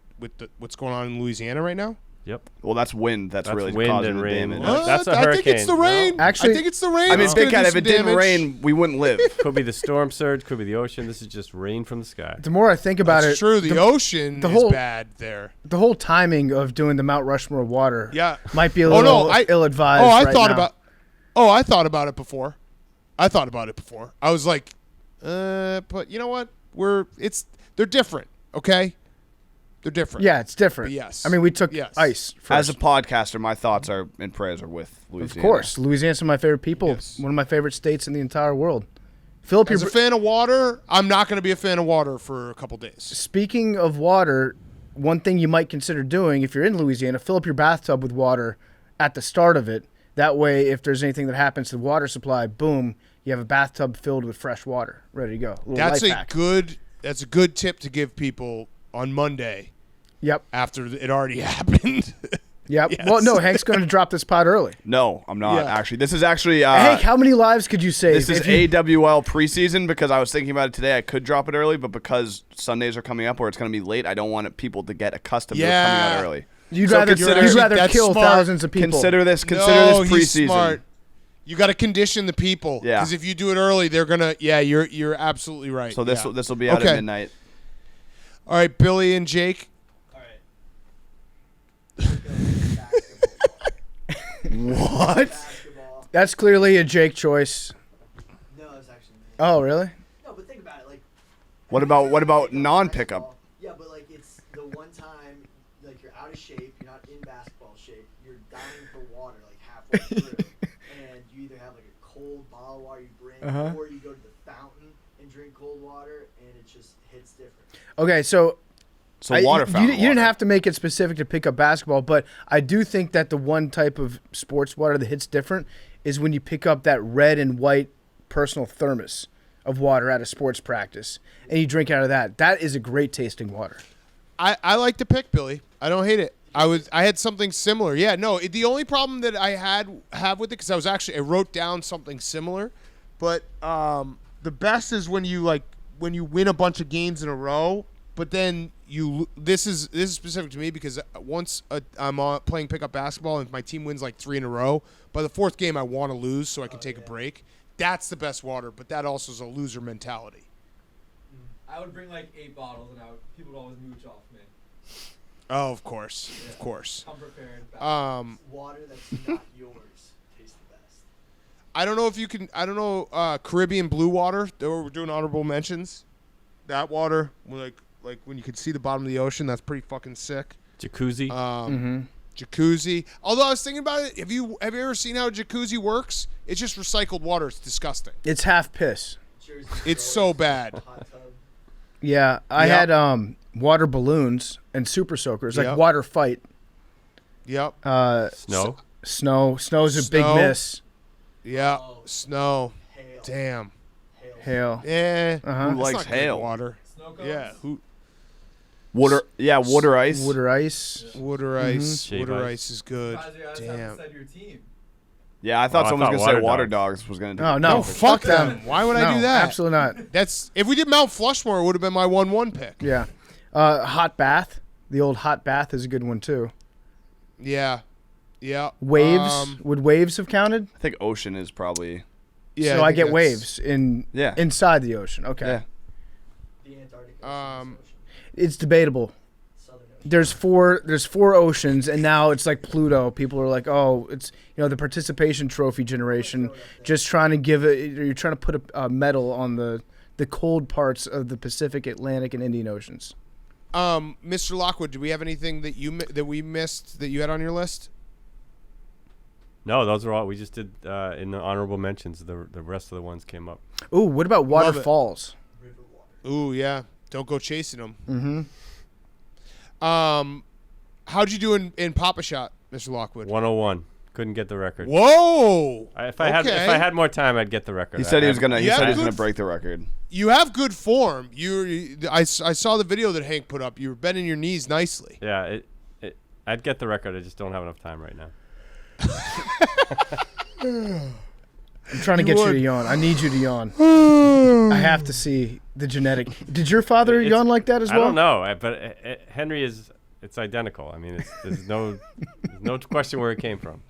what's going on in Louisiana right now? Yep. Well, that's wind. That's really wind causing and the rain. damage. That's a I think it's the hurricane. rain. No. Actually, I think it's the rain. I mean, that's gonna Big Cat, do if some it didn't damage. rain, we wouldn't live. Could be the storm surge, could be the ocean. This is just rain from the sky. The more I think about That's it, true. The ocean the is whole- bad there. the whole timing of doing the Mount Rushmore water might be a Oh, little no, I- ill-advised. Oh, I right thought now. about. Oh, I thought about it before. I was like, but you know what? They're different. Okay, they're different. Yeah, it's different. But yes. I mean, we took Yes. ice first. As a podcaster, my thoughts and prayers are with Louisiana. Of course. Louisiana's one of my favorite people. Yes. One of my favorite states in the entire world. Philip, As a fan of water, I'm not going to be a fan of water for a couple days. speaking of water, one thing you might consider doing if you're in Louisiana, fill up your bathtub with water at the start of it. That way, if there's anything that happens to the water supply, boom, you have a bathtub filled with fresh water, ready to go. A little That's life a hack. That's a good tip to give people on Monday Yep. after it already happened. Yep. Yes. Well, no, Hank's going to drop this pod early. No, I'm not Yeah. actually. This is actually. Hank, how many lives could you save? This is if you- AWL preseason because I was thinking about it today. I could drop it early, but because Sundays are coming up or it's going to be late, I don't want people to get accustomed to it coming out early. You'd So rather, consider- you'd rather That's kill smart. thousands of people. Consider this No, preseason. he's smart. You got to condition the people. Yeah. Because if you do it early, they're gonna. Yeah, you're absolutely right. So this yeah. will be out Okay. at midnight. All right, Billy and Jake. All right. What? Basketball. That's clearly a Jake choice. No, it's actually me. Oh, really? No, but think about it. What about non-pickup? Yeah, but it's the one time you're out of shape, you're not in basketball shape, you're dying for water halfway through, and you either have a cold bottle of water you bring, or you go to the fountain and drink cold water, and it just hits different. Okay, so Water fountain. You didn't water. have to make it specific to pick up basketball, but I do think that the one type of sports water that hits different is when you pick up that red and white personal thermos of water at a sports practice and you drink out of that. That is a great tasting water. I like the pick, Billy. I don't hate it. I had something similar. Yeah, no. The only problem that I have with it, because I wrote down something similar, but the best is when you win a bunch of games in a row, but then this is specific to me because once I'm playing pickup basketball and if my team wins 3 in a row, by the 4th game I want to lose so I can take a break. That's the best water, but that also is a loser mentality. I would bring 8 bottles, and people would always mooch off me. Oh, of course. Of course. I'm prepared. Water that's not yours tastes the best. I don't know if you can. I don't know. Caribbean blue water. We're doing honorable mentions. That water, like when you can see the bottom of the ocean, that's pretty fucking sick. Jacuzzi. Jacuzzi. Although I was thinking about it, have you ever seen how a jacuzzi works? It's just recycled water. It's disgusting. It's half piss. It's so bad. Hot tub. Yeah, I Yep. had water balloons and super soakers, like Yep. water fight. Yep. Snow. Snow's a big Snow. miss. Yeah. Oh. Snow. Hail. Damn. Hail. Eh. Uh-huh. Who That's likes not good hail? water. Snow cones? Yeah. Who? Water ice. Water ice. Water ice. Shave Water ice. ice is good. Surprised you guys Damn. haven't said your team. Yeah, I thought I someone was thought gonna say water water dogs was gonna do. Oh, it. no. No, fuck them. Why would I No, do that? Absolutely not. That's if we did Mount Flushmore, it would have been my 1-1 pick. Yeah. Hot bath. The old hot bath is a good one, too. Yeah. Yeah. Waves. Would waves have counted? I think ocean is probably. Yeah. So I think get that's- waves inside the ocean. Okay. Yeah. The Antarctic Um, Ocean. It's debatable. Southern Ocean. There's four oceans, and now it's like Pluto. People are like, oh, it's the participation trophy generation, just trying to give it. You're trying to put a medal on the cold parts of the Pacific, Atlantic, and Indian Oceans. Mr. Lockwood, do we have anything that we missed that you had on your list? No, those are all we just did in the honorable mentions. The rest of the ones came up. Ooh, what about Love it. waterfalls? River water. Ooh, yeah. Don't go chasing them. Mm-hmm. How'd you do in Papa Shot, Mr. Lockwood? 101. Couldn't get the record. Whoa! If I had more time, I'd get the record. He said he was gonna. He Yeah, said he was good gonna break the record. You have good form. I saw the video that Hank put up. You were bending your knees nicely. Yeah, I'd get the record. I just don't have enough time right now. I'm trying to get you would. to yawn. I need you to yawn. I have to see the genetic. Did your father yawn like that as well? I don't know, but Henry is. It's identical. I mean, there's no question where it came from.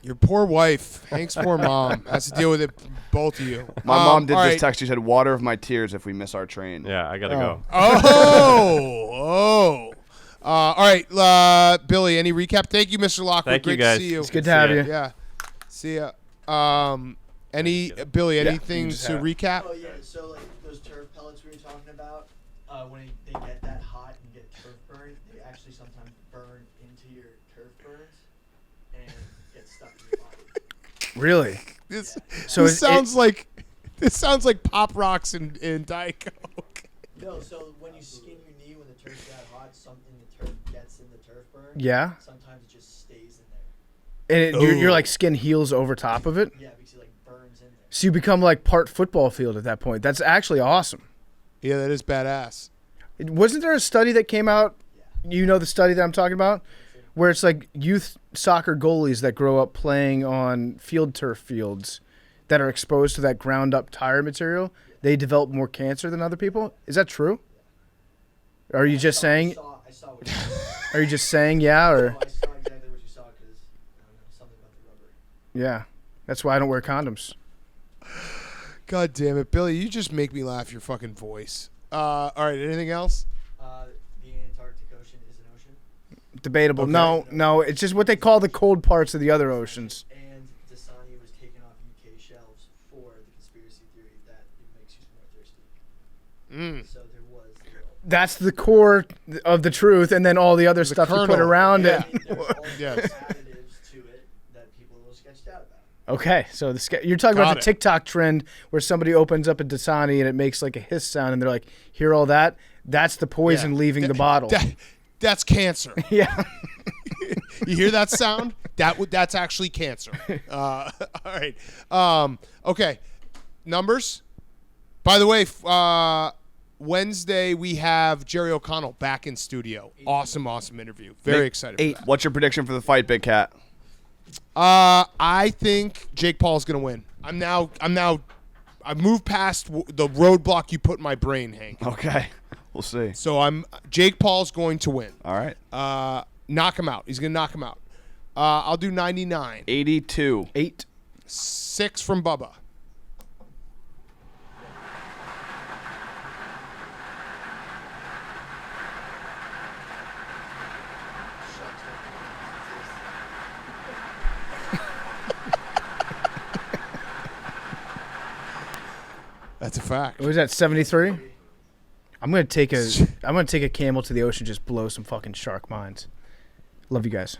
Your poor wife, Hank's poor mom, has to deal with it. Both of you. My mom did all just right. text. She said, "Water of my tears if we miss our train." Yeah, I gotta go. Oh. All right, Billy. Any recap? Thank you, Mr. Lockwood. Thank Great you, guys. to see you. It's good to have ya. you. Yeah. See ya. Billy? Anything just to have recap? Oh yeah, so like those turf pellets we were talking about, when they get that hot and get turf burn, they actually sometimes burn into your turf burns and get stuck in your body. Really? This So this sounds like Pop Rocks and Diet Coke. No, so when you skin your knee when the turf's that hot, something the turf gets in the turf burn. Yeah. Sometimes it just stays in there. And you're like skin heals over top of it. Yeah, because it like burns in there. So you become like part football field at that point. That's actually awesome. Yeah, that is badass. Wasn't there a study that came out? You know the study that I'm talking about? Where it's like youth soccer goalies that grow up playing on field turf fields that are exposed to that ground up tire material, they develop more cancer than other people. Is that true? Are you just saying? I saw what you said. Are you just saying yeah or? No, I saw exactly what you saw because I don't know something about the rubber. Yeah, that's why I don't wear condoms. God damn it, Billy! You just make me laugh. Your fucking voice. All right. Anything else? The Antarctic Ocean is an ocean. Debatable. Okay. No, it's just what they call the cold parts of the other oceans. And Dasani was taken off UK shelves for the conspiracy theory that it makes you more thirsty. So there was a little. That's the core of the truth, and then all the other stuff you put kernel. around Yeah. it. There was all Yes. these additives to it that people were sketched out about. Okay, so you're talking about Got the it. TikTok trend where somebody opens up a Dasani and it makes like a hiss sound, and they're like, "Hear all that? That's the poison Yeah. leaving the bottle." That's cancer. Yeah. You hear that sound? That's actually cancer. All right. Okay. Numbers. By the way, Wednesday we have Jerry O'Connell back in studio. Awesome interview. Very excited. For that. What's your prediction for the fight, Big Cat? I think Jake Paul's gonna win. I've moved past the roadblock you put in my brain, Hank. Okay, we'll see. So Jake Paul's going to win. All right. Knock him out. He's gonna knock him out. I'll do 99. 82. 8. 6 from Bubba. That's a fact. What was that, 73? I'm gonna take a camel to the ocean, just blow some fucking shark minds. Love you guys.